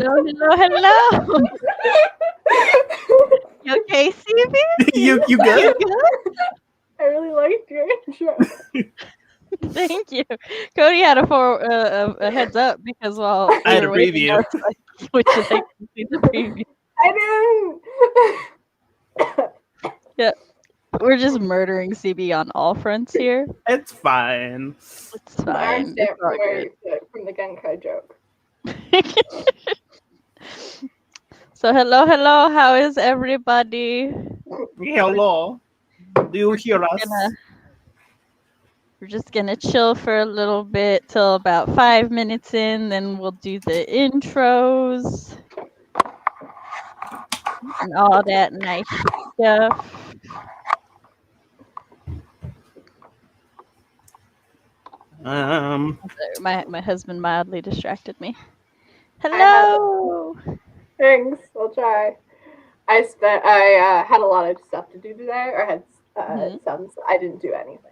Hello. You okay, Stevie? You good? You good? I really liked your intro. Thank you. Cody had a heads up because while I had we a were waiting, preview. I was like, would you like to see the preview? I Yeah, we're just murdering CB on all fronts here. It's fine. It's didn't. I fine. It's understand all from the Genkai joke. good. So hello. How is everybody? Hello. Do you hear us? We're just gonna chill for a little bit till about 5 minutes in, then we'll do the intros and all that nice stuff. My husband mildly distracted me. Hello. Thanks. I'll try. I had a lot of stuff to do today, or had some. So I didn't do anything.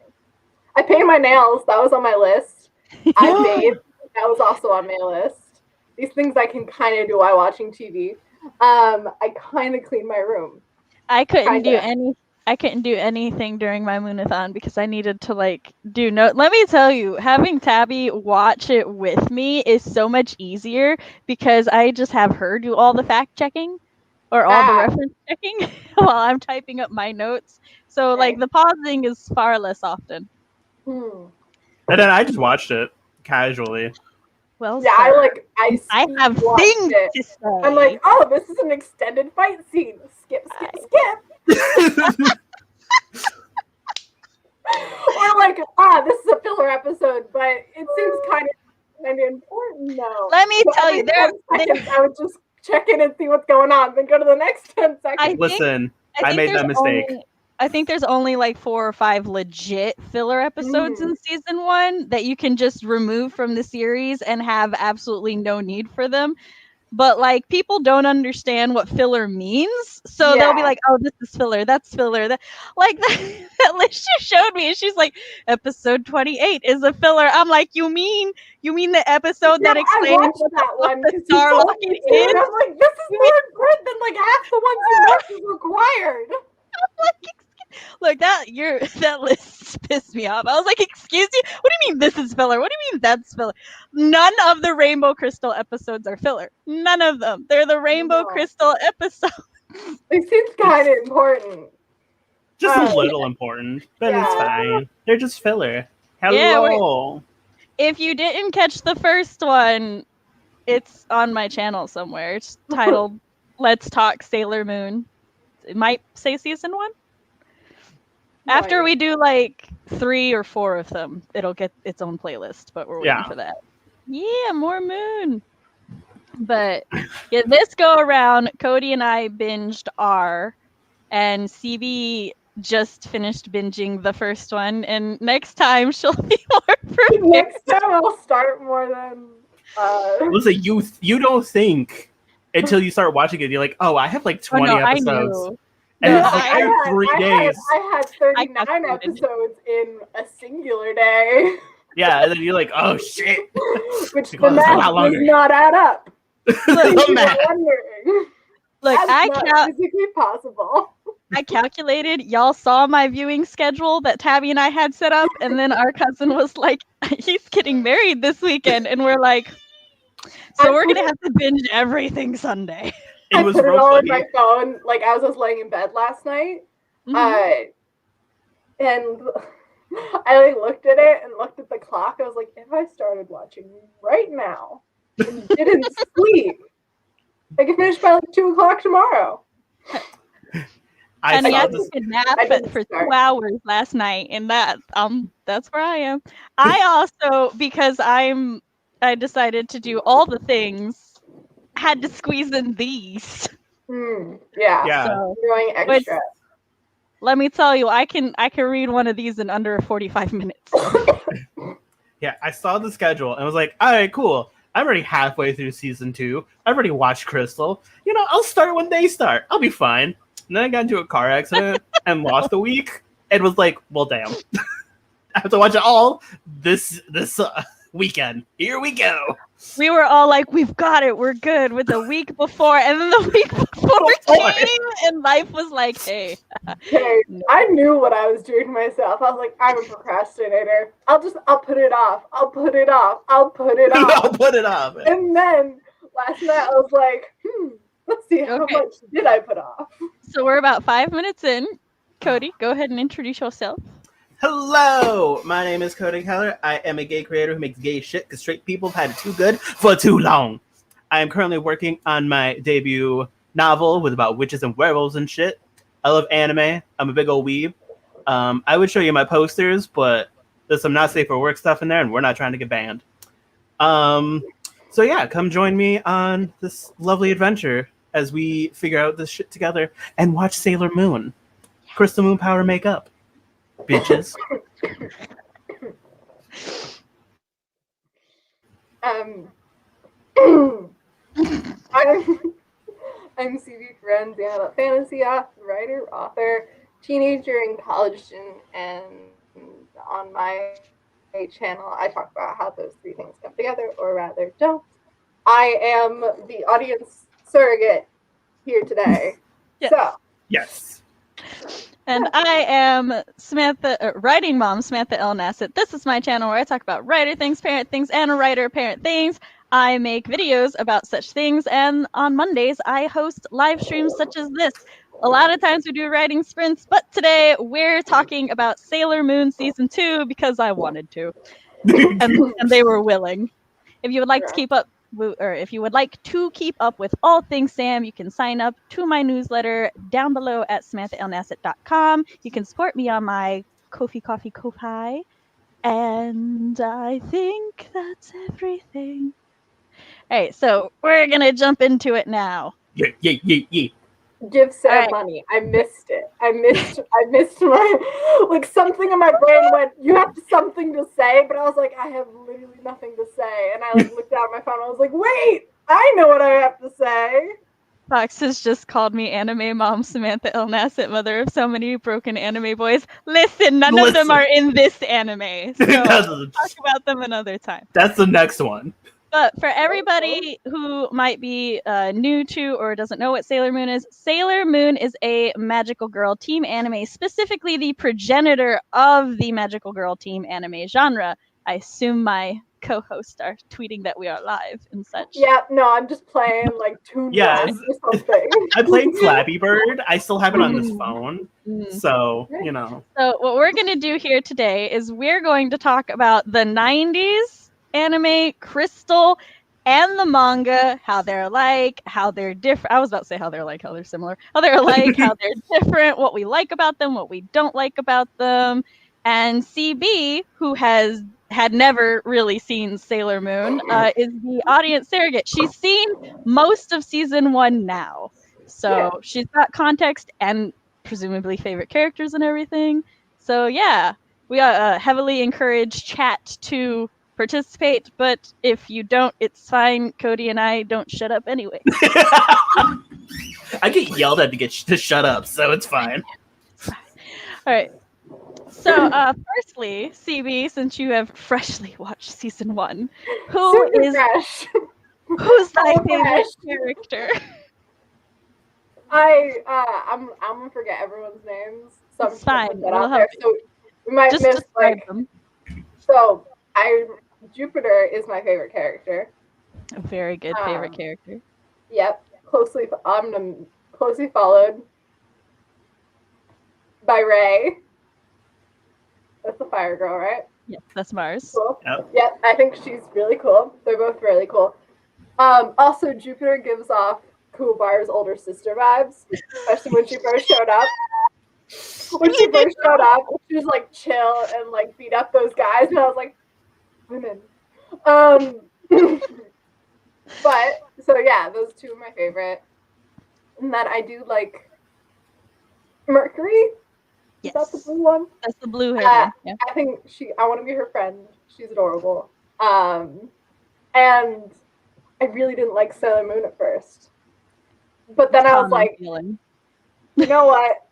I painted my nails. That was on my list. I bathed. That was also on my list. These things I can kind of do while watching TV. I kind of cleaned my room. I couldn't do anything during my Moonathon because I needed to do note. Let me tell you, having Tabby watch it with me is so much easier because I just have her do all the fact checking or all the reference checking while I'm typing up my notes. So the pausing is far less often. And then I just watched it casually. Well, yeah, sir, I have things to say. I'm like, oh, this is an extended fight scene. Skip. Or this is a filler episode, but it seems kind of important though. Let me tell you, I would just check in and see what's going on, then go to the next 10 seconds. Listen, I made that mistake. I think there's only 4 or 5 legit filler episodes in season 1 that you can just remove from the series and have absolutely no need for them. But people don't understand what filler means, so they'll be like, "Oh, this is filler. That's filler." That list she showed me, and she's like, "Episode 28 is a filler." I'm like, "You mean the episode that explains that one the Starlock is?" And I'm like, "This is more important than half the ones you is required." Look, that list pissed me off. I was like, "Excuse you? What do you mean this is filler? What do you mean that's filler?" None of the Rainbow Crystal episodes are filler. None of them. They're the Rainbow Crystal episodes. They seem kind of important. Just a little important, but it's fine. They're just filler. Hello. If you didn't catch the first one, it's on my channel somewhere. It's titled "Let's Talk Sailor Moon." It might say season 1. After we do 3 or 4 of them, it'll get its own playlist, but we're waiting for that. Yeah, more Moon. But this go around, Cody and I binged R, and CB just finished binging the first one, and next time she'll be more prepared. Next time I'll start more than... Listen, you don't think until you start watching it, you're like, oh, I have 20 episodes. And I have 3 days. I had 39 episodes in a singular day. Yeah, and then you're like, oh shit. Which the math does not add up. Look, that's not physically possible. I calculated, y'all saw my viewing schedule that Tabby and I had set up, and then our cousin was like, he's getting married this weekend, and we're like, so we're gonna have to binge everything Sunday. I put it all on my phone, I was just laying in bed last night, and I looked at it and looked at the clock. I was like, if I started watching right now and didn't sleep, I could finish by 2:00 tomorrow. And I took a nap for 2 hours last night, and that's where I am. I also, because I decided to do all the things, had to squeeze in these. Yeah. So, doing extra. Let me tell you, I can read one of these in under 45 minutes. Yeah, I saw the schedule and was like, all right, cool. I'm already halfway through season 2. I've already watched Crystal. I'll start when they start. I'll be fine. And then I got into a car accident and lost a week and was like, well, damn. I have to watch it all this weekend. Here we go. We were all like, we've got it. We're good with the week before. And then the week before came and life was like, hey. Okay, No. I knew what I was doing to myself. I was like, I'm a procrastinator. I'll put it off. I'll put it off. I'll put it off. And then last night I was like, let's see how much did I put off. So we're about 5 minutes in. Cody, go ahead and introduce yourself. Hello, my name is Cody Keller. I am a gay creator who makes gay shit because straight people have had it too good for too long. I am currently working on my debut novel with about witches and werewolves and shit. I love anime. I'm a big old weeb. I would show you my posters, but there's some not safe for work stuff in there, and we're not trying to get banned. So yeah, come join me on this lovely adventure as we figure out this shit together and watch Sailor Moon. Crystal Moon Power makeup. Bitches. I'm CV Ferrenz, a fantasy writer, author, teenager, and college student, and on my channel I talk about how those three things come together, or rather don't. I am the audience surrogate here today. Yes. So Yes. And I am Samantha, writing mom, Samantha L. Nasset. This is my channel where I talk about writer things, parent things, and writer parent things. I make videos about such things, and on Mondays I host live streams such as this. A lot of times we do writing sprints, but today we're talking about Sailor Moon Season 2 because I wanted to, and they were willing. If you would like to keep up, or if you would like to keep up with all things Sam, you can sign up to my newsletter down below at SamanthaLNasset.com. You can support me on my Ko-fi, and I think that's everything. All right, so we're gonna jump into it now. Yeah. give Sam money. I missed it. I missed my, like, something in my brain went, you have something to say, but I was like, I have literally nothing to say. And I like looked down at my phone, I was like, wait, I know what I have to say. Fox has just called me anime mom Samantha L. Nasset, mother of so many broken anime boys. Listen, none of them are in this anime. So we'll talk about them another time. That's the next one. But for everybody who might be new to or doesn't know what Sailor Moon is a magical girl team anime, specifically the progenitor of the magical girl team anime genre. I assume my co-hosts are tweeting that we are live and such. Yeah, no, I'm just playing like Toon Blast or something. I played Flappy Bird. I still have it on this phone. So, you know. So what we're going to do here today is we're going to talk about the 90s anime, Crystal, and the manga, how they're like, how they're different. I was about to say how they're like, how they're similar. How they're like, how they're different, what we like about them, what we don't like about them. And CB, who had never really seen Sailor Moon, is the audience surrogate. She's seen most of season 1 now. So she's got context and presumably favorite characters and everything. So yeah, we heavily encourage chat to participate, but if you don't, it's fine. Cody and I don't shut up anyway. I get yelled at to shut up, so it's fine. All right. So, firstly, CB, since you have freshly watched season 1, who's thy favorite character? I'm gonna forget everyone's names, so I'm it's fine. We'll help you. So we might just miss like them. So Jupiter is my favorite character. A very good favorite character. Yep, closely followed by Ray. That's the fire girl, right? Yep, that's Mars. Cool. Yep, I think she's really cool. They're both really cool. Also, Jupiter gives off Cool Bar's older sister vibes, especially when she first showed up. When she first showed up, she was like chill and like beat up those guys, and I was like, women. But so yeah, those two are my favorite. And then I do like Mercury. Yes. Is that the blue one? That's the blue hair. Yeah. I think I want to be her friend. She's adorable. And I really didn't like Sailor Moon at first. But then I was like, you know what?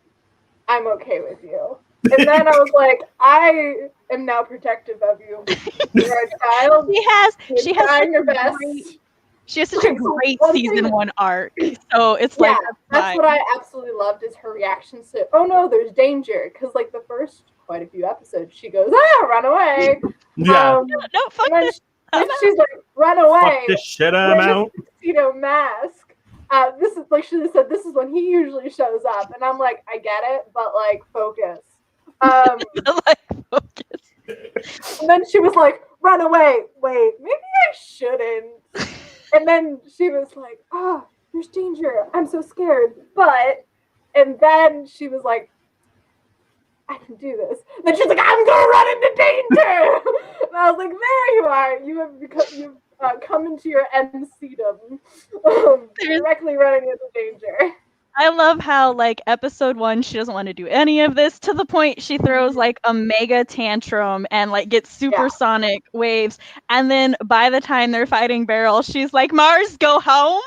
I'm okay with you. And then I was like, I am now protective of you. You're a child. She has trying your such a best. She has such a great season 1 arc. So it's Yeah, like that's what I absolutely loved is her reactions to, oh no, there's danger. Because like the first quite a few episodes, she goes, run away. Yeah. No, fuck and then this. she's like, run away. Fuck this shit, I'm Wear out. the tuxedo mask. This is like she said. This is when he usually shows up, and I'm like, I get it, but like, focus. Like, focus. And then she was like, run away. Wait, maybe I shouldn't. And then she was like, oh, there's danger. I'm so scared. But, and then she was like, I can do this. Then she's like, I'm going to run into danger. And I was like, there you are. You've come into your MC-dom. Directly running into danger. I love how, like, episode 1, she doesn't want to do any of this to the point she throws, like, a mega tantrum and, like, gets supersonic waves. And then by the time they're fighting Beryl, she's like, Mars, go home.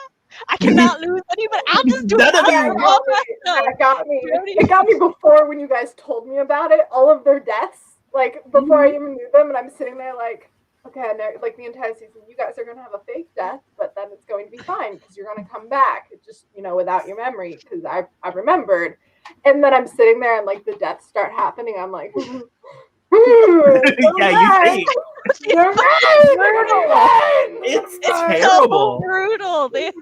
I cannot lose anybody. I'll just do it. That got me. It got me before when you guys told me about it. All of their deaths, like, before I even knew them. And I'm sitting there like, okay, like the entire season, you guys are going to have a fake death, but then it's going to be fine because you're going to come back, just, without your memory, because I remembered. And then I'm sitting there and, like, the deaths start happening. I'm like, yeah, you think. It's terrible. So brutal. They him,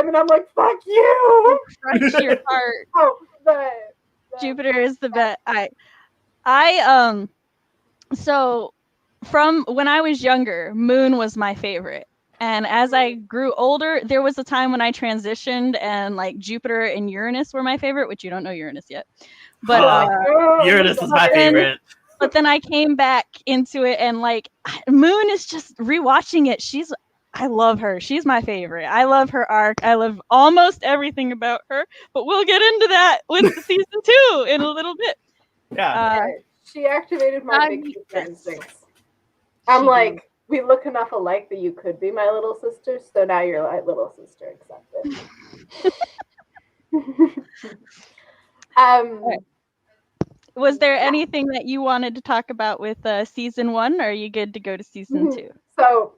and I'm like, fuck you. Crunch your heart. Jupiter is the best. So from when I was younger, Moon was my favorite. And as I grew older, there was a time when I transitioned and like Jupiter and Uranus were my favorite, which you don't know Uranus yet. But Uranus is my favorite. But then I came back into it and like Moon is just rewatching it. I love her. She's my favorite. I love her arc. I love almost everything about her, but we'll get into that with season 2 in a little bit. Yeah. She activated my big sister instincts. I'm like, we look enough alike that you could be my little sister, so now you're my little sister accepted. Was there anything that you wanted to talk about with season 1, or are you good to go to season 2? So,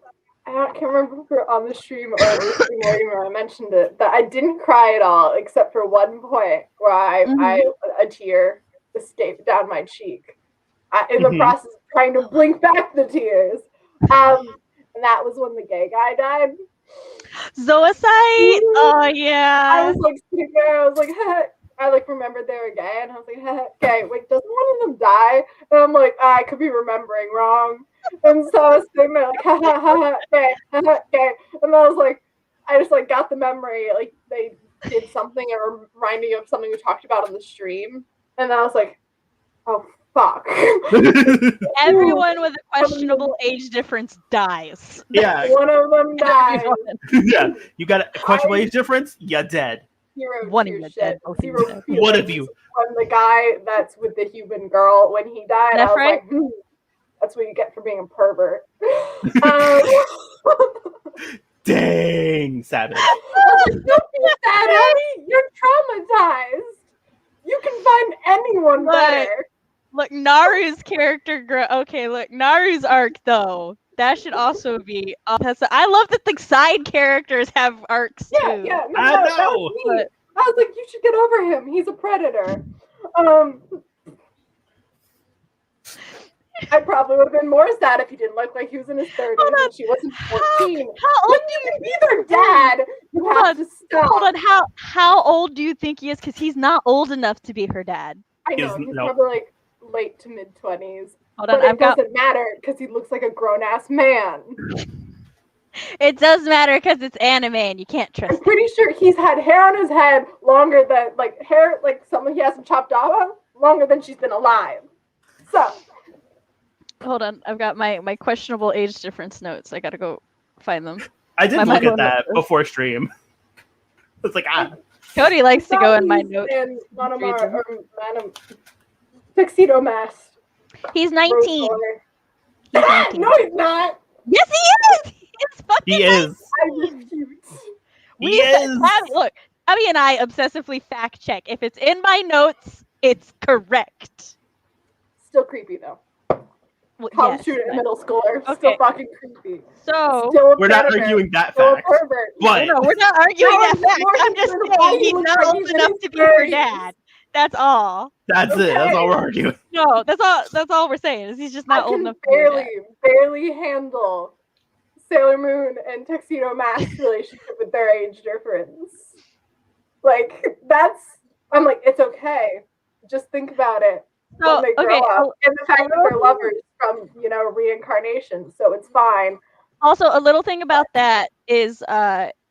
I can't remember if we were on the stream or where I mentioned it, but I didn't cry at all, except for one point where a tear escaped down my cheek. In the process of trying to blink back the tears. And that was when the gay guy died. Zoicide? Oh, yeah. I was like sitting there, I was like, I like remembered they were gay, and I was like, okay, wait, doesn't one of them die? And I'm like, I could be remembering wrong. And so I was sitting there like, gay, gay. And I was like, I just like got the memory, like they did something or reminded me of something we talked about on the stream. And then I was like, oh, fuck. Everyone with a questionable age difference dies. Yeah. One of them died. Yeah. You got a questionable age difference? You're dead. One of you dead. One of you. When the guy that's with the human girl, when he died, I was like, that's what you get for being a pervert. Dang, savage. I was like, don't be sad, Eddie. You're traumatized. You can find anyone better. Look, Naru's character. Naru's arc though. That should also be. I love that the side characters have arcs too. Yeah. No, I know. I was like, you should get over him. He's a predator. I probably would have been more sad if he didn't look like he was in his 30s and she wasn't 14. How old do you be their dad? You have to stop. Hold on. How old do you think he is? Because he's not old enough to be her dad. I know. He's probably like late to mid 20s. Hold on, but it doesn't matter because he looks like a grown-ass man. It does matter because it's anime and you can't trust I'm pretty sure he's had hair on his head longer than, hair, someone he hasn't chopped off longer than she's been alive. So. Hold on, I've got my questionable age difference notes. I gotta go find them. I did look at that before stream. It's like, Cody likes to go in my notes. And Tuxedo Mask. He's 19. No, he's not. Yes, he is. He is. I refuse. He is. Look, Abby and I obsessively fact check. If it's in my notes, it's correct. Still creepy though. college yes, student and middle schooler. Okay. Still fucking creepy. So Still a We're not predator. arguing that Still a fact. pervert. But no, we're not arguing No, that I'm fact. more I'm just concerned why saying he he's looks not like old he's in enough his to be her 30s. dad. That's all. that's it. That's all we're arguing. No, that's all we're saying is he's just not I old can enough to be her dad. barely handle Sailor Moon and Tuxedo Mask's relationship with their age difference. Like, I'm like, it's okay. Just think about it when they grow up. And the fact that they're lovers from, reincarnation, so it's fine. Also, a little thing about that is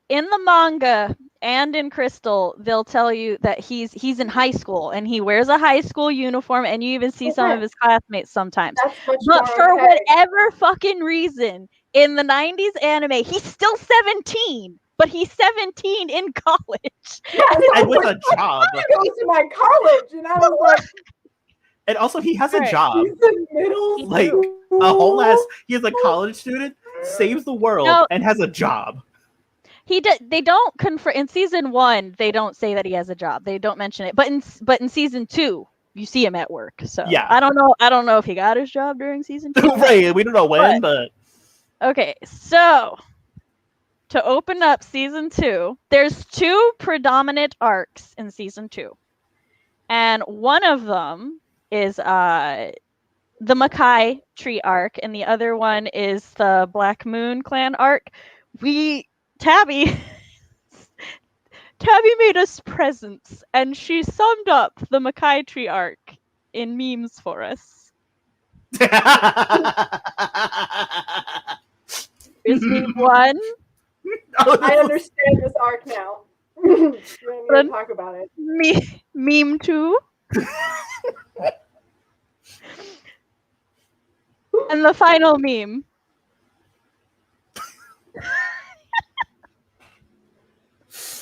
in the manga and in Crystal, they'll tell you that he's in high school and he wears a high school uniform, and you even see some of his classmates sometimes. But for whatever fucking reason, in the 90s anime, he's still 17, but he's 17 in college. Yeah, and with a job. He goes to my college, and I was like, and also he has a job. He's in middle like school. a whole ass. He's a college student, saves the world, and has a job. They don't confirm in season 1. They don't say that he has a job. They don't mention it. But in season 2, you see him at work. So yeah, I don't know if he got his job during season 2. Right, we don't know when, but okay. So to open up season 2, there's 2 predominant arcs in season 2, and one of them is the Makai Tree Arc, and the other one is the Black Moon Clan arc. Tabby made us presents, and she summed up the Makai Tree Arc in memes for us. Here's meme 1. I understand this arc now. We don't need to talk about it. Meme 2. And the final meme.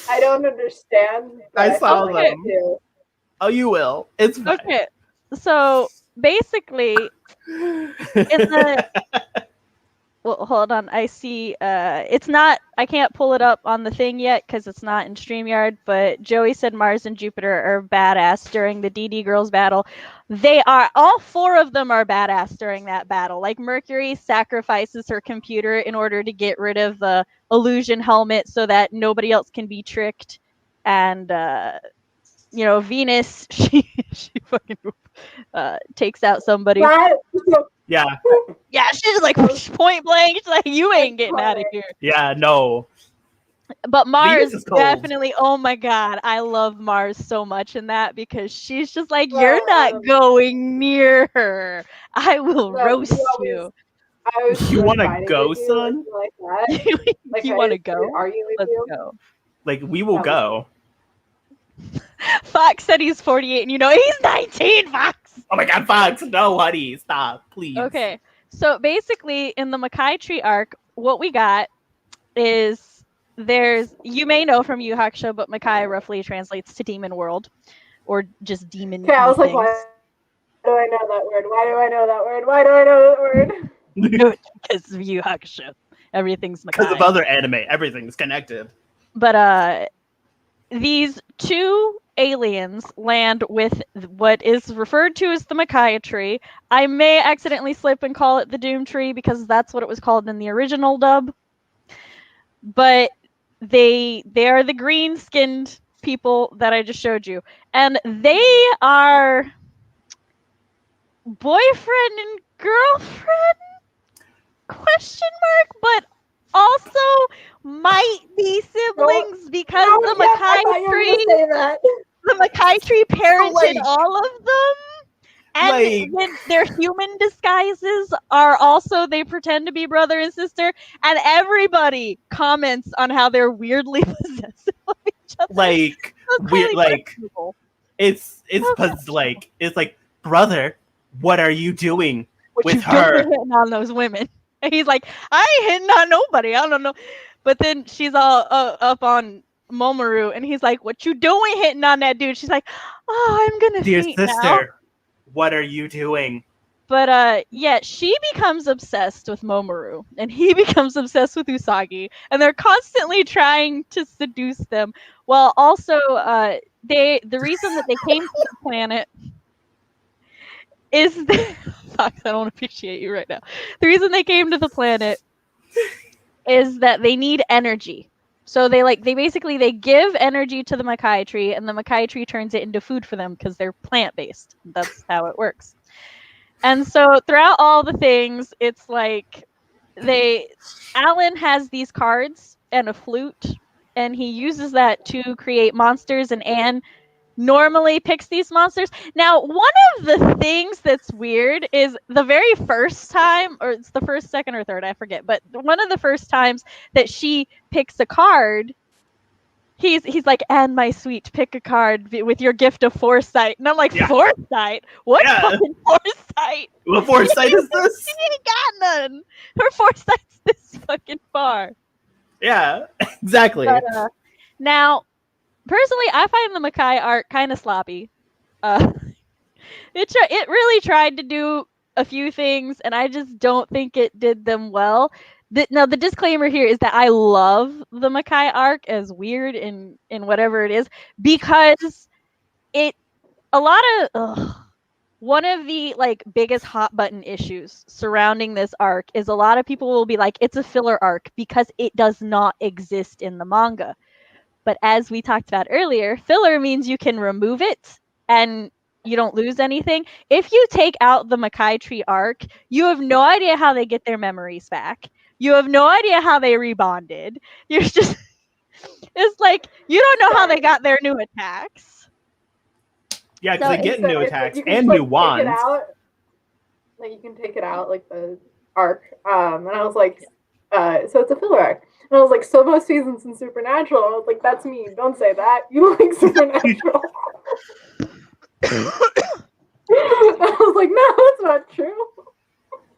I don't understand. I saw them. Oh, you will. It's fine. Okay. So basically, well, hold on. I see. It's not. I can't pull it up on the thing yet because it's not in StreamYard. But Joey said Mars and Jupiter are badass during the DD Girls battle. They are. All 4 of them are badass during that battle. Like Mercury sacrifices her computer in order to get rid of the illusion helmet so that nobody else can be tricked. And Venus, she fucking takes out somebody. Yeah. Yeah, she's like point blank. She's like, you ain't getting out of here. Yeah, no. But Mars definitely, oh my god, I love Mars so much in that because she's just like, you're not going near her. I will roast you. You want to go, son? Like that? Like, you want to go? Let's go. Like, we will go. Fox said he's 48, and he's 19, Fox! Oh my god, Fox! No, honey, stop, please. Okay, so basically, in the Makai Tree Arc, what we got is you may know from Yu Hakusho, but Makai roughly translates to demon world, or just demon. Okay, I was like, why do I know that word? Why do I know that word? Why do I know that word? Because of Yu Hakusho. Everything's Makai. Because of other anime, everything's connected. But these 2 aliens land with what is referred to as the Makai Tree. I may accidentally slip and call it the Doom Tree because that's what it was called in the original dub. But they are the green-skinned people that I just showed you. And they are boyfriend and girlfriend? ? But also might be siblings because the Makai Tree. The Makai Tree parented all of them, and when their human disguises are also they pretend to be brother and sister, and everybody comments on how they're weirdly possessive of each other. Like weird, like it's like brother, what are you doing with her? Hitting on those women. And he's like, I ain't hitting on nobody. I don't know. But then she's all up on Momoru, and he's like, what you doing hitting on that dude? She's like, oh, I'm gonna dear faint sister, now. what are you doing? But yeah, she becomes obsessed with Momoru, and he becomes obsessed with Usagi, and they're constantly trying to seduce them. Well, also, the reason that they came to the planet is that talk. I don't appreciate you right now. The reason they came to the planet is that they need energy. So they basically give energy to the Makai tree, and the Makai tree turns it into food for them because they're plant-based. That's how it works. And so throughout all the things, it's like Alan has these cards and a flute, and he uses that to create monsters, and Anne normally picks these monsters. Now, one of the things that's weird is the very first time, or it's the first, second, or third, I forget, but one of the first times that she picks a card, he's like, "And my sweet, pick a card with your gift of foresight." And I'm like, Yeah. Foresight? What fucking foresight? What foresight is this? She ain't got none. Her foresight's this fucking far. Yeah, exactly. But, now, personally, I find the Makai Arc kind of sloppy. It really tried to do a few things, and I just don't think it did them well. Now, the disclaimer here is that I love the Makai Arc, as weird in whatever it is, because one of the biggest hot button issues surrounding this arc is a lot of people will be like, it's a filler arc because it does not exist in the manga. But as we talked about earlier, filler means you can remove it and you don't lose anything. If you take out the Makai Tree Arc, you have no idea how they get their memories back. You have no idea how they rebonded. You're just, it's like, you don't know how they got their new attacks. Yeah, because they get new attacks and new wands. You can take it out, like the arc. And I was like, so it's a filler arc. And I was like, so most seasons in Supernatural. I was like, that's me. Don't say that. You like Supernatural. I was like, no, that's not true.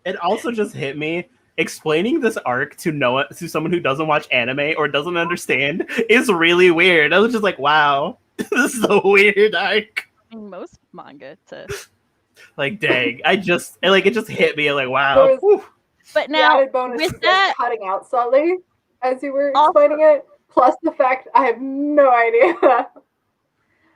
It also just hit me. Explaining this arc to someone who doesn't watch anime or doesn't understand is really weird. I was just like, wow, this is a weird arc. Most manga to dang. it just hit me like, wow. But now with that cutting out Sully as you were explaining it, plus the fact I have no idea.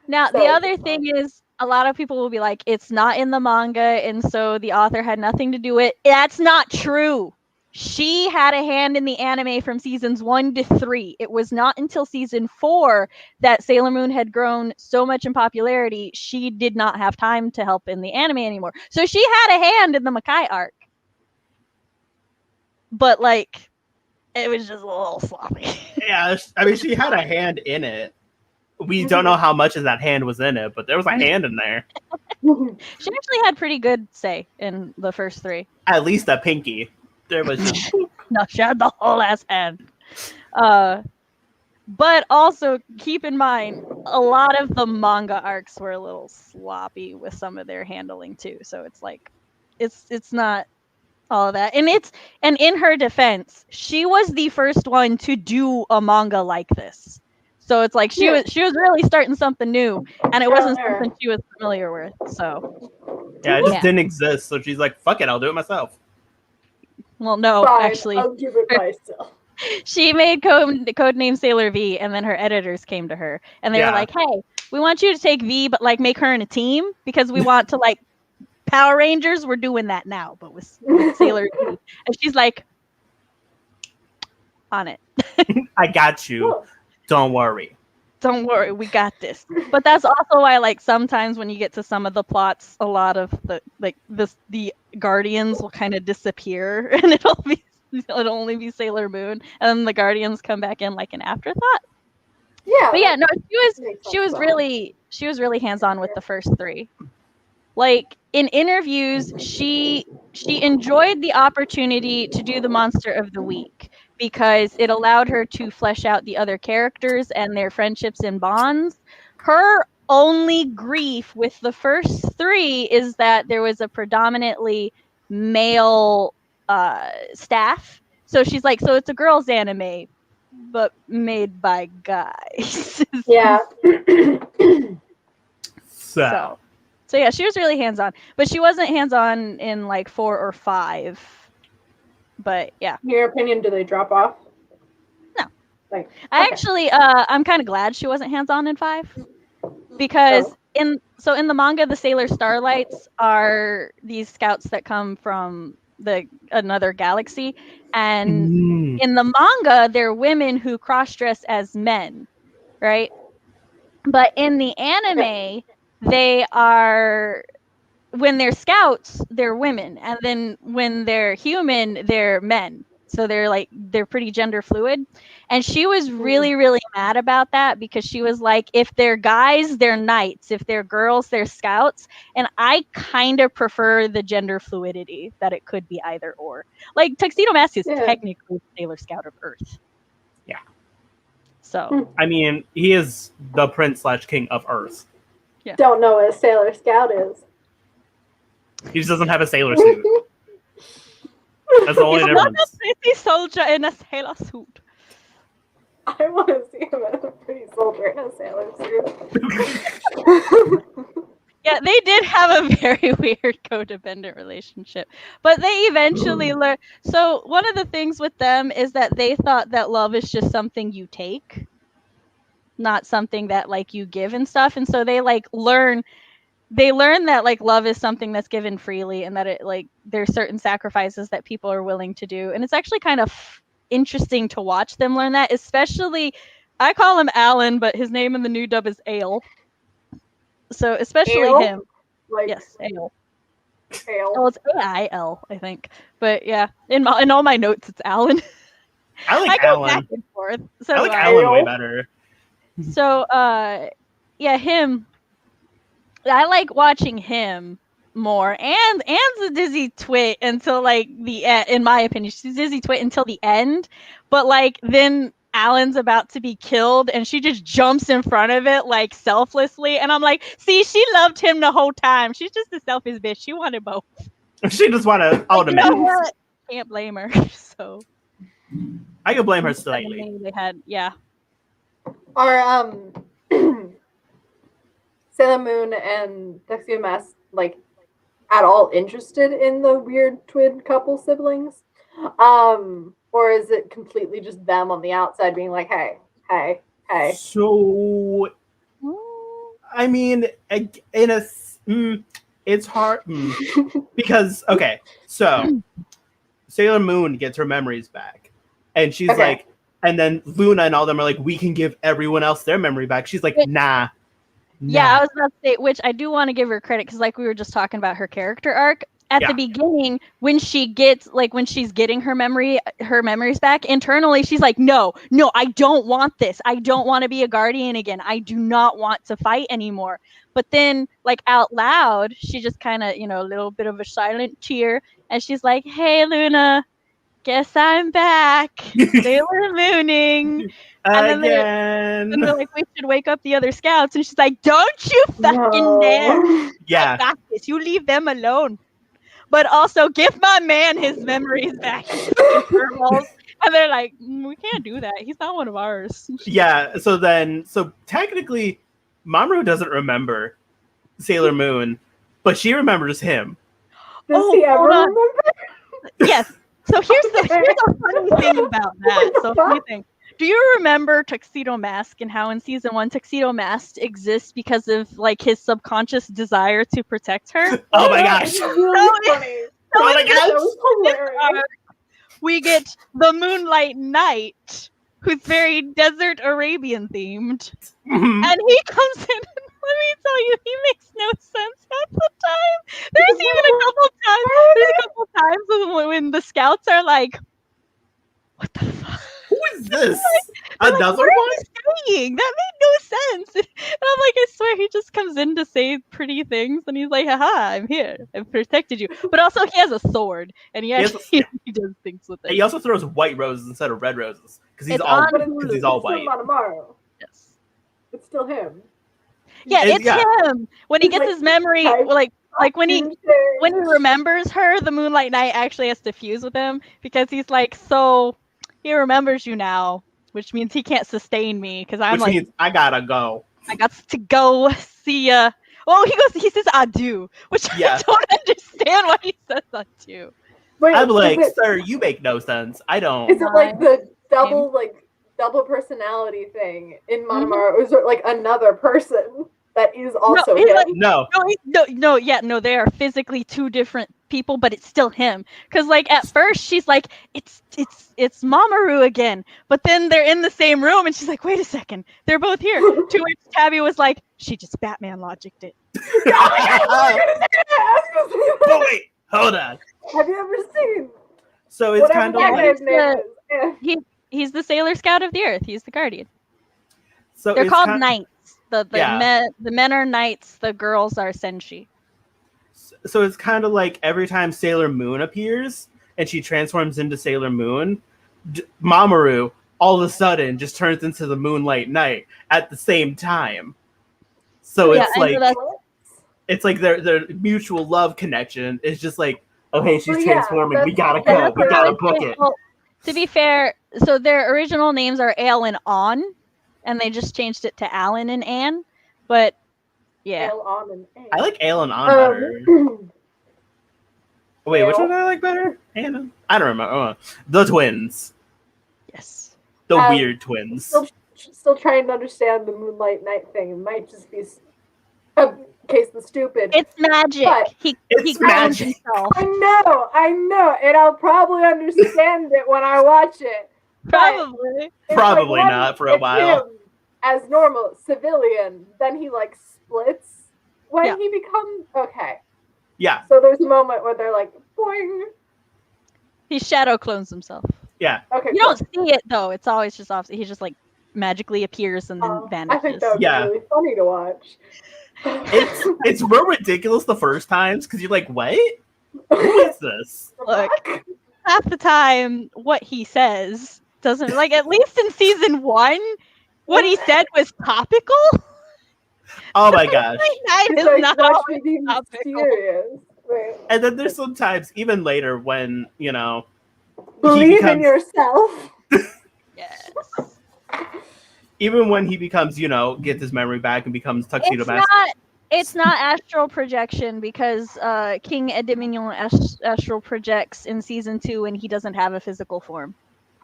Now the other thing is, a lot of people will be like, it's not in the manga, and so the author had nothing to do with it. That's not true. She had a hand in the anime from seasons 1 to 3. It was not until season 4 that Sailor Moon had grown so much in popularity, she did not have time to help in the anime anymore. So she had a hand in the Makai arc. But, it was just a little sloppy. Yeah, I mean, she had a hand in it. We don't know how much of that hand was in it, but there was a hand in there. She actually had pretty good say in the first 3. At least a pinky. There was no, she had the whole ass hand. But also keep in mind, a lot of the manga arcs were a little sloppy with some of their handling too. So it's like, it's not all of that. And in her defense, she was the first one to do a manga like this. So it's like she was really starting something new, and it wasn't something she was familiar with. So yeah, it just didn't exist. So she's like, "Fuck it, I'll do it myself." Well, no, fine, actually, I'll give it myself. She made codename Sailor V, and then her editors came to her, and they were like, "Hey, we want you to take V, but make her in a team because we want to Power Rangers. We're doing that now, but with Sailor V." And she's like, "On it." I got you. Cool. Don't worry. Don't worry, we got this. But that's also why, sometimes when you get to some of the plots, a lot of the Guardians will kind of disappear, and it'll only be Sailor Moon, and then the Guardians come back in an afterthought. Yeah. But yeah, no, she was really hands-on with the first 3. In interviews, she enjoyed the opportunity to do the Monster of the Week because it allowed her to flesh out the other characters and their friendships and bonds. Her only grief with the first 3 is that there was a predominantly male staff. So she's like, so it's a girls' anime, but made by guys. Yeah. So yeah, she was really hands-on, but she wasn't hands-on in 4 or 5. But yeah. In your opinion, do they drop off? No. I'm kind of glad she wasn't hands-on in 5 because in the manga, the Sailor Starlights are these scouts that come from another galaxy, and in the manga, they're women who cross-dress as men, right? But in the anime, they are, when they're scouts, they're women, and then when they're human, they're men. So they're pretty gender fluid. And she was really, really mad about that because she was like, if they're guys, they're knights. If they're girls, they're scouts. And I kind of prefer the gender fluidity, that it could be either or. Like Tuxedo Mask is technically Sailor Scout of Earth. Yeah. So I mean, he is the prince/king of Earth. Yeah. Don't know what a Sailor Scout is. He just doesn't have a sailor suit. That's the only difference. He's not a pretty soldier in a sailor suit. I want to see him as a pretty soldier in a sailor suit. Yeah, they did have a very weird codependent relationship, but they eventually learned. So one of the things with them is that they thought that love is just something you take, not something that like you give and stuff. And so they like learn that like love is something that's given freely, and that it like there's certain sacrifices that people are willing to do. And it's actually kind of interesting to watch them learn that, especially I call him Alan, but his name in the new dub is Ale. So especially Ale? him. Like, yes, Ale. Ale. Oh, it's A-I-L, I think. But yeah, in all my notes it's Alan. I like go Alan. back and forth. So I like Alan way better. So yeah, him. I like watching him more, and Anne's a dizzy twit until like the end. In my opinion, she's dizzy twit until the end. But like then Alan's about to be killed, and she just jumps in front of it like selflessly, and I'm like, see, she loved him the whole time. She's just a selfish bitch. She wanted both. She just wanted all the men. You know what? Can't blame her. So I can blame her slightly. They had Are Sailor Moon and Tuxedo Mask like at all interested in the weird twin couple siblings? Or is it completely just them on the outside being like, hey? So, I mean, it's hard because, okay, so Sailor Moon gets her memories back, and she's like, and then Luna and all them are like, we can give everyone else their memory back. She's like, nah. Yeah, I was about to say, which I do want to give her credit, because like we were just talking about her character arc. At the beginning, when she's getting her memories back internally, she's like, no, I don't want this. I don't want to be a guardian again. I do not want to fight anymore. But then, like out loud, she just kind of, a little bit of a silent tear, and she's like, hey, Luna, guess I'm back. Sailor Mooning. And then they're like, we should wake up the other scouts. And she's like, don't you fucking dare. Yeah. I got this. You leave them alone. But also give my man his memories back. And they're like, we can't do that. He's not one of ours. Yeah. So technically, Mamoru doesn't remember Sailor Moon, but she remembers him. Does he ever remember? Yes. So here's the funny thing about that. So funny thing. Do you remember Tuxedo Mask and how in season 1 Tuxedo Mask exists because of like his subconscious desire to protect her? Oh my gosh! We get the Moonlight Knight, who's very desert Arabian themed, and he comes in. And let me tell you, he makes no sense half the time. There's even a couple times when the scouts are like, "What the fuck? Who is this? Another one? Saying? That made no sense." And I'm like, I swear he just comes in to say pretty things, and he's like, haha, I'm here. I've protected you. But also he has a sword, and he does things with it. He also throws white roses instead of red roses because he's all white. Yes. It's still him. Yeah, it's him. When he gets his memory, like when he remembers her, the Moonlight Knight actually has to fuse with him, because he's like, so he remembers you now, which means he can't sustain me, because I'm like, means I gotta go. I got to go. See ya. Oh, he says adieu, which I don't understand why he says adieu. Wait, I'm like, sir, you make no sense. I don't. Is it like the double personality thing in Monomaru, or is it like another person? that is also he's him? like- No. No, they are physically two different people, but it's still him. Because like at first she's like, it's Mamoru again, but then they're in the same room, and she's like, wait a second, they're both here. To which Tabby was like, she just Batman logicked it. Oh, wait, hold on. Have you ever seen So it's whatever kind of that like guy's name is? He's the Sailor Scout of the Earth. He's the Guardian. so They're it's called kind- knights. The men are knights. The girls are senshi. So it's kind of like every time Sailor Moon appears and she transforms into Sailor Moon, Mamoru all of a sudden just turns into the Moonlight Knight at the same time. So Yeah, it's I know like that's- it's like their mutual love connection is just like, oh hey, she's Well, yeah, transforming. We that's- gotta yeah, go. that's We what I gotta was book saying. it. Well, to be fair, so their original names are Ale and On, and they just changed it to Alan and Anne. But yeah, L on and A. I like Ale and On better. Wait, which Ale. one do I like better? Anna? I don't remember. Oh, the twins. yes. The Um, weird twins. Still trying to understand the Moonlight Night thing. It might just be case the stupid. It's magic. But he it's clones magic. himself. I know, and I'll probably understand it when I watch it. Probably. It's Probably when not for a it's while. him as normal civilian, then he like splits when Yeah. he becomes okay. Yeah, So there's a moment where they're like, boing. He shadow clones himself. yeah. Okay, You cool. don't see it though. It's always just off. He just like magically appears and then I vanishes. think that would Yeah. be really funny to watch. It's real ridiculous the first times because you're like, what? Who is this? Look, half the time what he says doesn't like at least in season 1, what he said was topical. Oh my gosh. That It's is like, not watch always me being topical. serious. Wait. And then there's sometimes, even later, when, you know, Believe in becomes- yourself. Yes. even when he becomes, you know, gets his memory back and becomes Tuxedo It's Mask. it's not astral projection because King Edimignon astral projects in season 2 and he doesn't have a physical form.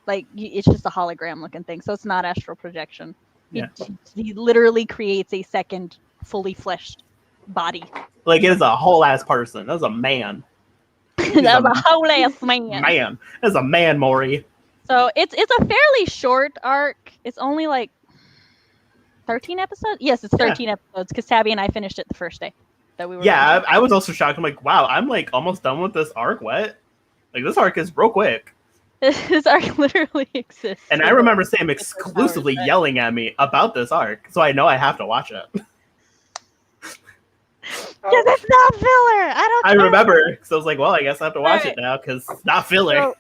Like it's just a hologram looking thing, so it's not astral projection. Yeah. He literally creates a second fully fleshed body. Like, it is a whole ass person. That was a man. That's a whole ass man. Man. That's a man, Maury. So it's a fairly short arc. It's only like 13 episodes. Yes, it's 13 episodes because Tabby and I finished it the first day that we were. Yeah, I was also shocked. I'm like, wow, I'm like almost done with this arc. What? Like, this arc is real quick. This arc literally exists. And I remember Sam exclusively yelling at me about this arc, so I know I have to watch it. Because it's not filler. I I don't. remember, because I was like, well, I guess I have to watch Right. it now, because it's not filler. So,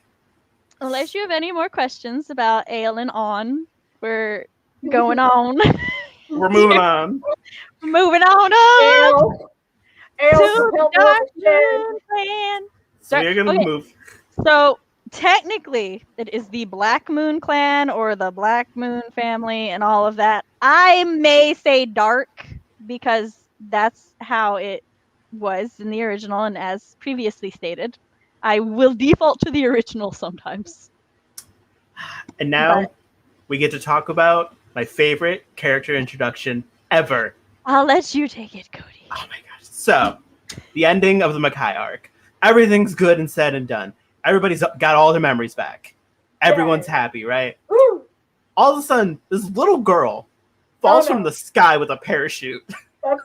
unless you have any more questions about Ale and On, we're going on. We're moving on. Moving on up Ale. Ale, to help the me Dark understand. Moon Clan. So you're going to Okay. move. So technically, it is the Black Moon Clan or the Black Moon family and all of that. I may say dark because that's how it was in the original, and as previously stated, I will default to the original sometimes. And now But- we get to talk about my favorite character introduction ever. I'll let you take it, Cody. Oh my gosh. So, the ending of the Makai arc. Everything's good and said and done. Everybody's got all their memories back. Everyone's happy, right? Woo! All of a sudden, this little girl falls no. from the sky with a parachute. That's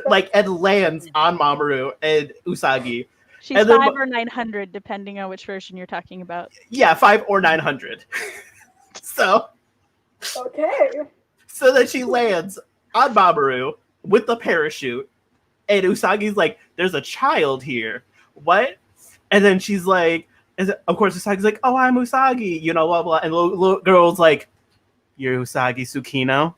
Like, and lands on Mamoru and Usagi. She's And then 5 or 900, depending on which version you're talking about. Yeah, 5 or 900. So okay. that she lands on Mamoru with the parachute, and Usagi's like, there's a child here. What? And then she's like, of course, Usagi's like, oh, I'm Usagi, you know, blah, blah. And the little girl's like, you're Usagi Tsukino?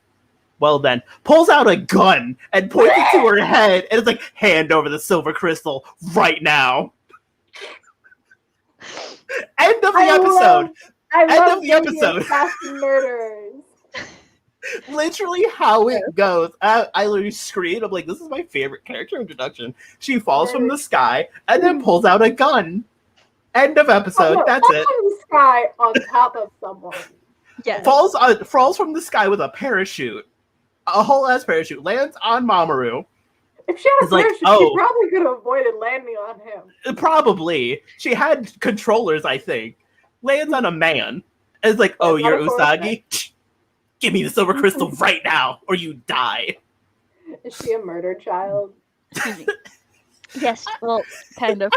Well then, pulls out a gun and points it to her head, and it's like, hand over the silver crystal right now. End of the episode. I End love of the Indian episode. assassin murderers. Literally how it goes. I literally screamed. I'm like, this is my favorite character introduction. She falls from the sky and then pulls out a gun. End of episode. Oh, no, That's it. from the sky on top of someone. Yes. Falls from the sky with a parachute a whole ass parachute, lands on Mamoru. If she had a It's like, parachute, oh. she probably could have avoided landing on him. Probably. She had controllers, I think. Lands on a man. And it's like, oh, Lands on you're a horseback. Usagi? Give me the silver crystal right now, or you die. Is she a murder child? Excuse me. Yes, well, kind of.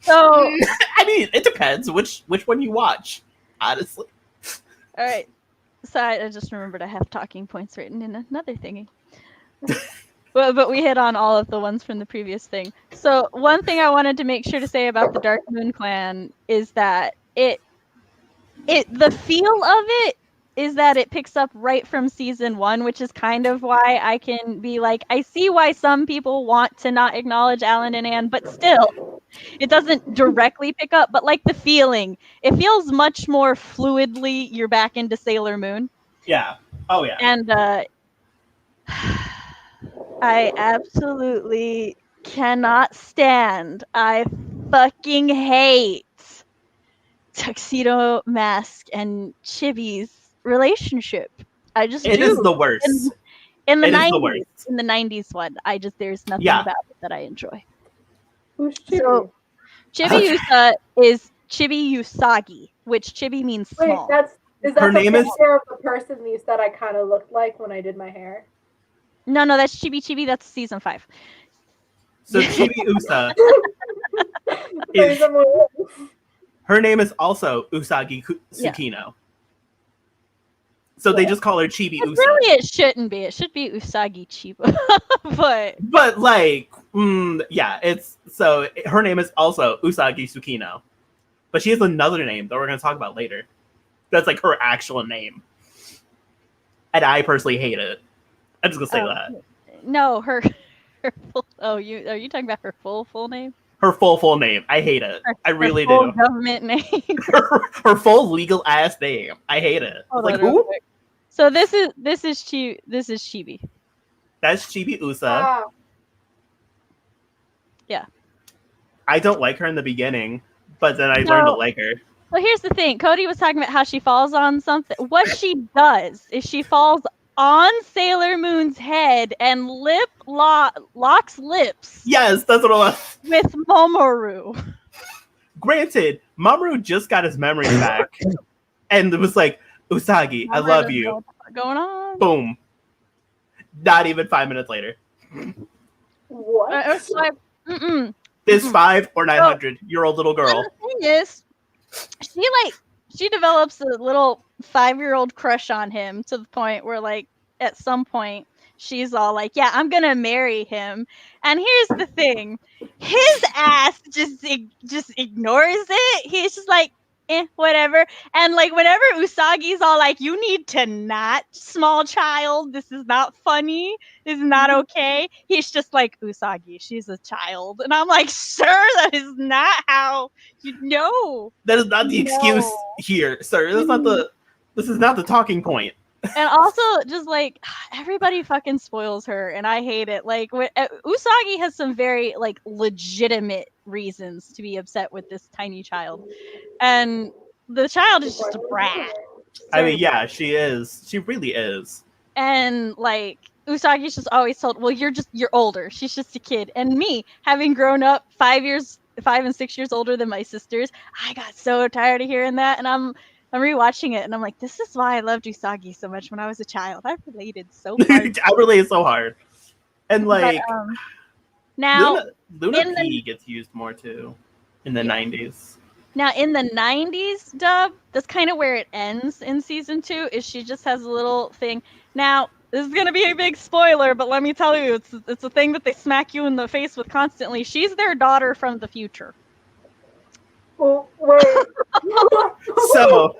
So, I mean, it depends which one you watch, honestly. all right. So I just remembered I have talking points written in another thingy. But we hit on all of the ones from the previous thing. So one thing I wanted to make sure to say about the Dark Moon Clan is that the feel of it is that it picks up right from season 1, which is kind of why I can be like, I see why some people want to not acknowledge Alan and Anne, but still, it doesn't directly pick up, but like the feeling, it feels much more fluidly. You're back into Sailor Moon. Yeah. Oh, yeah. And I absolutely cannot stand. I fucking hate Tuxedo Mask and Chibi's relationship. I just It do. is the worst. In the It is 90s, the worst. in the 90s one, there's nothing Yeah. about it that I enjoy. Who's Chibi? So, Chibi Usa is Chibi Usagi, which Chibi means Wait, small. is that Her the name is- picture of the person you said I kind of looked like when I did my hair? No, that's Chibi Chibi. That's season 5. So Chibi Usa, Praise the Lord. her name is also Usagi Yeah. Tsukino. So they just call her Chibi But Usa. really, it shouldn't be. It should be Usagi Chiba. But like, yeah, her name is also Usagi Tsukino. But she has another name that we're going to talk about later. That's like her actual name. And I personally hate it. I'm just going to say that. No, her full, are you talking about her full name? Her full name. I hate it. I really her full do. government name. her full legal ass name. I hate it. Hold Like on real who? quick. So this is Chibi. That's Chibi Usa. Wow. Yeah. I don't like her in the beginning, but then I learned to like her. Well, here's the thing. Cody was talking about how she falls on something. What she does is she falls on Sailor Moon's head and locks lips. Yes, that's what it was. With Momoru. Granted, Mamoru just got his memories back, and it was like, Usagi, I love you. What's going on? Boom. Not even 5 minutes later. What? This 5 or 900-year-old little girl. The thing is, she develops a little 5-year-old crush on him to the point where, like, at some point, she's all like, yeah, I'm gonna marry him. And here's the thing. His ass just ignores it. He's just like, whatever. And like whenever Usagi's all like, you need to not, small child, this is not funny, this is not okay, he's just like, Usagi, she's a child. And I'm like, sir, that is not how you know. That is not the excuse here, sir. This is not the talking point. And also, just like, everybody fucking spoils her, and I hate it. Like, Usagi has some very like legitimate reasons to be upset with this tiny child, and the child is just a brat. I mean, yeah, she is. She really is. And like, Usagi's just always told, well, you're older. She's just a kid. And me, having grown up 5 and 6 years older than my sisters, I got so tired of hearing that, and I'm rewatching it, and I'm like, this is why I loved Usagi so much when I was a child. I related so hard. I related so hard. And like, but, now Luna P gets used more too in the 90s. Now in the 90s dub, that's kind of where it ends in season 2. Is she just has a little thing. Now this is gonna be a big spoiler, but let me tell you, it's a thing that they smack you in the face with constantly. She's their daughter from the future. Oh, wait. So,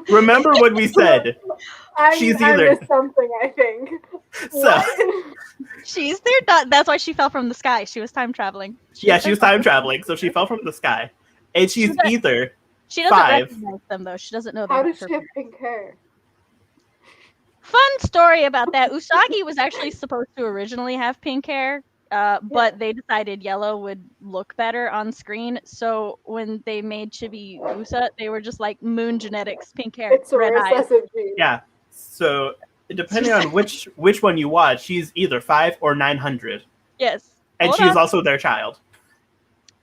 remember when we said she's either... I missed something, I think. So, she's their daughter. That's why she fell from the sky. She was time traveling. She was time traveling, so she fell from the sky. And she's either She doesn't 5. recognize them, though. She doesn't know How them. does she have pink hair? Fun story about that. Usagi was actually supposed to originally have pink hair. But they decided yellow would look better on screen. So when they made Chibi Usa, they were just like, Moon genetics, pink hair, It's a red eyes. recessive gene. Yeah. So depending on which one you watch, she's either 5 or 900. Yes. And Hold she's on. also their child.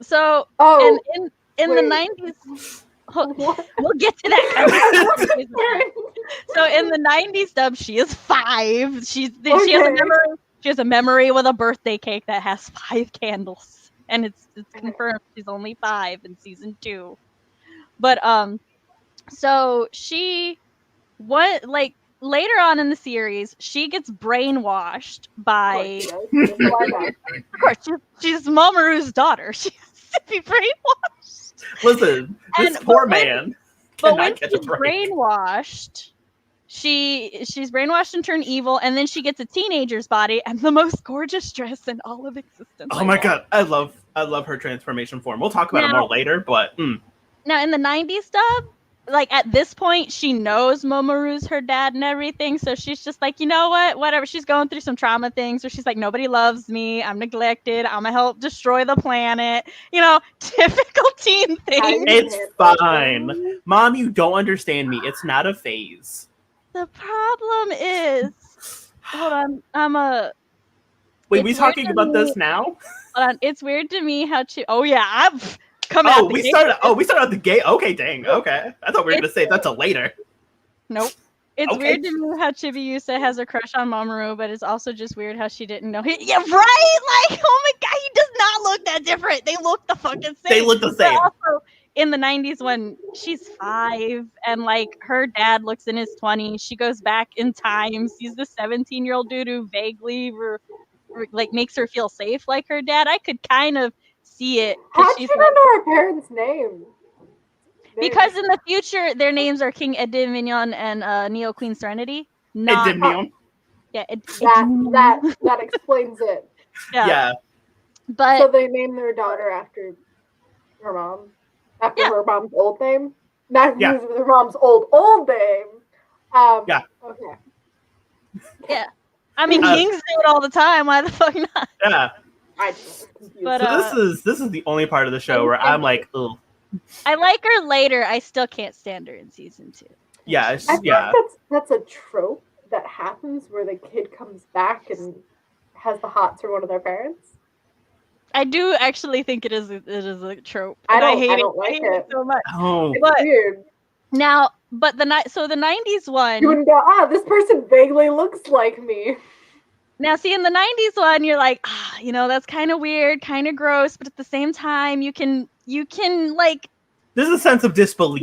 So, Oh, and in the 90s, what? we'll get to that. Sorry. So in the 90s dub, she is 5. She has a Okay. memory. She has a memory with a birthday cake that has 5 candles, and it's confirmed she's only 5 in season 2. But so later on in the series, she gets brainwashed by. Of course, she's Mamoru's daughter. She has to be brainwashed. Listen, this poor man But when cannot catch a she's break. brainwashed, she's brainwashed and turned evil, and then she gets a teenager's body and the most gorgeous dress in all of existence. Oh my god, I love her transformation form. We'll talk about it more later, but now in the 90s dub, like at this point, she knows Momoru's her dad and everything, so she's just like, you know what, whatever. She's going through some trauma things where she's like, nobody loves me, I'm neglected, I'm gonna help destroy the planet. Typical teen thing. it's fine. Mom, you don't understand me. It's not a phase. The problem is, hold on, Wait, we talking about this now? Hold on, it's weird to me how oh yeah, I've come Oh, out. we started at the gate. Okay, dang. Okay, I thought we were gonna say that's a later. Nope. It's Okay. weird to me how Chibiusa has a crush on Mamoru, but it's also just weird how she didn't know. Yeah, right? Like, oh my god, he does not look that different. They look the fucking same. They look the same. But also, in the 90s when she's 5 and like her dad looks in his 20s, she goes back in time, sees the 17-year-old dude who vaguely like makes her feel safe like her dad. I could kind of see it. How did you not know her parents' name? Because in the future, their names are King Edimignon and Neo Queen Serenity. Not Edimignon. Yeah, that explains it. Yeah. So But they named their daughter after her mom, after her mom's old name. Not Yeah. her mom's old name. Yeah. Okay. yeah, I mean kings do it all the time. Why the fuck not? Yeah. I just confused. But So this is the only part of the show where I'm like, ugh. I like her later. I still can't stand her in season 2. Yeah, I think yeah. that's a trope that happens where the kid comes back and has the hots for one of their parents. I do actually think it is a trope. I And don't hate like hate it. so much. Oh, It's But weird. now, but the 90s one. You wouldn't go, this person vaguely looks like me. Now, see, in the 90s one, you're like, that's kind of weird, kind of gross, but at the same time, you can like, there's a sense of disbelief.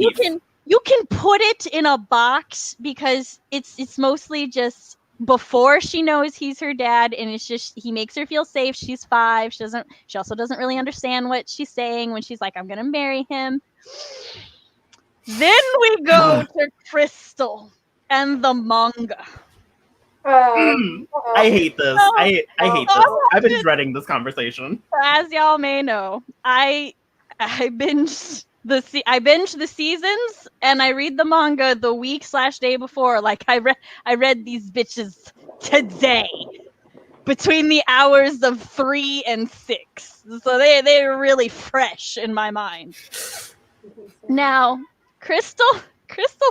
you can put it in a box because it's mostly just before she knows he's her dad, and it's just he makes her feel safe. She's 5. She also doesn't really understand what she's saying when she's like, I'm gonna marry him. Then we go to Crystal and the manga. I hate this. I hate this. I've been dreading this conversation. As y'all may know, I binged the seasons and I read the manga the week/day before. Like I read these bitches today between the hours of 3 and 6. So they're really fresh in my mind. Now, Crystal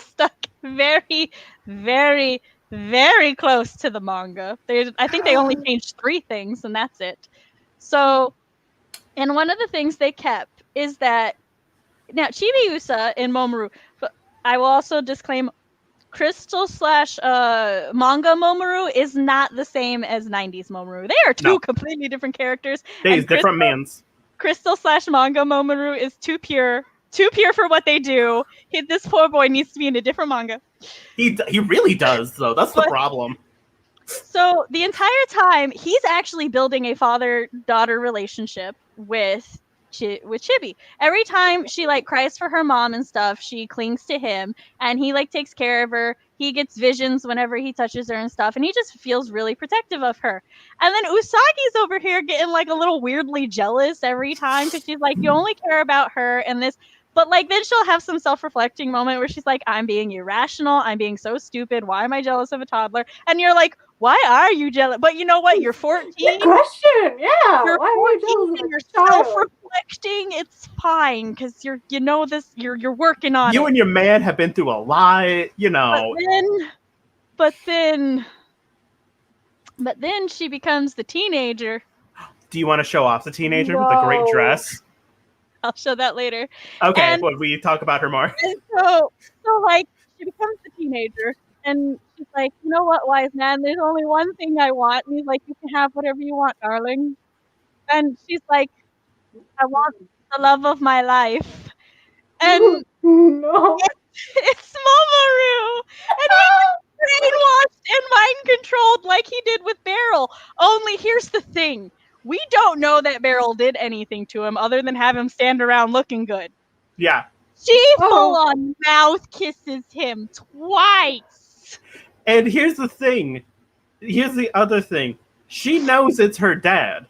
stuck very, very, very close to the manga. I think they only changed 3 things, and that's it. So, and one of the things they kept is that now Chibiusa and Momoru. But I will also disclaim, Crystal / manga Momoru is not the same as 90s Momoru. They are two completely different characters. They's different mans. Crystal / manga Momoru is too pure for what they do. This poor boy needs to be in a different manga. He really does, though. That's the problem. So the entire time, he's actually building a father-daughter relationship with Chibi. Every time she cries for her mom and stuff, she clings to him, and he takes care of her. He gets visions whenever he touches her and stuff, and he just feels really protective of her. And then Usagi's over here getting a little weirdly jealous every time because she's like, you only care about her and this. But then she'll have some self-reflecting moment where she's like, I'm being irrational. I'm being so stupid. Why am I jealous of a toddler? And you're like, why are you jealous? But you know what? You're 14. Good question. Yeah. You're why 14 and you're self-reflecting. It's fine because you're working on it. You and your man have been through a lot, But then But then she becomes the teenager. Do you want to show off the teenager with the great dress? I'll show that later. Okay, And- will we talk about her more? And so like she becomes the teenager, and she's like, you know what, wise man? There's only one thing I want. And he's like, you can have whatever you want, darling. And she's like, I want the love of my life. And No. it's Mamoru, and he's brainwashed and mind controlled like he did with Beryl. Only here's the thing: we don't know that Beryl did anything to him other than have him stand around looking good. Yeah. She full on mouth kisses him twice. And here's the thing. Here's the other thing. She knows it's her dad.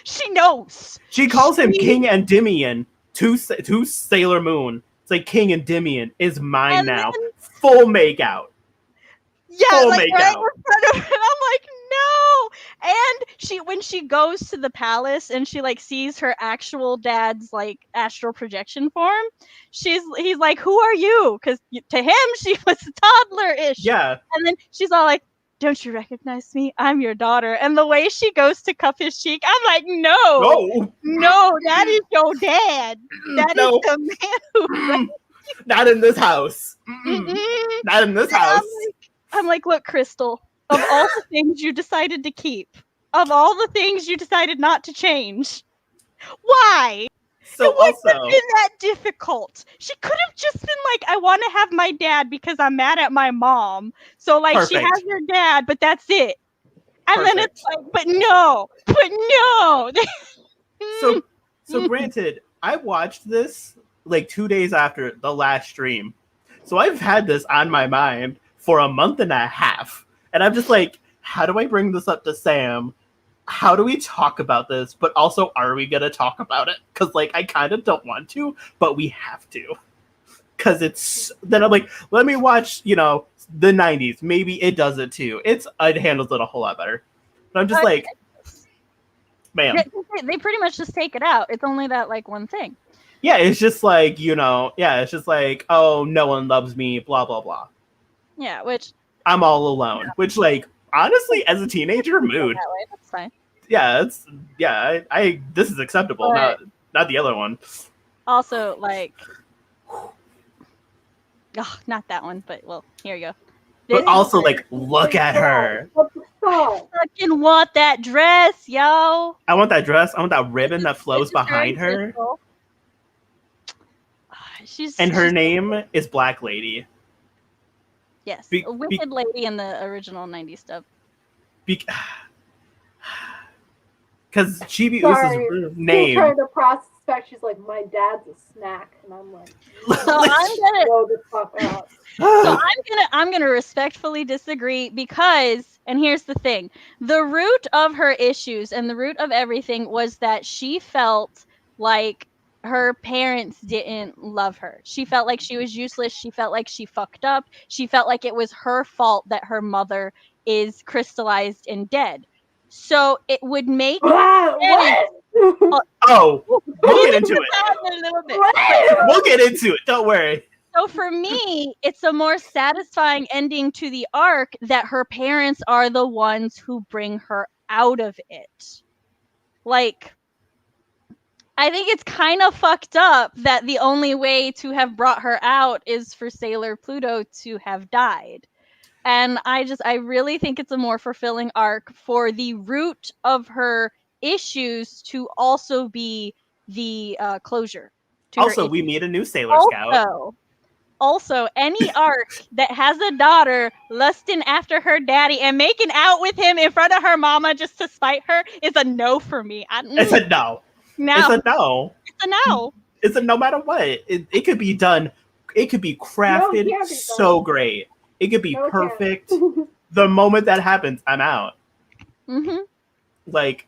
She knows. She calls him King Endymion to Sailor Moon. It's like King Endymion is mine And now. then- Full makeout. Yeah, Full like right makeout. in front of her. And I'm like, no. And when she goes to the palace and she like sees her actual dad's like astral projection form, he's like, who are you? Because to him she was toddler-ish. Yeah. And then she's all like, don't you recognize me? I'm your daughter. And the way she goes to cuff his cheek, I'm like, no, that is your dad. That is No. the man who. Not in this house. Mm-mm. Not in this And house. I'm like, look, Crystal, of all the things you decided to keep, of all the things you decided not to change, why? So It wouldn't have also, been that difficult. She could have just been like, I want to have my dad because I'm mad at my mom. So like she Perfect. has her dad, but that's it. And then Perfect. it's like, but no. so granted, I watched this like 2 days after the last stream. So I've had this on my mind for a month and a half. And I'm just like, how do I bring this up to Sam? How do we talk about this? But also, are we going to talk about it? Because, like, I kind of don't want to, but we have to. Because then I'm like, let me watch, the 90s. Maybe it does it too. It handles it a whole lot better. But I'm just like, ma'am. They pretty much just take it out. It's only that, like, one thing. Yeah, it's just like, it's just like, oh, no one loves me, blah, blah, blah. Yeah, which... I'm all alone. Which, like, honestly, as a teenager, mood. That way, that's fine. Yeah, I this is acceptable, But- not the other one. Also, like... Oh, not that one, but, well, here you go. But This- also, like, look at her. What the fuck? fucking want that dress, yo. I want that dress. I want that ribbon that flows This is behind very her. Crystal. She's And her name is Black Lady. yes, be- a wicked lady in the original 90s stuff. Because Chibi Sorry. Usa's Still name. trying to process back. She's like, my dad's a snack, and I'm like, So I'm gonna blow the fuck out. So I'm gonna respectfully disagree because, and here's the thing, the root of her issues and the root of everything was that she felt like her parents didn't love her. She felt like she was useless. She felt like she fucked up. She felt like it was her fault that her mother is crystallized and dead. So it would make What? Oh, we'll get into it. a little bit. What? We'll get into it. Don't worry. So for me, it's a more satisfying ending to the arc that her parents are the ones who bring her out of it. Like, I think it's kind of fucked up that the only way to have brought her out is for Sailor Pluto to have died. And I really think it's a more fulfilling arc for the root of her issues to also be the closure. To her Also, we issues. meet a new Sailor Scout. Also, any arc that has a daughter lusting after her daddy and making out with him in front of her mama just to spite her is a no for me. It's a no. No. It's a no. It's a no. It's a no matter what. It could be done. It could be crafted No, it can't be so done. great. It could be No, it can't. perfect. The moment that happens, I'm out. Mm-hmm. Like,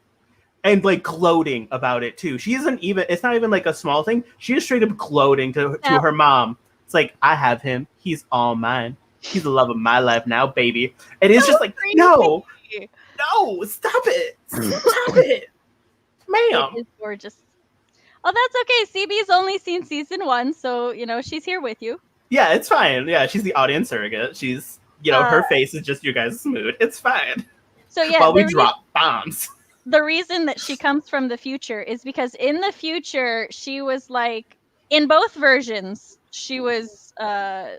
and like gloating about it too. She isn't even. It's not even like a small thing. She is straight up gloating to Yeah. her mom. It's like, I have him. He's all mine. He's the love of my life now, baby. And it's just like, no, stop it, stop it, ma'am. It is gorgeous. Oh, that's okay. CB's only seen season 1, so she's here with you. Yeah, it's fine. Yeah, she's the audience surrogate. She's her face is just your guys' mood. It's fine. So yeah, while we drop bombs. The reason that she comes from the future is because in the future she was like, in both versions, she was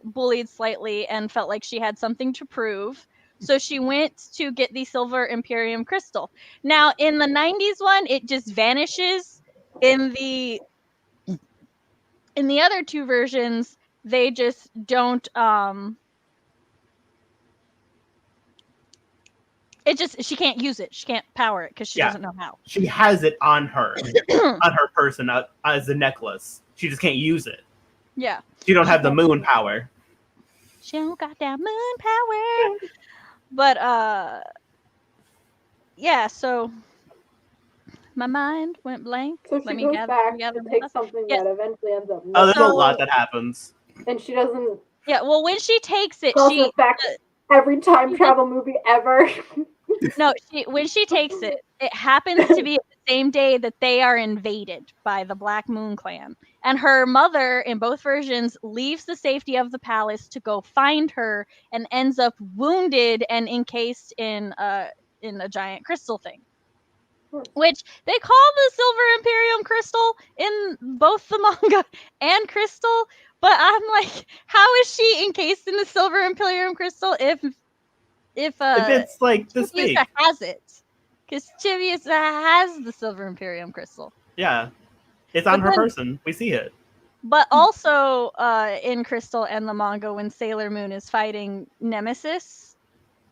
bullied slightly and felt like she had something to prove. So she went to get the Silver Imperium crystal. Now in the 90s one, it just vanishes. In the other two versions, they just don't she can't use it. She can't power it because she doesn't know how. She has it on her, on her person as a necklace. She just can't use it. Yeah. She don't have the moon power. She don't got that moon power. But yeah. So my mind went blank. So she goes back to take something that eventually ends up. Oh, there's a lot that happens. And she doesn't. Yeah. Well, when she takes it, she. Every time travel movie ever. No, when she takes it, it happens to be the same day that they are invaded by the Black Moon Clan. And her mother, in both versions, leaves the safety of the palace to go find her and ends up wounded and encased in a giant crystal thing. Which they call the Silver Imperium crystal in both the manga and crystal. But I'm like, how is she encased in the Silver Imperium crystal if it's like this big? Chibiusa has it, because Chibiusa has the Silver Imperium crystal. Yeah, it's on her person. We see it. But also in Crystal and the manga, when Sailor Moon is fighting Nemesis,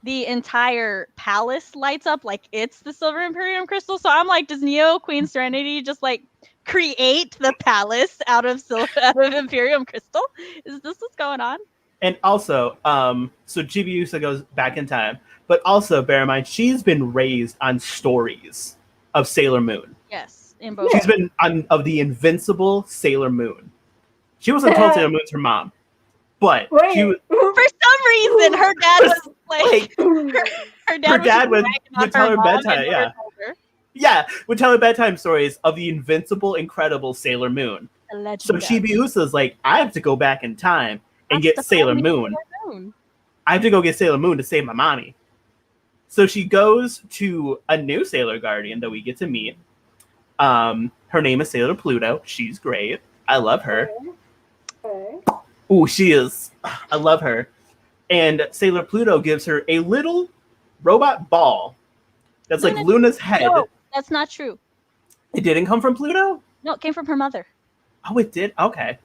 the entire palace lights up like it's the Silver Imperium crystal. So I'm like, does Neo Queen Serenity just like create the palace out of Imperium crystal? Is this what's going on? And also, so Chibiusa goes back in time, but also bear in mind she's been raised on stories of Sailor Moon. Yes, in both. She's been of the invincible Sailor Moon. She wasn't told Sailor Moon's her mom, but she was, for some reason her dad was like her dad would tell her bedtime. Yeah. Yeah, would tell her bedtime stories of the invincible, incredible Sailor Moon. So Chibiusa's like, I have to go back in time and get Sailor Moon. I have to go get Sailor Moon to save my mommy. So she goes to a new Sailor Guardian that we get to meet. Her name is Sailor Pluto. She's great. I love her. Ooh, she is. I love her. And Sailor Pluto gives her a little robot ball that's like Luna's head. No, that's not true. It didn't come from Pluto? No, it came from her mother. Oh, it did? Okay.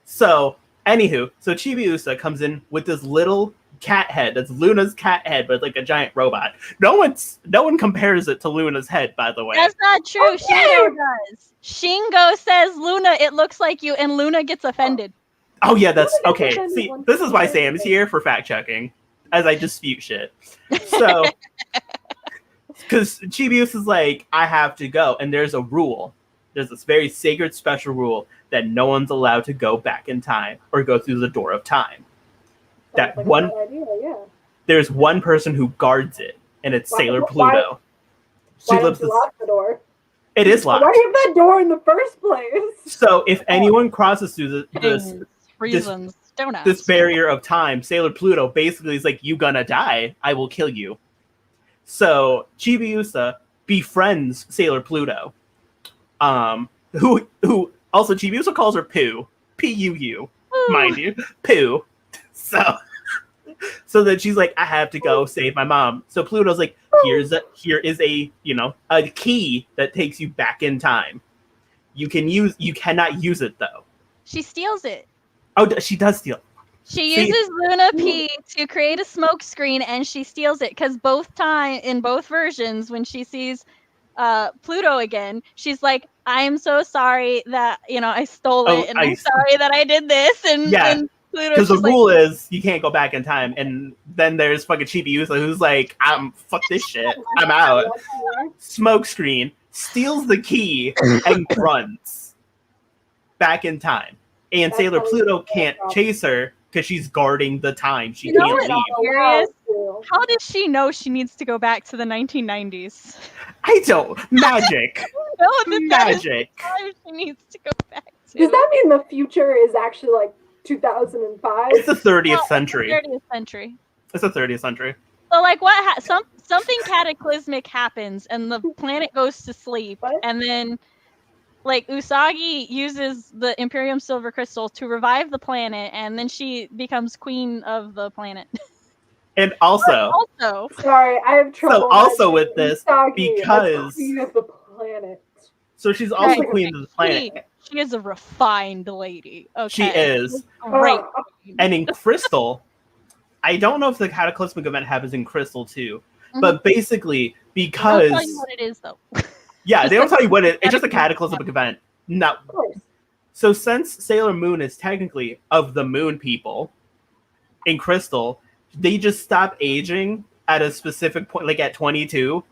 So, anywho, so Chibiusa comes in with this little cat head. That's Luna's cat head, but it's like a giant robot. No one compares it to Luna's head, by the way. That's not true. Okay. Shingo does. Shingo says, Luna, it looks like you, and Luna gets offended. Oh yeah, that's okay. See, this is why Sam's here for fact checking, as I dispute shit. So, because Chibiusa's like, I have to go, and there's a rule. There's this very sacred, special rule that no one's allowed to go back in time or go through the door of time. That like one, there's one person who guards it, and it's Sailor Pluto. Why don't you lock the door? It is locked. Why do you have that door in the first place? So if anyone crosses through this barrier of time, Sailor Pluto basically is like, you gonna die, I will kill you. So Chibiusa befriends Sailor Pluto. Who also Chibiusa calls her Pooh. P-U-U, mind you. Pooh. So that she's like, I have to go save my mom. So Pluto's like, here is a key that takes you back in time. You cannot use it though. She steals it. Oh, she does steal. She uses Luna P to create a smoke screen, and she steals it because in both versions, when she sees Pluto again, she's like, I'm so sorry that I stole it, and I'm sorry that I did this, and because the rule is you can't go back in time, and then there's fucking Chibiusa who's like, fuck this shit, I'm out. Smoke screen, steals the key, and runs back in time. And Sailor Pluto can't chase her because she's guarding the time. She can't leave. Curious? How does she know she needs to go back to the 1990s? I don't. Magic. Magic. She needs to go back to. Does that mean the future is actually like 2005? It's the 30th century. 30th century. It's the 30th century. So like something cataclysmic happens and the planet goes to sleep, What? and then like Usagi uses the Imperium Silver Crystal to revive the planet, and then she becomes queen of the planet. And also, Sorry, I have trouble. So also with this, Usagi because- as queen of the planet. so she's also Right. queen of the planet. She is a refined lady. Okay. She is. Great. And in Crystal, I don't know if the cataclysmic event happens in Crystal too, Mhm. but basically I'll because tell you what it is though. yeah, they don't tell you what it's just a Cataclysmic cataclysmic event. No. Of course. So since Sailor Moon is technically of the Moon people, in Crystal, they just stop aging at a specific point, like at 22.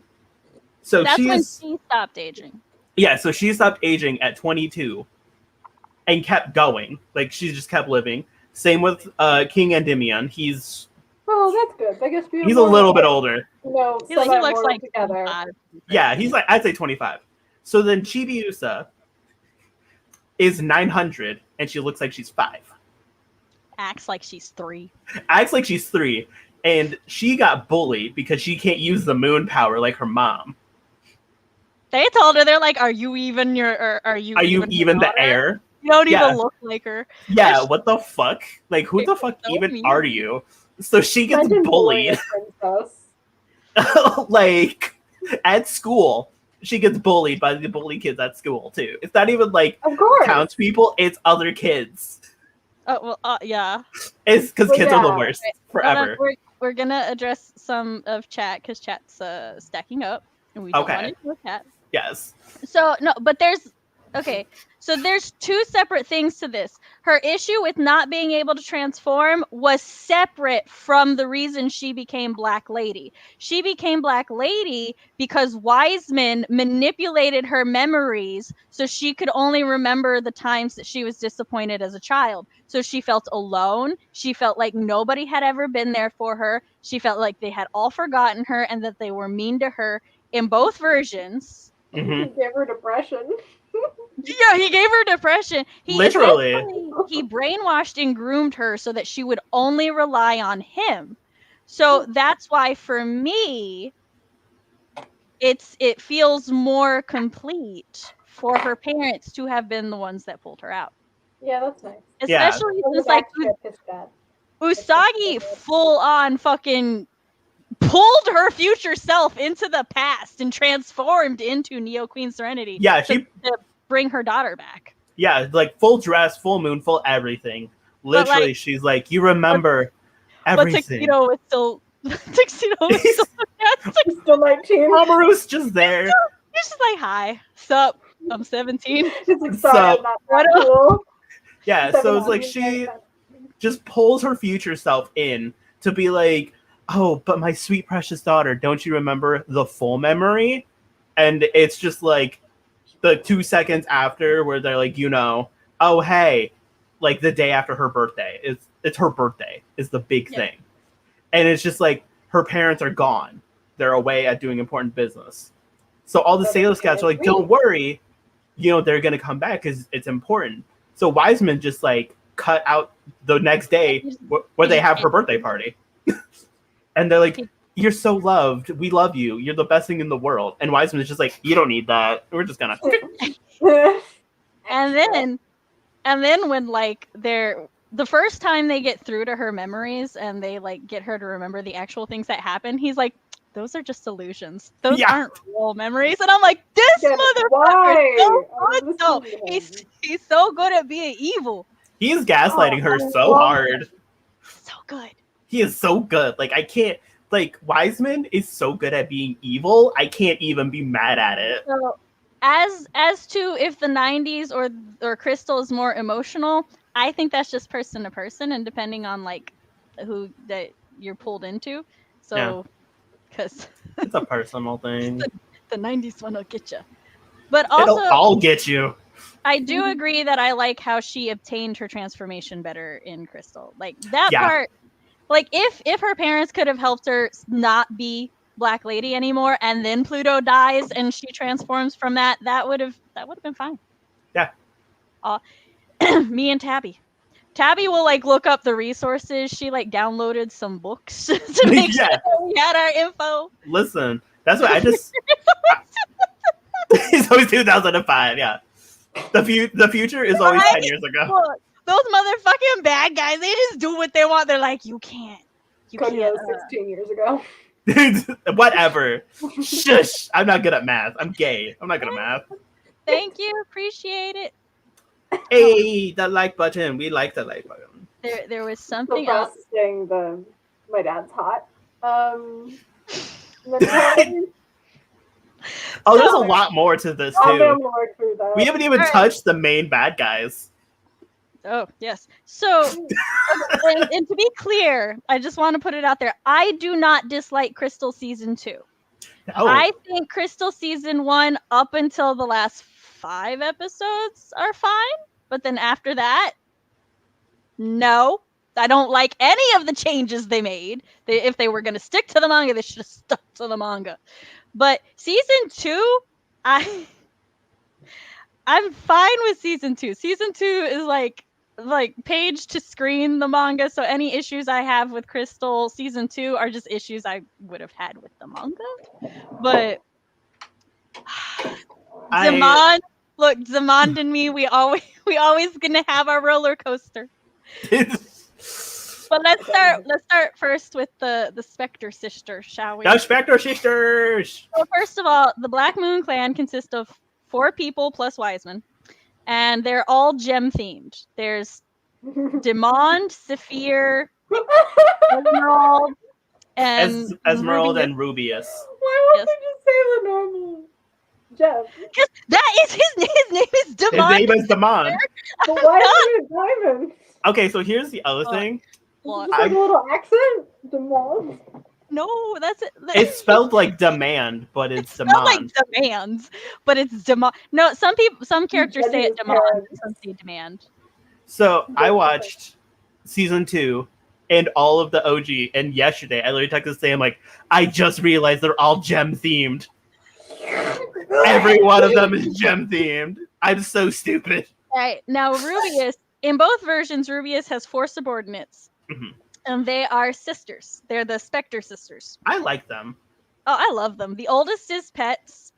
So That's when she's she stopped aging. yeah, so she stopped aging at 22 and kept going. Like she just kept living. Same with King Endymion. He's Oh, that's good. I guess a little bit older. You know, He looks semi-mortal like together. 25. Yeah, he's like I'd say 25. So then Chibiusa is 900 and she looks like she's 5. Acts like she's 3. Acts like she's 3, and she got bullied because she can't use the moon power like her mom. They told her, they're like, "Are you even are you even the daughter? heir? You don't Yeah. even look like her." Yeah, And what the fuck? Like, who It the was fuck so even mean. are you? So she gets Imagine bullying bullied. a princess. Like, at school, she gets bullied by the bully kids at school, too. It's not even, like, Of course. townspeople, it's other kids. Oh well, yeah. It's because Well, kids are the yeah. worst Hold on, forever. we're gonna address some of chat because chat's stacking up, and we don't Okay. want to do chat. Yes. So no, but there's okay. So there's 2 separate things to this. Her issue with not being able to transform was separate from the reason she became Black Lady. She became Black Lady because Wiseman manipulated her memories so she could only remember the times that she was disappointed as a child. So she felt alone. She felt like nobody had ever been there for her. She felt like they had all forgotten her and that they were mean to her in both versions. He Mm-hmm. gave her depression. Yeah, he gave her depression. Literally. He brainwashed and groomed her so that she would only rely on him. So that's why for me, it feels more complete for her parents to have been the ones that pulled her out. Yeah, that's nice. Yeah. Especially Go since back like to his dad. Usagi full on fucking pulled her future self into the past and transformed into Neo Queen Serenity. Yeah, to bring her daughter back. Yeah, like full dress, full moon, full everything. Literally, like- she's like, you remember But everything. Tuxedo was still Tuxedo was still He's still 19. Mamoru's just there. He's just like, "Hi, sup? I'm 17." He's like, sorry, So- I'm not that What cool. Yeah, so it's like 17. she just pulls her future self in to be like, oh, but my sweet precious daughter, don't you remember the full memory? And it's just like the 2 seconds after where they're like, oh hey, like the day after her birthday. It's her birthday is the big Yeah. thing. And it's just like her parents are gone. They're away at doing important business. So all the So Sailor they're Scouts are like, gonna don't worry, they're gonna come back because it's important. So Wiseman just like cut out the next day where they have her birthday party. And they're like, you're so loved. We love you. You're the best thing in the world. And Wiseman is just like, you don't need that. We're just gonna. And then when like the first time they get through to her memories and they like get her to remember the actual things that happened, he's like, those are just illusions. Those Yeah. aren't real memories. And I'm like, this Yeah, motherfucker why? is so I good was though. listening to him. He's so good at being evil. He is gaslighting her Oh, so I love hard. So good. He is so good. Like I can't. Like Wiseman is so good at being evil. I can't even be mad at it. So as to if the 90s or Crystal is more emotional, I think that's just person to person and depending on like who that you're pulled into. So because It's a personal thing. the 90s one will get you. But also, It'll all get you. I do agree that I like how she obtained her transformation better in Crystal. Like that Yeah. part, like if her parents could have helped her not be Black Lady anymore, and then Pluto dies and she transforms from that would have been fine. Yeah. Me and Tabby. Tabby will like look up the resources. She like downloaded some books to make sure that we had our info. Listen, that's what I just. It's always 2005. Yeah, the future is always 10 years ago. Look, those motherfucking bad guys, they just do what they want. They're like, you can't. Cody, that was 16 years ago. Whatever. Shush. I'm not good at math. I'm gay. I'm not good at math. Thank you. Appreciate it. Hey, that like button. We like the like button. There was something Still else. processing my dad's hot. Oh, there's a lot more to this too. We haven't even touched the main bad guys. Oh, yes. So, and to be clear, I just want to put it out there. I do not dislike Crystal Season 2. Oh. I think Crystal Season 1 up until the last 5 episodes are fine. But then after that, no. I don't like any of the changes they made. If they were going to stick to the manga, they should have stuck to the manga. But Season 2, I'm fine with Season 2. Season 2 is like page to screen the manga, so any issues I have with Crystal Season 2 are just issues I would have had with the manga. But Zamond and me, we always gonna have our roller coaster. But let's start first with the Spectre Sisters, shall we? The Spectre Sisters! So first of all, the Black Moon Clan consists of 4 people plus Wiseman. And they're all gem themed. There's Demond, Saphir, Esmeralda, and Esmeralda and Rubius. Why won't they just say the normal gem? Because that is his name is Demond. His name is Demond. But why is it diamond? Okay, so here's the other thing. Just like a little accent? Demond? No, that's it. It's spelled like demand, but it's Not like demand. demands, but it's demand. No, some characters say it demand, some say demand. So I watched Season 2 and all of the OG, and yesterday I literally texted saying like, I just realized they're all gem themed. Every one of them is gem themed. I'm so stupid. All right, now Rubius, in both versions, Rubius has 4 subordinates. Mm-hmm. And they are sisters. They're the Spectre Sisters. I like them. Oh, I love them. The oldest is Pets,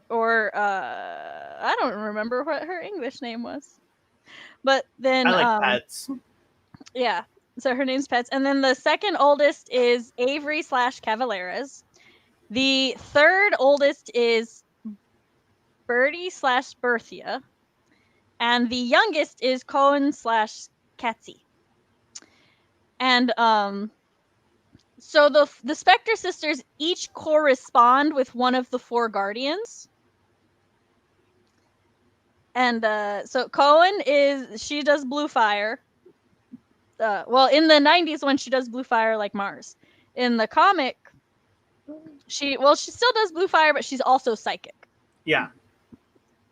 or I don't remember what her English name was. But then I like Pets. Yeah, so her name's Pets. And then the second oldest is Avery / Cavaleras. The third oldest is Birdie / Berthia. And the youngest is Cohen / Katsy. And so the Spectre Sisters each correspond with one of the 4 guardians. And so Cohen she does blue fire. Well, in the 90s when she does blue fire like Mars. In the comic, she still does blue fire, but she's also psychic. Yeah.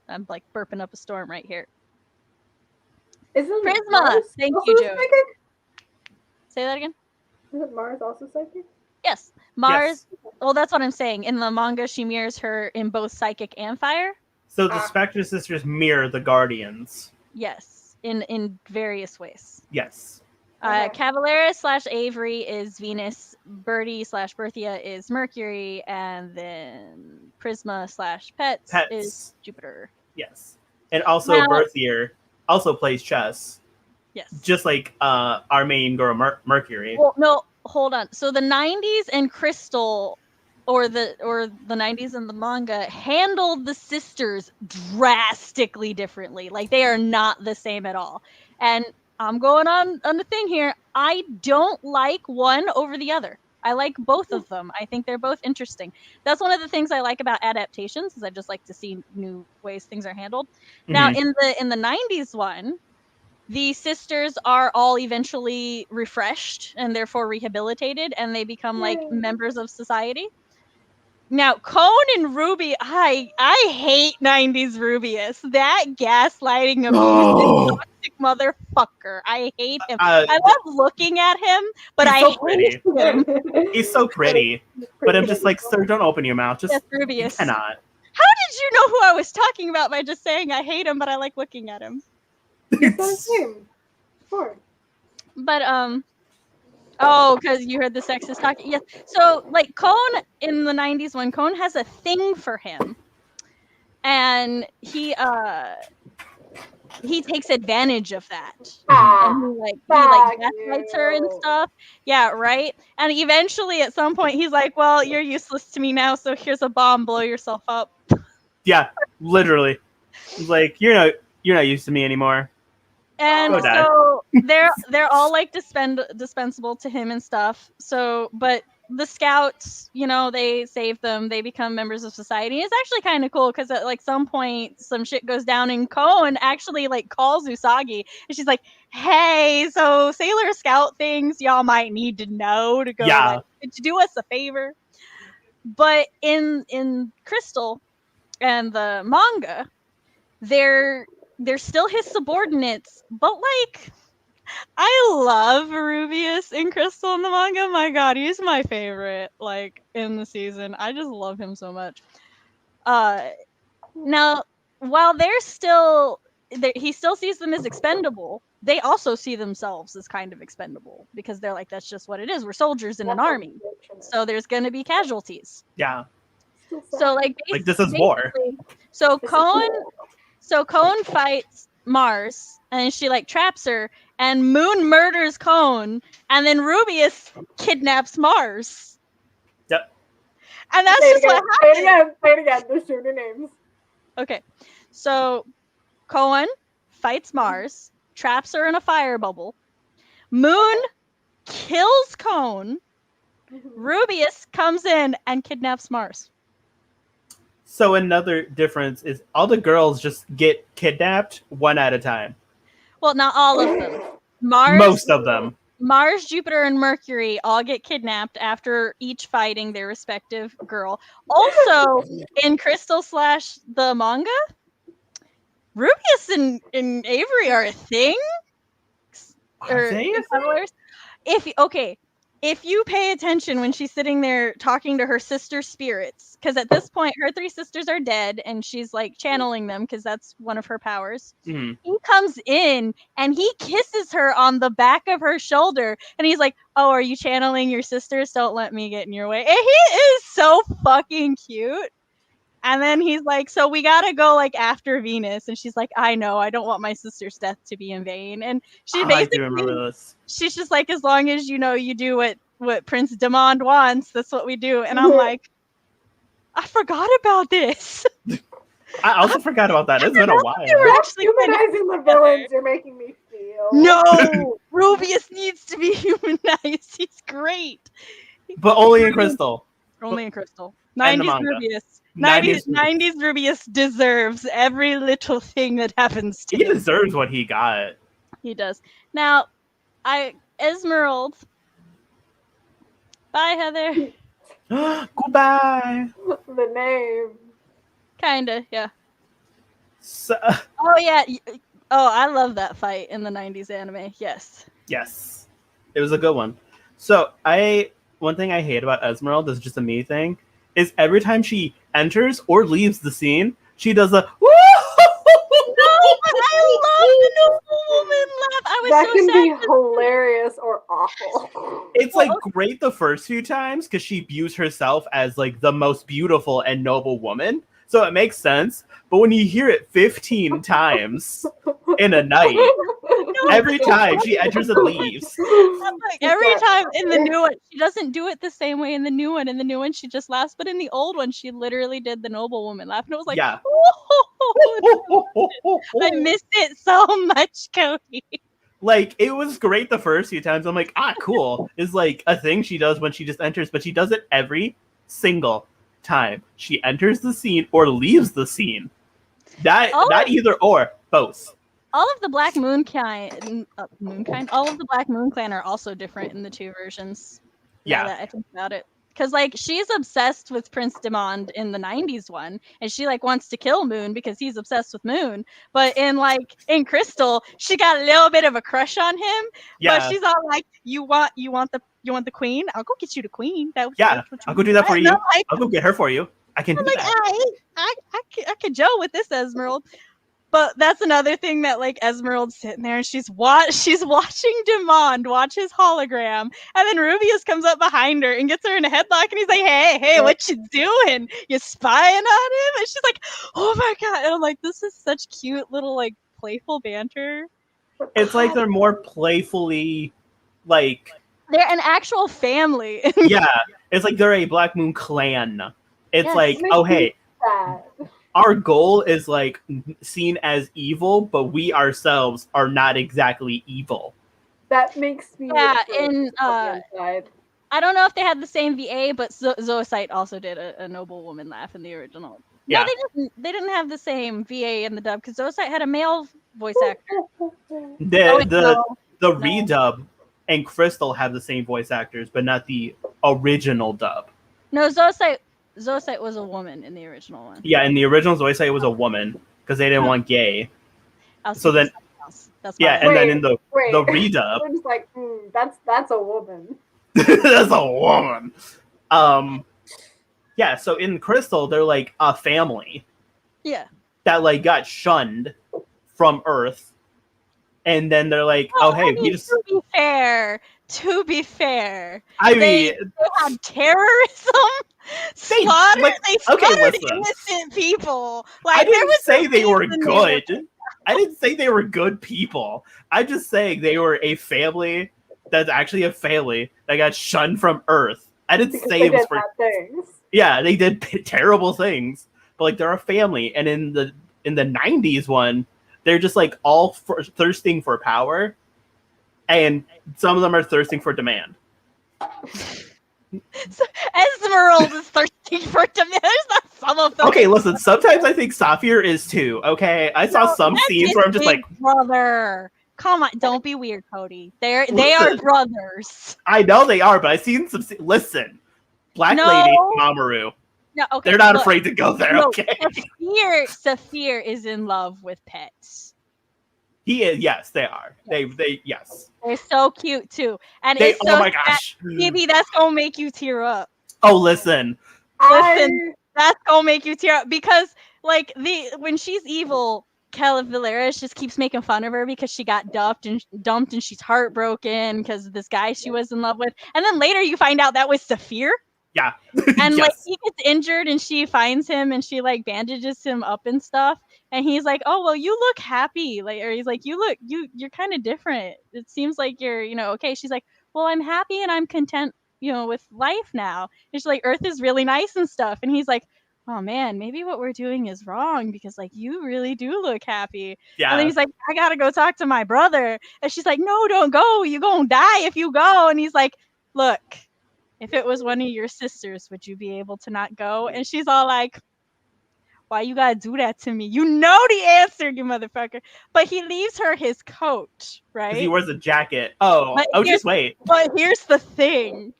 I'm like burping up a storm right here. Isn't Prisma, Mars thank also you, Joey. psychic? Say that again? Isn't Mars also psychic? Yes. Mars. Yes. Well, that's what I'm saying. In the manga, she mirrors her in both psychic and fire. So the Spectre Sisters mirror the Guardians. Yes. In various ways. Yes. Cavaleras / Avery is Venus. Birdie / Berthia is Mercury. And then Prisma / Pets is Jupiter. Yes. And also Berthier also plays chess. Yes. Just like our main girl, Mercury. Well, no, hold on. So the 90s and Crystal, or the 90s and the manga, handled the sisters drastically differently. Like, they are not the same at all. And I'm going on the thing here. I don't like one over the other. I like both of them. I think they're both interesting. That's one of the things I like about adaptations, is I just like to see new ways things are handled. Mm-hmm. Now, in the 90s one, the sisters are all eventually refreshed and therefore rehabilitated, and they become like members of society. Now, Cone and Ruby, I hate 90s Rubius. That gaslighting, abusive, toxic motherfucker. I hate him. I love looking at him, but I hate him. He's so pretty. But I'm just like, sir, don't open your mouth. Just Rubius. You cannot. How did you know who I was talking about by just saying I hate him, but I like looking at him? But oh, because you heard the sexist talking. Yes. So like Cone in the 90s, when Cone has a thing for him, and he takes advantage of that. And he gaslights her and stuff. Yeah, right. And eventually at some point he's like, well, you're useless to me now, so here's a bomb, blow yourself up. Yeah, literally. It's like you're not used to me anymore. And so they're all like dispensable to him and stuff. So, but the scouts, they save them. They become members of society. It's actually kind of cool because at like some point some shit goes down, and Cone actually like calls Usagi, and she's like, "Hey, so Sailor Scout things y'all might need to know to go to do us a favor." But in Crystal and the manga, they're still his subordinates, but like I love Rubius in Crystal in the manga. My god, he's my favorite like in the season. I just love him so much. Now while he still sees them as expendable, they also see themselves as kind of expendable because they're like, that's just what it is. We're soldiers in an army, so there's going to be casualties. Yeah. So like this is war. So Cone fights Mars, and she like traps her, and Moon murders Cone, and then Rubius kidnaps Mars. Yep. And that's just what happened. Say it again. There's two new names. Okay. So Cone fights Mars, traps her in a fire bubble. Moon kills Cone. Rubius comes in and kidnaps Mars. So another difference is all the girls just get kidnapped one at a time. Well, not all of them. Most of them. Mars, Jupiter, and Mercury all get kidnapped after each fighting their respective girl. Also, in Crystal / the manga, Rubius and Avery are a thing. Are they a thing? If you pay attention when she's sitting there talking to her sister spirits, because at this point her 3 sisters are dead and she's like channeling them because that's one of her powers. Mm-hmm. He comes in and he kisses her on the back of her shoulder, and he's like, "Oh, are you channeling your sisters? Don't let me get in your way." And he is so fucking cute. And then he's like, "So we gotta go like after Venus," and she's like, "I know, I don't want my sister's death to be in vain." And she basically, I do remember this. She's just like, "As long as you do what Prince Demond wants, that's what we do." And I'm like, I forgot about this. I also forgot about that. It's been a while. You're actually humanizing the villains. You're making me feel. No, Rubius needs to be humanized. He's great. But only in Crystal. Only in Crystal. 90s Rubius. 90s Rubius deserves every little thing that happens to him. He deserves what he got. He does. Now, Esmeralda. Bye, Heather. Goodbye. The name. Kinda, yeah. So, oh, yeah. Oh, I love that fight in the 90s anime. Yes. Yes. It was a good one. So, one thing I hate about Esmeralda is just a me thing, is every time she enters or leaves the scene, she does a woo! No, but I love the Noble Woman laugh. I was that so can sad. be hilarious or awful. It's like great the first few times because she views herself as like the most beautiful and noble woman, so it makes sense. But when you hear it 15 times in a night, every time she enters and leaves, like every time in the new one, she doesn't do it the same way in the new one. In the new one, she just laughs, but in the old one, she literally did the Noble Woman laugh, and it was like, yeah. I missed it so much, Cody. Like, it was great the first few times. I'm like, cool. Is like a thing she does when she just enters, but she does it every single time she enters the scene or leaves the scene. Not either or, both. All of the Black Moonkind, all of the Black Moon Clan are also different in the 2 versions. Yeah. That I think about it. Because, like, she's obsessed with Prince Demond in the 90s one, and she, like, wants to kill Moon because he's obsessed with Moon. But in Crystal, she got a little bit of a crush on him. Yeah. But she's all like, you want the queen? I'll go get you the queen. I'll go do that for you. I'll go get her for you. I can do that. I could Joe with this Esmeralda. But that's another thing that like Esmeralda's sitting there and she's watching Demond watch his hologram, and then Rubius comes up behind her and gets her in a headlock, and he's like, "Hey, what you doing? You spying on him?" And she's like, "Oh my god!" And I'm like, "This is such cute little like playful banter." It's like they're more playfully, like they're an actual family. Yeah, it's like they're a Black Moon clan. It's Yes. like, oh hey, Sad. our goal is like seen as evil, but we ourselves are not exactly evil. That makes me and I don't know if they had the same VA, but Zoocyte also did a noble woman laugh in the original. Yeah. No, they didn't have the same VA in the dub because Zoocyte had a male voice actor. The redub and Crystal have the same voice actors, but not the original dub. No, Zoocyte was a woman in the original one. Yeah, in the original Zoocyte was a woman because they didn't want gay. So then, then in the redub, we're just like, that's a woman. that's a woman. Yeah, so in Crystal, they're like a family. Yeah. That like got shunned from Earth, and then they're like, hey, we just. To be fair, I mean, they had terrorism, slaughter. They slaughtered innocent people. Like, I didn't say they were good. I didn't say they were good people. I'm just saying they were a family that's actually a family that got shunned from Earth. I didn't say it was for things. Yeah, they did terrible things, but like they're a family. And in the 90s one, they're just like all thirsting for power, and some of them are thirsting for demand. So Esmeralda is thirsting for demand. There's not some of them. Okay, listen. Sometimes I think Saphir is too. Okay, I saw some scenes where I'm just like, brother. Come on, don't be weird, Cody. They are brothers. I know they are, but I've seen some. Listen, Black Lady, Mamoru. No, okay. They're not afraid to go there. Okay. Saphir is in love with pets. He is. Yes, they are. Yes. Yes. They're so cute too, and oh my gosh, maybe that's gonna make you tear up. Oh, listen, that's gonna make you tear up because like when she's evil, Calaveras just keeps making fun of her because she got dumped and she's heartbroken because of this guy she was in love with, and then later you find out that was Saphir. Yeah. And like he gets injured and she finds him and she like bandages him up and stuff, and he's like, "Oh well, you look happy," like, or he's like, you're kind of different. It seems like you're okay. She's like, "Well, I'm happy and I'm content with life now." And she's like, "Earth is really nice and stuff," and he's like, "Oh man, maybe what we're doing is wrong because like you really do look happy." Yeah. And then he's like, "I gotta go talk to my brother," and she's like, "No, don't go, you're gonna die if you go." And he's like, "Look, if it was one of your sisters, would you be able to not go?" And she's all like, "Why you gotta do that to me? You know the answer, you motherfucker." But he leaves her his coat, right? Because he wears a jacket. Just wait. But here's the thing.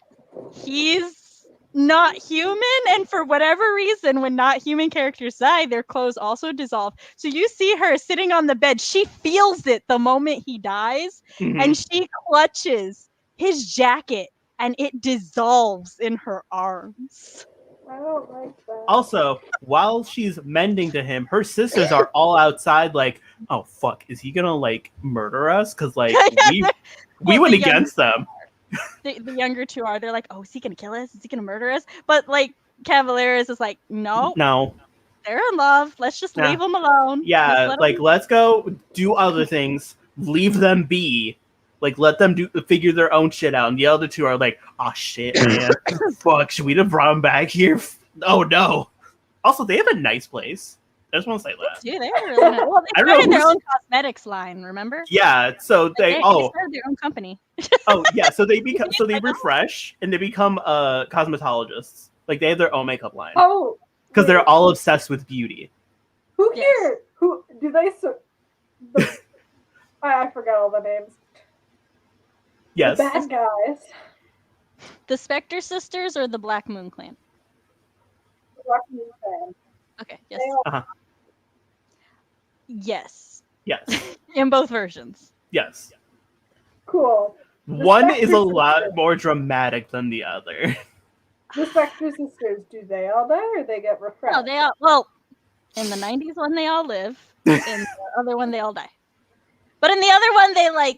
He's not human, and for whatever reason, when not human characters die, their clothes also dissolve. So you see her sitting on the bed. She feels it the moment he dies, and she clutches his jacket, and it dissolves in her arms. I don't like that. Also, while she's mending to him, her sisters are all outside like, "Oh fuck, is he gonna like murder us?" Because like we went against them. The younger two are. They're like, "Oh, is he gonna kill us? Is he gonna murder us?" But like Cavaleras is like, "No, they're in love. Let's just leave them alone." Yeah, let's go do other things. Leave them be. Like, let them figure their own shit out. And the other two are like, "Oh shit, man, fuck, should we have brought them back here? Oh no." Also, they have a nice place. I just want to say that. Yeah, they are really nice. Well, they started their own cosmetics line. Remember? Yeah. So they started their own company. So they refresh and they become cosmetologists. Like they have their own makeup line. Oh. Because they're all obsessed with beauty. Who here? Who do they? I forgot all the names. Yes. The bad guys. The Spectre Sisters or the Black Moon Clan? The Black Moon Clan. Okay. Yes. Yes. Yes. In both versions. Yes. Cool. One is a lot more dramatic than the other. The Spectre Sisters, do they all die or they get refreshed? No, they all. Well, in the 90s when they all live, In the other one, they all die. But in the other one,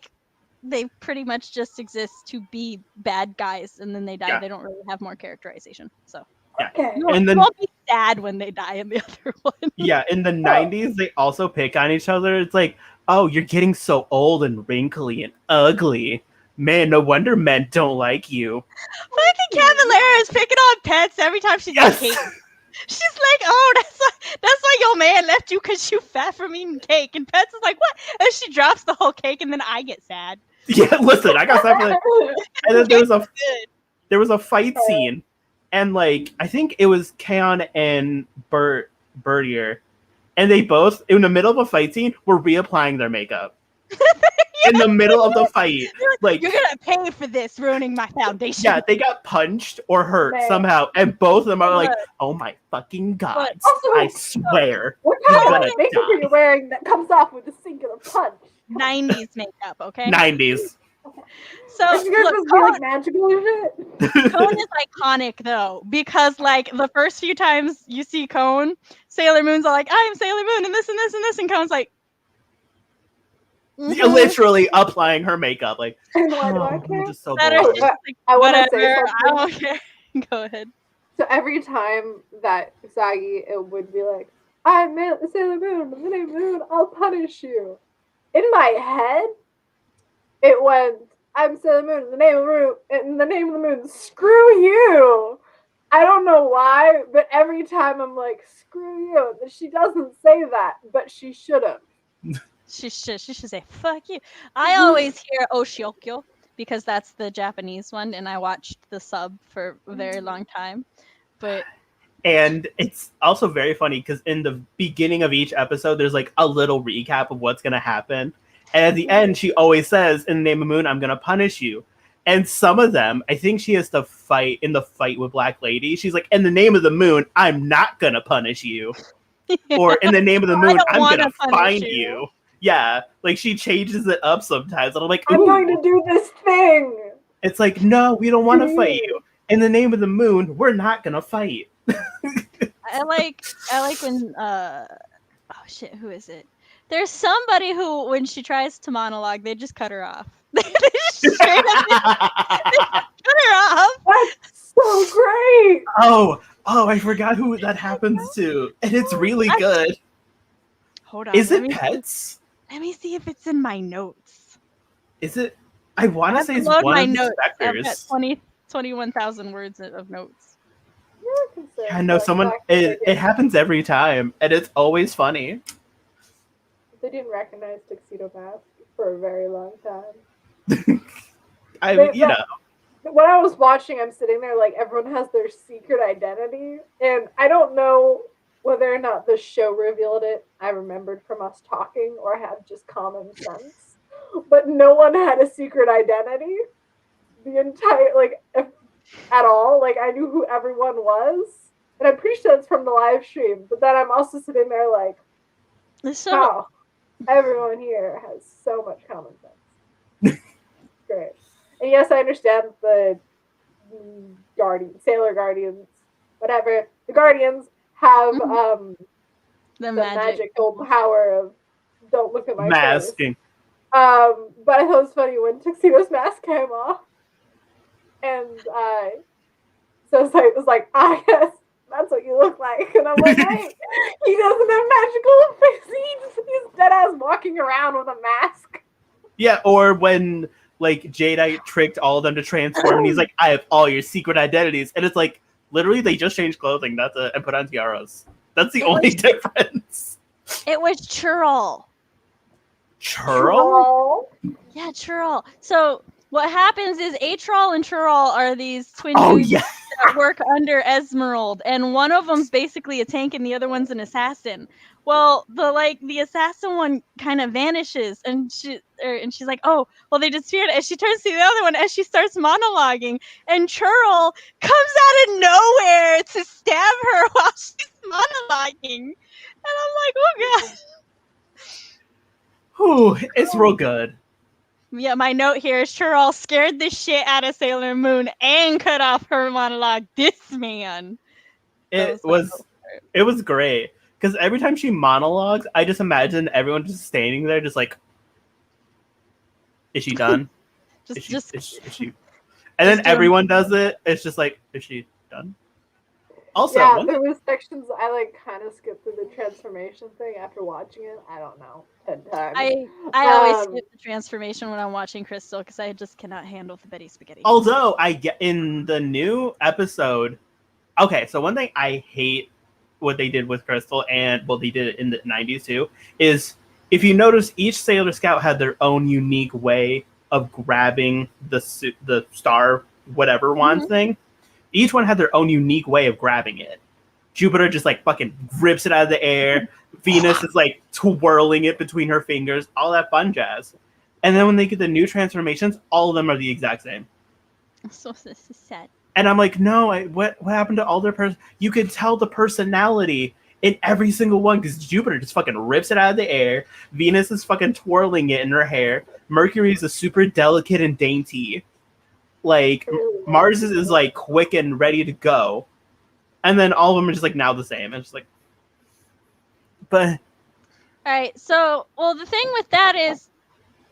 they pretty much just exist to be bad guys, and then they die. Yeah. They don't really have more characterization. So Yeah. Okay. you won't, And then you won't be sad when they die in the other one. yeah, in the 90s, they also pick on each other. It's like, oh, you're getting so old and wrinkly and ugly. Man, no wonder men don't like you. Fucking Cavalera is picking on Pets every time she's Yes! eating cake. She's like, oh, that's why your man left you because you fat from eating cake. And Pets is like, what? And she drops the whole cake, and then I get sad. Yeah, listen, I got something. And then Good. there was a fight scene, and like I think it was Kaon and Birdier, and they both in the middle of a fight scene were reapplying their makeup. In the middle of the fight, like you're gonna pay for this ruining my foundation. yeah, they got punched or hurt Man. somehow, and both of them are like, "Oh my fucking god! Also, I swear." what You're kind gonna of makeup die. are you wearing that comes off with a singular punch? 90s makeup, okay? 90s. So Are you guys look, supposed to be like magical and shit? Cone is iconic though, because like the first few times you see Cone, Sailor Moon's all like, I'm Sailor Moon and this and this and this, and Cone's like, You're literally applying her makeup, like, And why do oh, I I'm care? just so that are bored. just like, I want to say whatever, I something. don't care. Go ahead. So every time that Usagi it would be like, I'm Sailor Moon, in the name of Moon, I'll punish you. In my head, it went, I'm Sailor Moon, in the name of Moon, in the name of the moon, screw you. I don't know why, but every time I'm like, screw you. She doesn't say that, but she should have. She should say, fuck you. I always hear Oshiokyo because that's the Japanese one, and I watched the sub for a very long time. But And it's also very funny because in the beginning of each episode, there's like a little recap of what's going to happen. And at the end, she always says, in the name of Moon, I'm going to punish you. And some of them, I think she has to fight in the fight with Black Lady. She's like, in the name of the moon, I'm not going to punish you. Or in the name of the I moon, don't I'm going wanna to punish find you. you. Yeah, like she changes it up sometimes. And I'm like, I'm ooh. going to do this thing. It's like, no, we don't want to fight you. In the name of the moon, we're not going to fight. I like when oh shit, who is it? There's somebody who when she tries to monologue, they just cut her off. They just straight up cut her off. That's so great. Oh, I forgot who that happens to. And it's really good. Hold on. Is let it me- Pets? Let me see if it's in my notes. Is it? I want I to have say to it's load one my of the notes. I've got inspectors. 21,000 words of notes. I know someone. It happens every time, and it's always funny. They didn't recognize Tuxedo Mask for a very long time. You know. When I was watching, I'm sitting there like everyone has their secret identity, and I don't know whether or not the show revealed it. I remembered from us talking, or I had just common sense. But no one had a secret identity. The entire at all. Like I knew who everyone was, and I'm pretty sure it's from the live stream. But then I'm also sitting there like, So wow, everyone here has so much common sense. Great. And yes, I understand the Sailor Guardians, whatever. The Guardians have the the magic. magical power of don't look at my face. Masking. But I thought it was funny when Tuxedo's mask came off. And so it was like, yes, that's what you look like. And I'm like, wait, he doesn't have magical face. He's dead ass walking around with a mask. Yeah, or when like Jadeite tricked all of them to transform, and he's like, "I have all your secret identities," and it's like literally they just changed clothing, and put on tiaras. That's the only difference. It was Churl. Churl? Yeah, Churl. So what happens is Atrol and Churl are these twin Oh dudes yeah. that work under Esmeralda, and one of them's basically a tank and the other one's an assassin. Well, the assassin one kind of vanishes, and she's like, oh, well, they disappeared. And she turns to the other one as she starts monologuing, and Churl comes out of nowhere to stab her while she's monologuing, and I'm like, oh god. Whew, it's real good. Mm-hmm. Yeah, my note here is Churl scared the shit out of Sailor Moon and cut off her monologue. This man. It was great. Because every time she monologues, I just imagine everyone just standing there, just like, is she done? Is she? And then everyone does it. It's just like, is she done? Also, yeah, there was sections I like kind of skipped through the transformation thing after watching it. I don't know, 10 times. I always skip the transformation when I'm watching Crystal because I just cannot handle the Betty Spaghetti. Although I get in the new episode. Okay, so one thing I hate what they did with Crystal, and well, they did it in the 90s too, is if you notice, each Sailor Scout had their own unique way of grabbing the star whatever wand thing. Each one had their own unique way of grabbing it. Jupiter just like fucking rips it out of the air. Venus is like twirling it between her fingers. All that fun jazz. And then when they get the new transformations, all of them are the exact same. So this is sad. And I'm like, no, what happened to all their You could tell the personality in every single one because Jupiter just fucking rips it out of the air. Venus is fucking twirling it in her hair. Mercury is a super delicate and dainty. Like, Mars is like quick and ready to go. And then all of them are just like now the same. It's just like, but. All right. So, well, the thing with that is,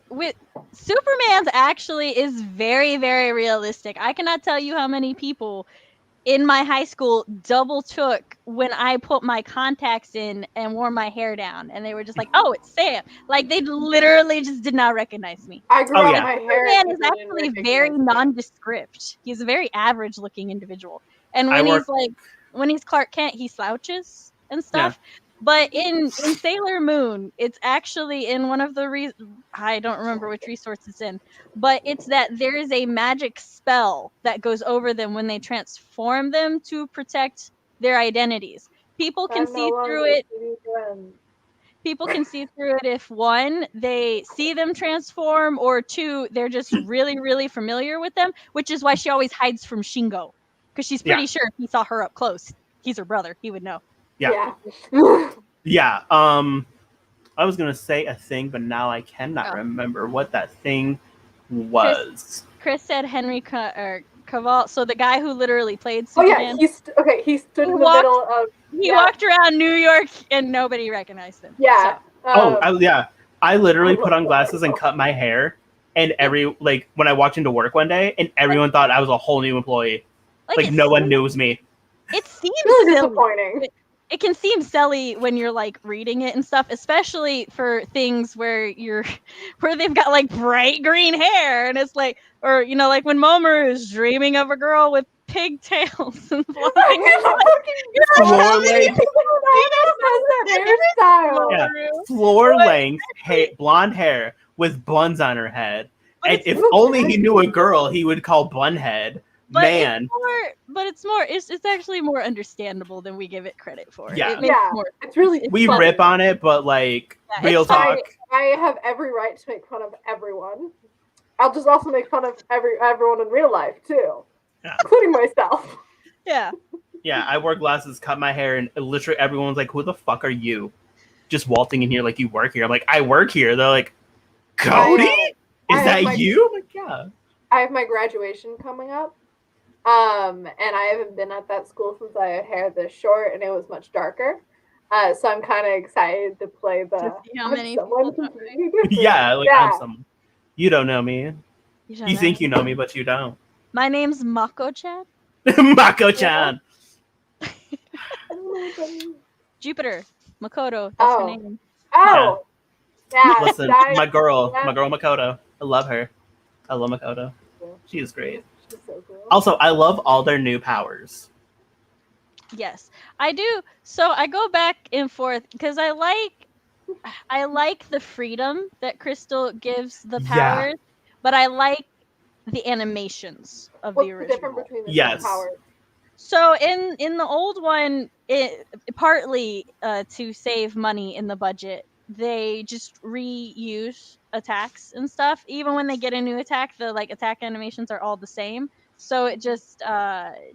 with Superman's actually is very, very realistic. I cannot tell you how many people in my high school double took when I put my contacts in and wore my hair down, and they were just like, "Oh, it's Sam!" Like they literally just did not recognize me. I grew up my hair. Superman is actually very nondescript. He's a very average-looking individual, and when he's Clark Kent, he slouches and stuff. Yeah. But in Sailor Moon, it's actually in one of the I don't remember which resource it's in, but it's that there is a magic spell that goes over them when they transform them to protect their identities. People can see through it. People can see through it if one, they see them transform, or two, they're just really, really familiar with them, which is why she always hides from Shingo, because she's pretty sure if he saw her up close, he's her brother, he would know. Yeah. I was gonna say a thing, but now I cannot remember what that thing was. Chris said Henry Cavill, so the guy who literally played Superman. He stood in the middle of. He walked around New York and nobody recognized him. Yeah. So. I literally put on glasses and cut my hair, and when I walked into work one day, and everyone thought I was a whole new employee. Like no one knows me. It seems really disappointing. It can seem silly when you're like reading it and stuff, especially for things where they've got like bright green hair, and it's like, or like when Momaru is dreaming of a girl with pigtails and floor length blonde hair with buns on her head. And if only he knew a girl, he would call Bunhead. It's actually more understandable than we give it credit for. Yeah, it's really. We rip on it, but real talk. I have every right to make fun of everyone. I'll just also make fun of everyone in real life too, including myself. Yeah. Yeah, I wore glasses, cut my hair, and literally everyone's like, "Who the fuck are you?" Just waltzing in here like you work here. I'm like, "I work here." They're like, "Cody, is that you?" I'm like, yeah. I have my graduation coming up. And I haven't been at that school since I had hair this short and it was much darker. So I'm kind of excited to play the. How many? I'm someone. You don't know me. You think you know me, but you don't. My name's Mako-chan. Mako-chan. Jupiter, Makoto. That's her name. Oh. Yeah. Listen, my girl Makoto. I love her. I love Makoto. She is great. So cool. Also, I love all their new powers. Yes, I do. So I go back and forth because I like the freedom that Crystal gives the powers, but I like the animations of the original. What's the difference between the powers? So in the old one, it partly to save money in the budget, they just reuse attacks and stuff. Even when they get a new attack, the attack animations are all the same, so it just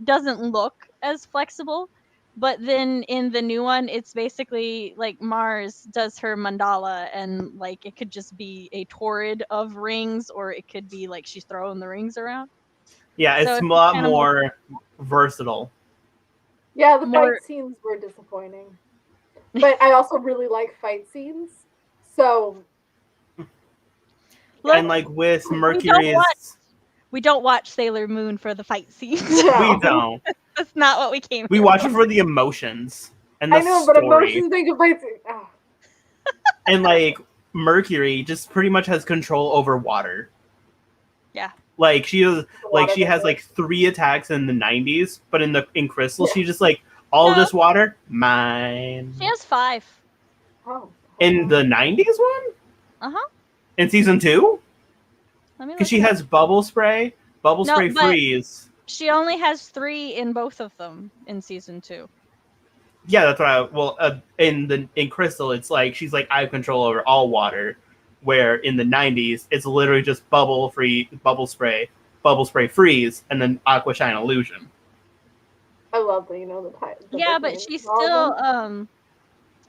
doesn't look as flexible. But then in the new one, it's basically like Mars does her mandala, and it could just be a torrid of rings, or it could be she's throwing the rings around. Yeah, it's a lot more versatile. Yeah, the fight scenes were disappointing. but I also really like fight scenes. So, Look, And like with Mercury's, we don't watch Sailor Moon for the fight scenes. No. we don't. That's not what we came. We here watch for. it for the emotions and the I know, story. but emotions make a fight scene. Oh. And like Mercury just pretty much has control over water. Yeah. Like she has Water like 3 attacks in the 90s, but in Crystal Yeah. she just like all of No. this water mine. She has 5. Oh. In the 90s one? Uh-huh. In season 2? Let me look. Because she has bubble spray No, but- freeze. She only has 3 in both of them in season 2. Yeah, that's what in Crystal it's like she's like I have control over all water, where in the 90s it's literally just bubble spray freeze, and then aqua shine illusion. I love that you know the title. Yeah, but she still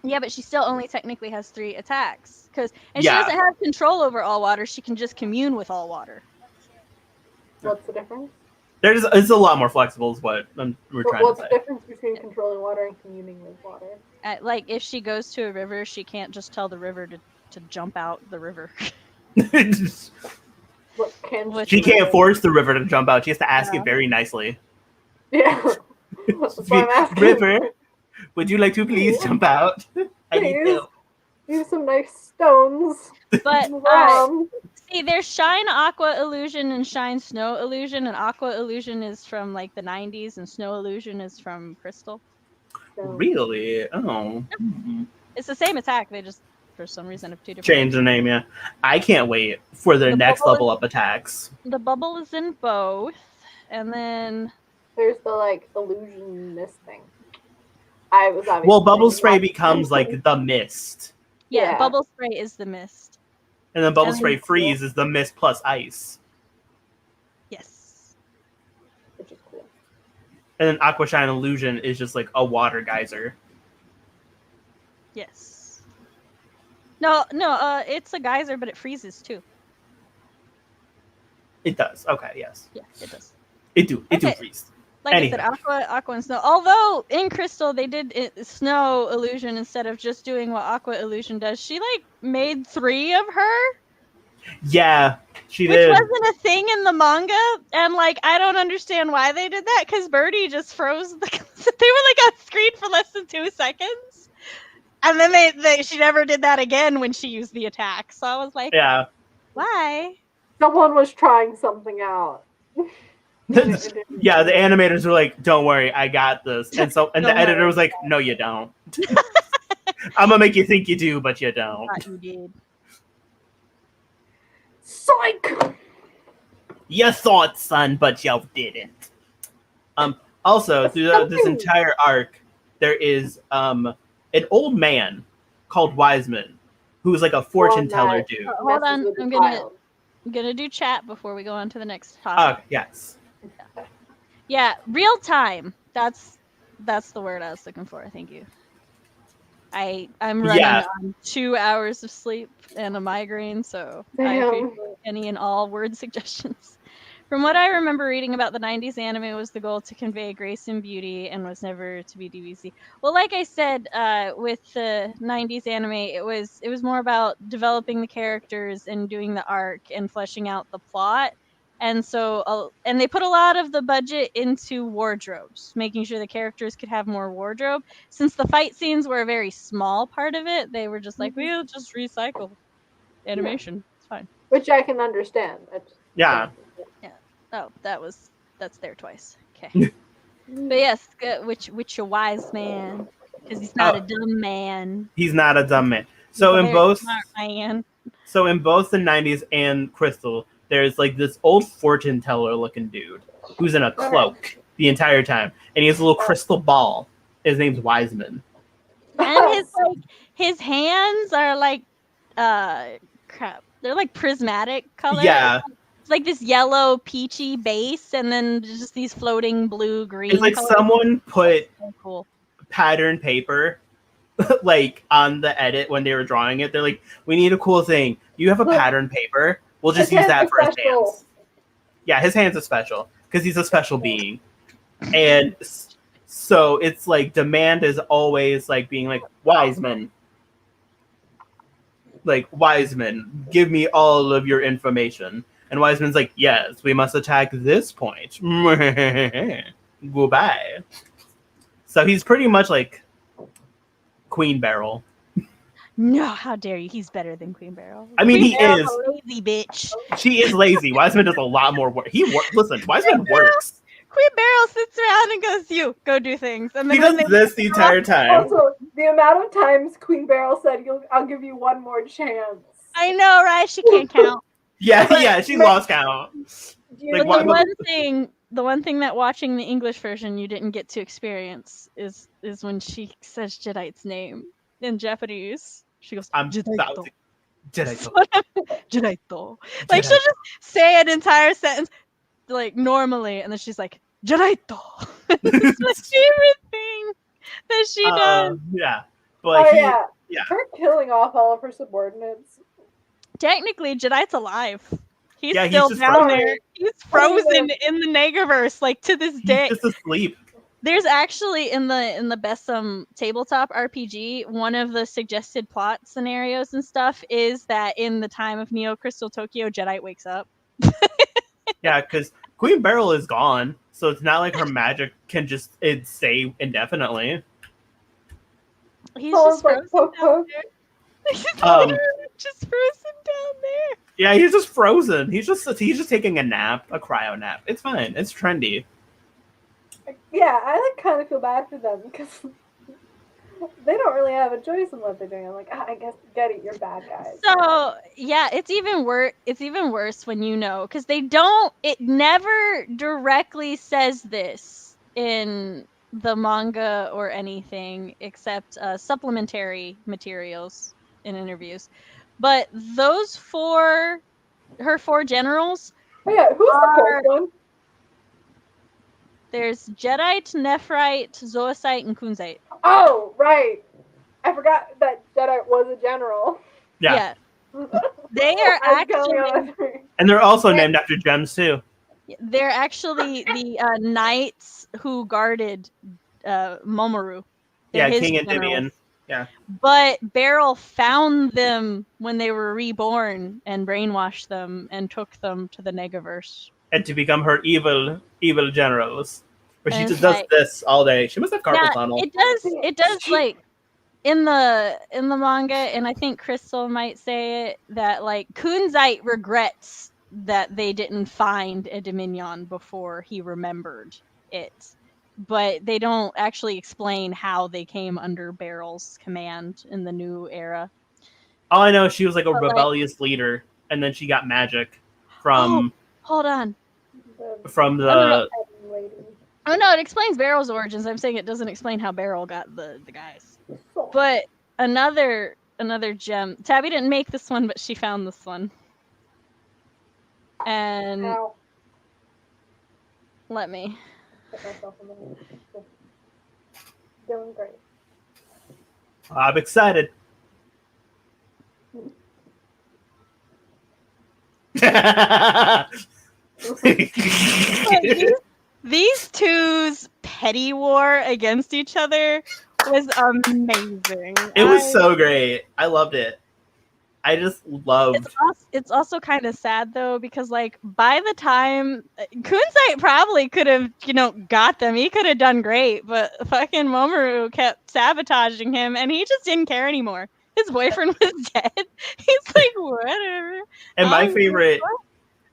but she still only technically has 3 attacks she Yeah. doesn't have control over all water. She can just commune with all water. What's the difference? It's a lot more flexible is what we're trying to What's say. the difference between controlling water and communing with water? Like if she goes to a river, she can't just tell the river to jump out the river. What can Which- She can't force the river to jump out. She has to ask Yeah. it very nicely. Yeah. That's what I'm asking. River, would you like to please jump out? I need Please. help. Use some nice stones. But see, there's Shine Aqua Illusion and Shine Snow Illusion, and Aqua Illusion is from like the 90s, and Snow Illusion is from Crystal. Really? Oh. It's the same attack. They just, for some reason, have 2 different. Change the name, yeah. I can't wait for their The next bubble level up attacks. The bubble is in both, and then There's the like illusion mist thing. I was obviously Well, bubble thinking spray about- becomes like the mist. yeah, Yeah. Bubble Spray is the mist. And then bubble And spray then- freeze is the mist plus ice. Yes. which is cool. And then aqua shine illusion is just like a water geyser. Yes. No, it's a geyser, but it freezes too. It does. Okay, yes. Yeah, it does. It do Okay. freeze. Like Anyhow. I said, Aqua and Snow. Although in Crystal they did Snow Illusion instead of just doing what Aqua Illusion does. She like made 3 of her, Yeah, she which did. wasn't a thing in the manga, and like I don't understand why they did that because Birdie just froze. They were like on screen for less than 2 seconds, and then she never did that again when she used the attack. So I was like, Yeah. why? Someone was trying something out. Yeah, the animators were like, "Don't worry, I got this," and the Don't editor worry. was like, "No, you don't. I'm gonna make you think you do, but you don't." Thought you did. Psych! You thought, son, but you didn't. Also, through this entire arc, there is an old man called Wiseman, who's like a fortune teller dude. Hold Messes on, with the I'm gonna- child. I'm gonna do chat before we go on to the next topic. Yes. Yeah, real time. That's the word I was looking for. Thank you. I'm running Yeah. on 2 hours of sleep and a migraine, so I Damn. appreciate any and all word suggestions. From what I remember reading about the 90s anime was the goal to convey grace and beauty and was never to be DVC. Well, like I said, with the 90s anime, it was more about developing the characters and doing the arc and fleshing out the plot. And so, and they put a lot of the budget into wardrobes, making sure the characters could have more wardrobe. Since the fight scenes were a very small part of it, they were just like, we'll just recycle animation. It's fine. Which I can understand. Yeah. Oh, that's there twice. Okay. But yes, which a wise man, because he's not a dumb man. He's not a dumb man. So He's a in very both, smart man. the 90s and Crystal, there's like this old fortune teller looking dude who's in a cloak the entire time, and he has a little crystal ball. His name's Wiseman. And his hands are like crap. They're like prismatic color. Yeah, It's like this yellow peachy base, and then just these floating blue green. it's like colors. someone put So cool. pattern paper like on the edit when they were drawing it. They're like, we need a cool thing. You have a Look. pattern paper. We'll just His use that hands for are his special. hands. Yeah, his hands are special because he's a special being. And So it's like demand is always like being like Wiseman. Like Wiseman, give me all of your information. And Wiseman's like, yes, we must attack this point. Goodbye. So he's pretty much like Queen Beryl. No, how dare you? He's better than Queen Beryl. I mean, Queen he Beryl's is. a lazy bitch. She is lazy. Wiseman does a lot more work. Listen, Wiseman works. Queen Beryl sits around and goes, "You go do things," and then He when does they this the entire time. Also, the amount of times Queen Beryl said, "I'll give you one more chance." I know, right? She can't count. Yeah, she lost count. Like, But the one thing that watching the English version you didn't get to experience is when she says Jedite's name in Japanese. She goes, I'm Jedito. Jedito. Jedito. Like, she'll just say an entire sentence, like, normally, and then she's like, Jedito. It's my favorite thing that she does. Yeah. But yeah. Her killing off all of her subordinates. Technically, Jedite's alive. He's Yeah, he's still just down frozen. there. He's frozen in the Negaverse, like, to this day. He's just asleep. There's actually in the Bessum tabletop RPG, one of the suggested plot scenarios and stuff is that in the time of Neo Crystal Tokyo, Jedi wakes up. Yeah, because Queen Beryl is gone, so it's not like her magic can just stay indefinitely. He's just frozen down there. He's just frozen down there. Yeah, he's just frozen. He's just taking a nap, a cryo nap. It's fine. It's trendy. Yeah, I kind of feel bad for them because they don't really have a choice in what they're doing. I'm like, I guess get it, you're bad guys. So yeah, it's even worse. It's even worse when you know, because they don't. It never directly says this in the manga or anything except supplementary materials in interviews. But those her four generals. Oh yeah, who's the fourth one? There's Jedi, Nephrite, Zoisite, and Kunzite. Oh, right. I forgot that Jedi was a general. Yeah. They are actually... And they're also named after gems, too. They're actually the knights who guarded Momoru. They're King generals. Endymion. Yeah. But Beryl found them when they were reborn and brainwashed them and took them to the Negaverse. And to become her evil generals. Where she And just does this all day. She must have carpal tunnel. It does like in the manga, and I think Crystal might say it, that like Kunzite regrets that they didn't find a Dominion before he remembered it. But they don't actually explain how they came under Beryl's command in the new era. All I know is she was like a rebellious leader, and then she got magic from... Hold on. From the... Oh no, it explains Beryl's origins. I'm saying it doesn't explain how Beryl got the guys. But another gem. Tabby didn't make this one, but she found this one. And let me. Doing great. I'm excited. These two's petty war against each other was amazing. It was so great. I loved it. I just loved. It's also kind of sad though, because like by the time Kunzite probably could have got them, he could have done great, but fucking Momoru kept sabotaging him, and he just didn't care anymore. His boyfriend was dead. He's like, whatever. And my favorite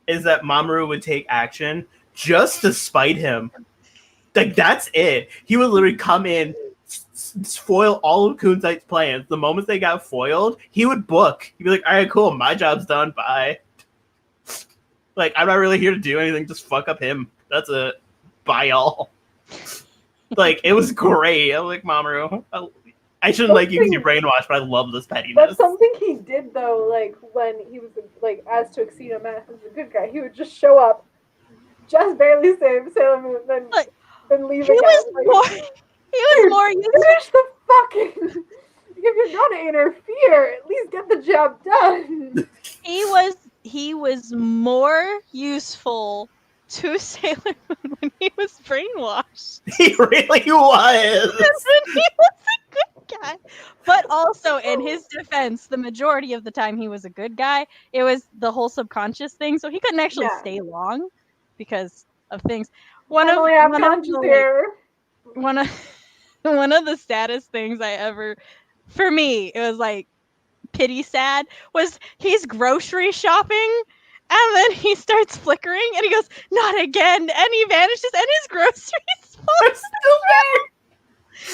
is that Mamoru would take action just to spite him. Like, that's it. He would literally come in, foil all of Kunzite's plans. The moment they got foiled, he would book. He'd be like, all right, cool, my job's done, bye. Like, I'm not really here to do anything, just fuck up him. That's it. Bye, y'all. Like, it was great. I was like, Mamoru, I shouldn't like you because you're brainwashed, but I love this pettiness. That's something he did, though, like, when he was, like, as Tuxedo Mask was a good guy, he would just show up, just barely save Sailor Moon, then leave again. He was more useful. Finish the fucking... If you're gonna interfere, at least get the job done. He was more useful to Sailor Moon when he was brainwashed. He really was. And he was a good guy. But also, in his defense, the majority of the time he was a good guy. It was the whole subconscious thing, so he couldn't actually stay long because of things. One of the saddest things I ever, for me, it was like pity sad, was he's grocery shopping and then he starts flickering and he goes, not again, and he vanishes and his groceries are still there.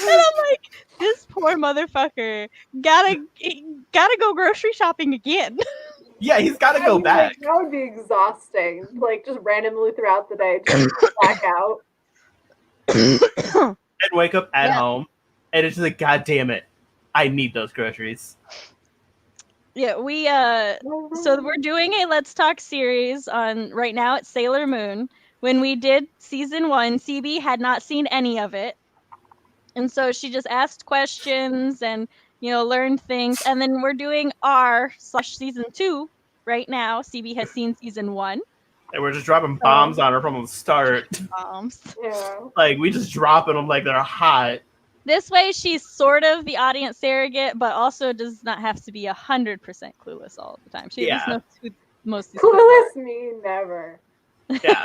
And I'm like, this poor motherfucker gotta go grocery shopping again. Yeah, he's gotta go back. Like, that would be exhausting. Like, just randomly throughout the day, just back out. And wake up at home, and it's just like, God damn it, I need those groceries. Yeah, so we're doing a Let's Talk series on, right now it's Sailor Moon. When we did season 1, CB had not seen any of it. And so she just asked questions and, learned things. And then we're doing season 2 right now. CB has seen season 1. And we're just dropping bombs on her from the start. Bombs. Yeah. Like, we just dropping them like they're hot. This way, she's sort of the audience surrogate, but also does not have to be 100% clueless all the time. She just knows who most of these clueless me never. Yeah.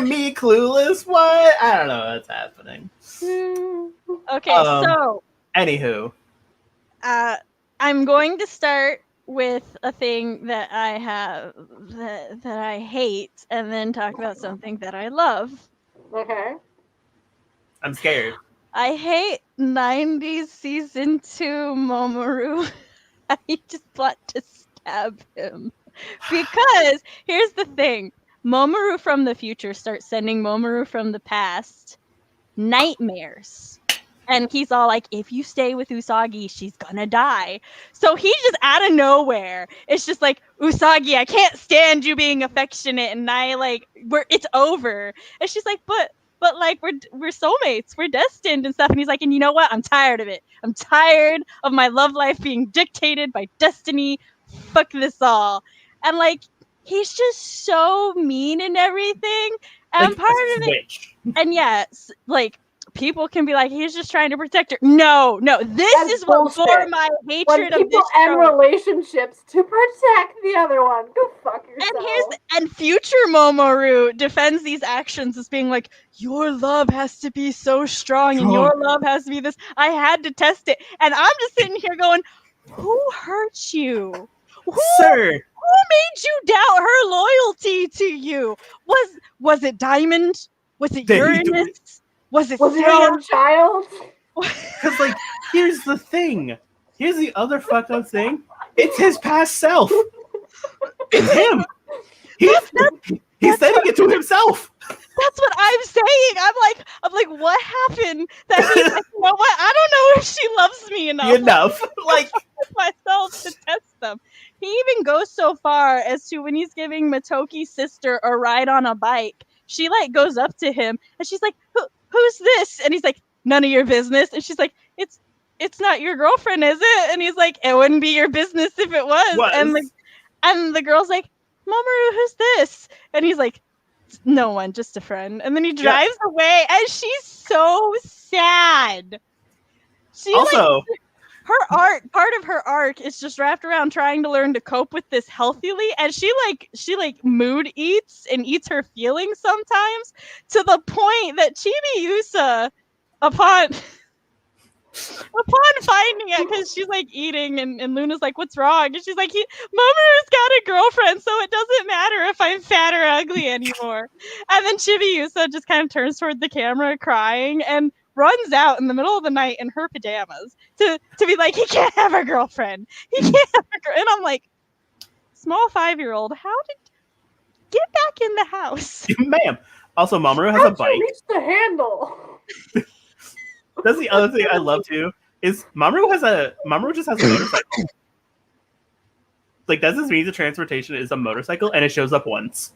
Me clueless? What? I don't know what's happening. Okay, so anywho, I'm going to start with a thing that I have that I hate, and then talk about something that I love. Okay. I'm scared. I hate 90s season 2 Mamoru. I just want to stab him. Because here's the thing. Mamoru from the future starts sending Mamoru from the past nightmares. And he's all like, if you stay with Usagi, she's gonna die. So he just out of nowhere, it's just like, Usagi, I can't stand you being affectionate, and it's over. And she's like, but like we're soulmates, we're destined and stuff. And he's like, and you know what? I'm tired of it. I'm tired of my love life being dictated by destiny. Fuck this all. And like, he's just so mean and everything. And like, part of it, and yes, like, people can be like, he's just trying to protect her. No, this That's is bullshit. What bore my hatred of this people show. end relationships to protect the other one. Go fuck yourself. And future Momoru defends these actions as being like, your love has to be so strong and your love has to be this. I had to test it. And I'm just sitting here going, who hurt you? Sir. Who made you doubt her loyalty to you? Was it Diamond? Was it Uranus? Was it your own child? Because, like, here's the thing. Here's the other fucked up thing. It's his past self. It's him. He's saying it to himself. That's what I'm saying. I'm like, what happened? That he's like, you know what? I don't know if she loves me enough. Like myself to test them. He even goes so far as to, when he's giving Matoki's sister a ride on a bike, she like goes up to him and she's like, who's this? And he's like, none of your business. And she's like, it's not your girlfriend, is it? And he's like, it wouldn't be your business if it was. And the girl's like, Mamoru, who's this? And he's like, no one, just a friend. And then he drives away, and she's so sad. She also, part of her arc is just wrapped around trying to learn to cope with this healthily, and she mood eats and eats her feelings sometimes, to the point that Chibi Yusa, upon finding it, because she's like eating and Luna's like, what's wrong? And she's like, Mamoru's got a girlfriend, so it doesn't matter if I'm fat or ugly anymore. And then Chibi Yusa just kind of turns toward the camera crying and runs out in the middle of the night in her pajamas to be like, he can't have a girlfriend. He can't have a girl. And I'm like, small 5-year-old, get back in the house. Ma'am. Also, Mamoru has a bike. Reach the handle. That's the other thing I love too. Is Mamoru just has a motorcycle. Like, that's his means of transportation is a motorcycle, and it shows up once.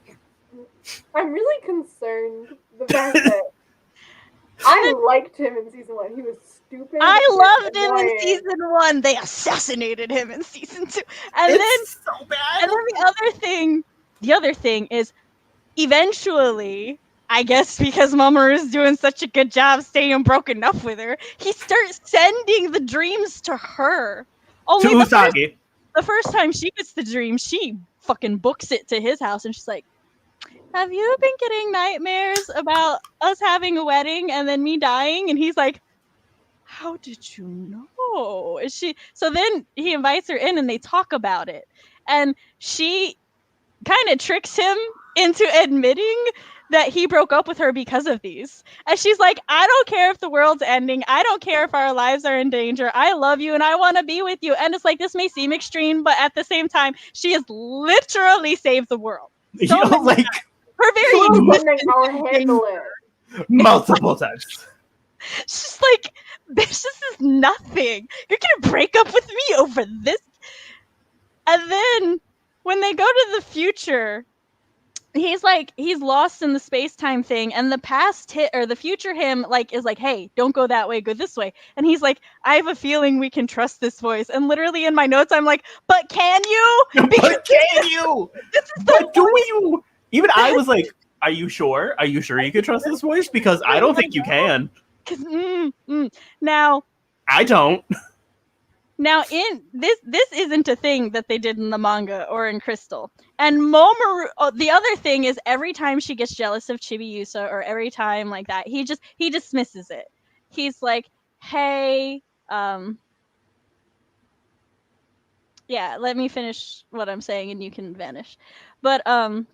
I'm really concerned the fact that I liked him in season 1. He was stupid. I loved him in season 1. They assassinated him in season 2. And it's so bad. And then the other thing is, eventually, I guess because Mamoru is doing such a good job staying broken up with her, he starts sending the dreams to her. To Usagi. The first time she gets the dream, she fucking books it to his house, and she's like, have you been getting nightmares about us having a wedding and then me dying? And he's like, how did you know? So then he invites her in and they talk about it. And she kind of tricks him into admitting that he broke up with her because of these. And she's like, I don't care if the world's ending. I don't care if our lives are in danger. I love you and I want to be with you. And it's like, this may seem extreme, but at the same time, she has literally saved the world. So You know, like her very I'll handle it. multiple times. She's like, this is nothing. You're gonna break up with me over this. And then when they go to the future, he's lost in the space-time thing, and the past the future him is like, hey, don't go that way, go this way. And he's like, I have a feeling we can trust this voice. And literally in my notes I'm like, but can you? But can you? But do you? Even I was like, are you sure? Are you sure you can trust this voice? Because I don't think you can. Now I don't. Now, in this isn't a thing that they did in the manga or in Crystal. And Mamoru, the other thing is every time she gets jealous of Chibiusa or every time like that, he dismisses it. He's like, hey, yeah, let me finish what I'm saying and you can vanish. But I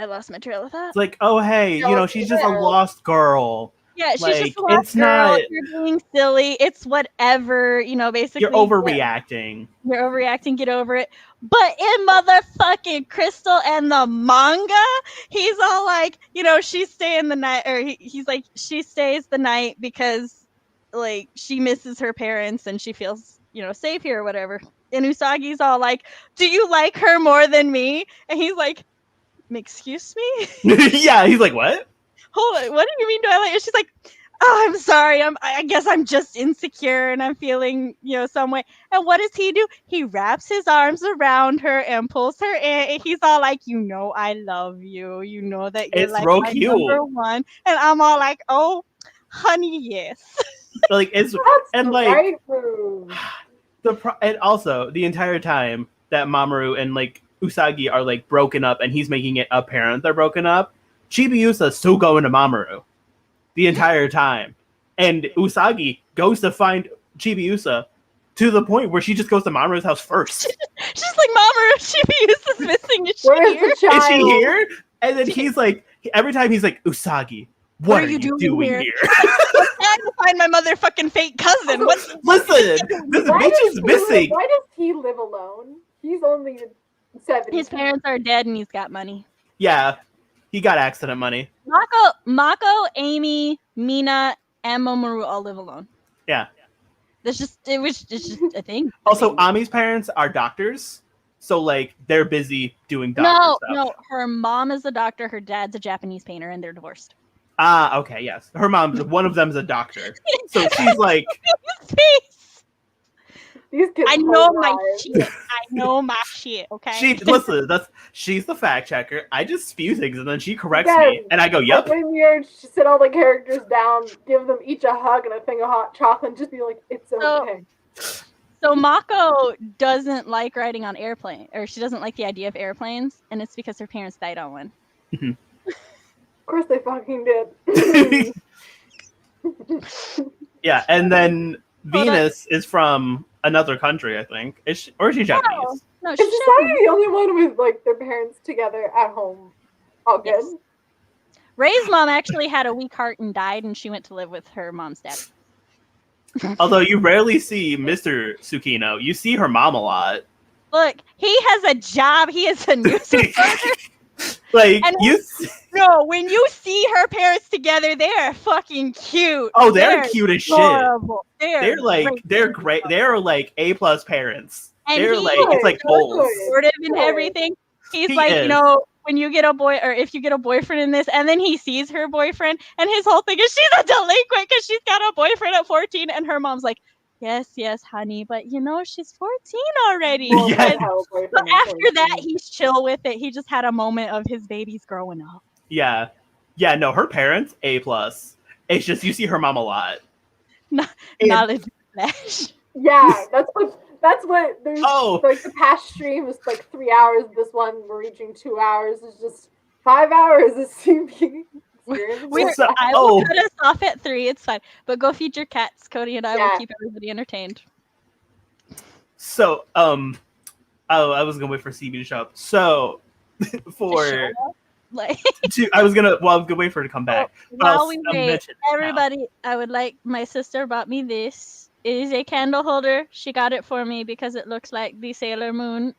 lost my trail of thought. It's like, oh hey, she's just a lost girl. Yeah, she's just a lost girl. You're being silly. It's whatever, basically. You're overreacting. You're overreacting. Get over it. But in motherfucking Crystal and the manga, he's all like, she's staying the night, or he's like, she stays the night because, like, she misses her parents and she feels, safe here or whatever. And Usagi's all like, do you like her more than me? And he's like, excuse me? Yeah, he's like, what? Hold on, what do you mean do I like her? She's like, oh, I'm sorry, I guess I'm just insecure and I'm feeling, some way. And what does he do? He wraps his arms around her and pulls her in, and he's all like, I love you. You know that you're like my number one. And I'm all like, oh, honey, yes. Like it's That's and the like right move. and also the entire time that Mamoru and like Usagi are like broken up and he's making it apparent they're broken up, Chibiusa's still going to Mamoru the entire time. And Usagi goes to find Chibiusa to the point where she just goes to Mamoru's house first. She's like, Mamoru, Chibiusa's missing. Is she Where's here? the child? Is she here? And then he's like, every time he's like, Usagi, what are you doing here? I'm trying to find my motherfucking fake cousin. Listen, this bitch is missing. Why does he live alone? He's only 70. His parents are dead and he's got money. Yeah, he got accident money. Mako, Amy, Mina, and Mamoru all live alone. Yeah. It's just a thing. Also, Ami's parents are doctors, so like they're busy doing doctor stuff. No, her mom is a doctor, her dad's a Japanese painter, and they're divorced. Ah, okay, yes. Her mom, one of them's a doctor. So she's like These kids I know my shit, okay? She's the fact checker. I just spew things and then she corrects me and I go, yep. Weird. She sit all the characters down, give them each a hug and a thing of hot chocolate, and just be like, it's okay. So Mako doesn't like riding on airplane, or she doesn't like the idea of airplanes, and it's because her parents died on one. Of course they fucking did. Yeah, and then Venus is from another country, I think. Is she Japanese? No, Is Usagi the only one with like their parents together at home? All good. Yes. Ray's mom actually had a weak heart and died, and she went to live with her mom's dad. Although you rarely see Mr. Tsukino, you see her mom a lot. Look, he has a job. He is a news reporter. Like when you see her parents together, they are fucking cute. Oh, they're cute as adorable. Shit. They're great. They're like A+ parents. And they're like it's like bowls. Supportive and everything. He's he like, is. When you get a boy, or if you get a boyfriend in this, and then he sees her boyfriend, and his whole thing is she's a delinquent because she's got a boyfriend at 14, and her mom's like, yes, honey, but she's 14 already. Well, Yeah. my hell boyfriend But is after that, 14. he's chill with it. He just had a moment of his babies growing up. Yeah. Yeah, no, her parents, A+. It's just, you see her mom a lot. Knowledge flash. Yeah, that's what there's Oh. like the past stream is like 3 hours. This one we're reaching 2 hours. It's just 5 hours of CB experience. I will cut us off at 3. It's fine. But go feed your cats. Cody and I will Yeah. keep everybody entertained. So, I was gonna wait for CB to show up. So, Like, I was gonna wait for her to come back. while we wait, everybody, I would like, my sister bought me this. It is a candle holder. She got it for me because it looks like the Sailor Moon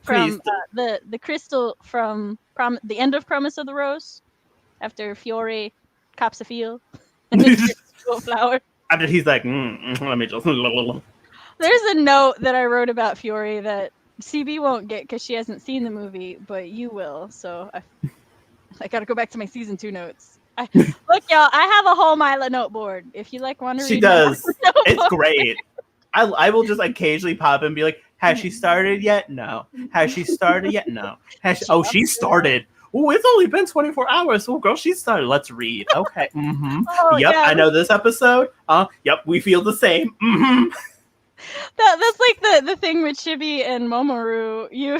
from the crystal from the end of Promise of the Rose, after Fiore cops a field and then turns into a flower. After he's like, let me just. There's a note that I wrote about Fiore that CB won't get because she hasn't seen the movie, but you will. So I gotta go back to my season 2 notes. Look, y'all, I have a whole Mila note board. If you like want to read, She does. It's great. I will just occasionally pop in and be like, has she started yet? No. Has she started yet? No. She started. Oh, it's only been 24 hours. Oh, girl, she started. Let's read. Okay. Mm-hmm. Oh, Yep, yeah. I know this episode. Yep, we feel the same. Mm-hmm. That's like the thing with Chibi and Momoru. You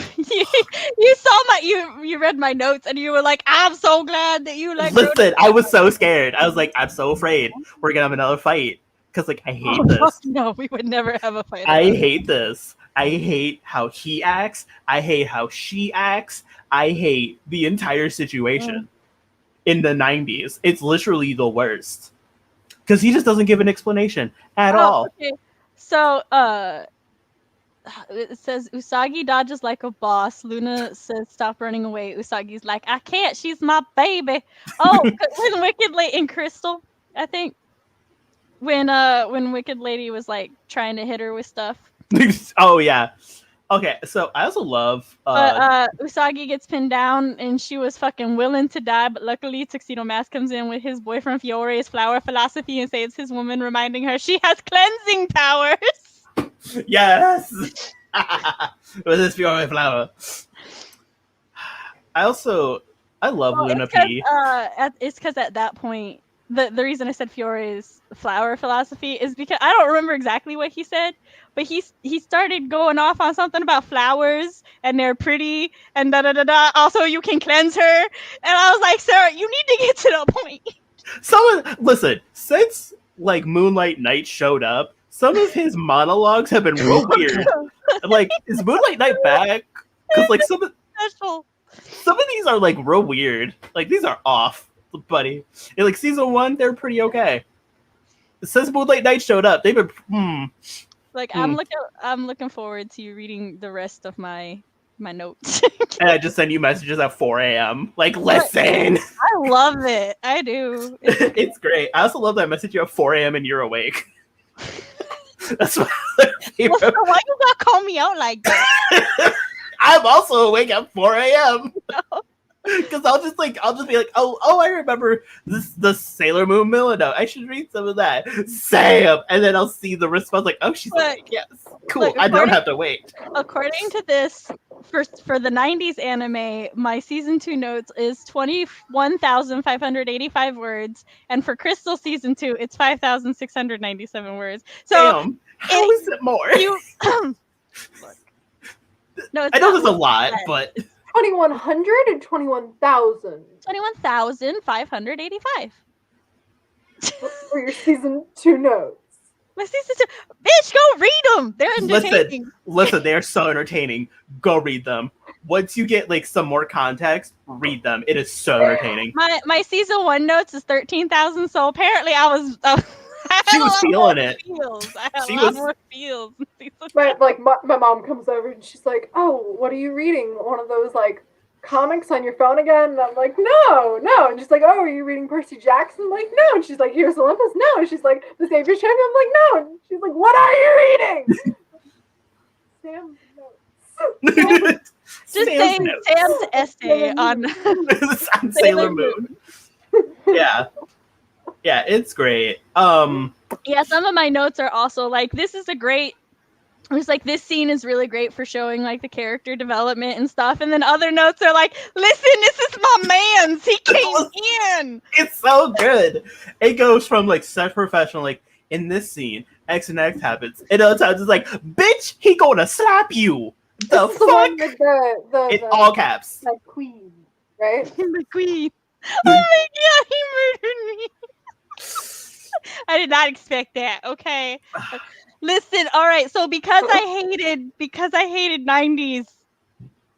saw you read my notes and you were like, I'm so glad that you like. Listen, I was so scared. I was like, I'm so afraid we're gonna have another fight because I hate this. Fuck no, we would never have a fight. I hate this. I hate how he acts. I hate how she acts. I hate the entire situation in the 90s. It's literally the worst because he just doesn't give an explanation at all. Okay. So, it says Usagi dodges like a boss. Luna says, "Stop running away." Usagi's like, "I can't. She's my baby." Oh, when Wicked Lady and Crystal, I think, when Wicked Lady was like trying to hit her with stuff. Oh yeah. Okay, so I also love. Usagi gets pinned down, and she was fucking willing to die, but luckily Tuxedo Mask comes in with his boyfriend Fiore's flower philosophy and saves his woman, reminding her she has cleansing powers. Yes. With his Fiore flower. I love Luna P. It's because at that point, the reason I said Fiore's flower philosophy is because I don't remember exactly what he said, but he started going off on something about flowers and they're pretty and da da da da. Also, you can cleanse her, and I was like, Sarah, you need to get to the point. Listen, since like Moonlight Knight showed up, some of his monologues have been real weird. Like, is Moonlight Knight back? Because like some of these are like real weird. Like these are off, buddy. In like season 1, they're pretty okay. Since Moonlight Knight showed up, they've been Like I'm looking forward to you reading the rest of my notes. And I just send you messages at 4 a.m. Like, listen. I love it. I do. It's great. I also love that I message you at 4 a.m. and you're awake. That's my favorite. Well, why you gotta call me out like that? I'm also awake at 4 a.m. Because I'll just be like, oh, I remember the Sailor Moon Milano. I should read some of that. Sam, and then I'll see the response like, oh, she's like, yes, cool. I don't have to wait. According to this, for the 90s anime, my season 2 notes is 21,585 words, and for Crystal season 2, it's 5,697 words. So, damn, how is it more? No, I know there's a lot, but 2,100 and 21,000. 21,585. For your season 2 notes. My season 2, bitch, go read them. They're entertaining. Listen, they are so entertaining. Go read them. Once you get like some more context, read them. It is so entertaining. My season 1 notes is 13,000. So apparently, she was feeling it. I had a lot more feels. My mom comes over and she's like, "Oh, what are you reading? One of those like comics on your phone again?" And I'm like, No. And she's like, "Oh, are you reading Percy Jackson?" I'm like, "No." And she's like, "Here's Olympus." No. And she's like, "The Savior's Champion." I'm like, "No." And she's like, "What are you reading?" Sam notes. Just saying Sam's essay on Sailor Moon. Yeah. Yeah, it's great. Yeah, some of my notes are also like, this is a great. It was like, this scene is really great for showing like the character development and stuff. And then other notes are like, listen, this is my man's. He came in. It's so good. It goes from like such professional, like in this scene, X and X happens. And other times it's like, bitch, he gonna slap you. The This is one fuck? with the In all caps. like queen, right? The queen. Oh my god, he murdered me. I did not expect that. Okay. Listen, all right. So because I hated 90s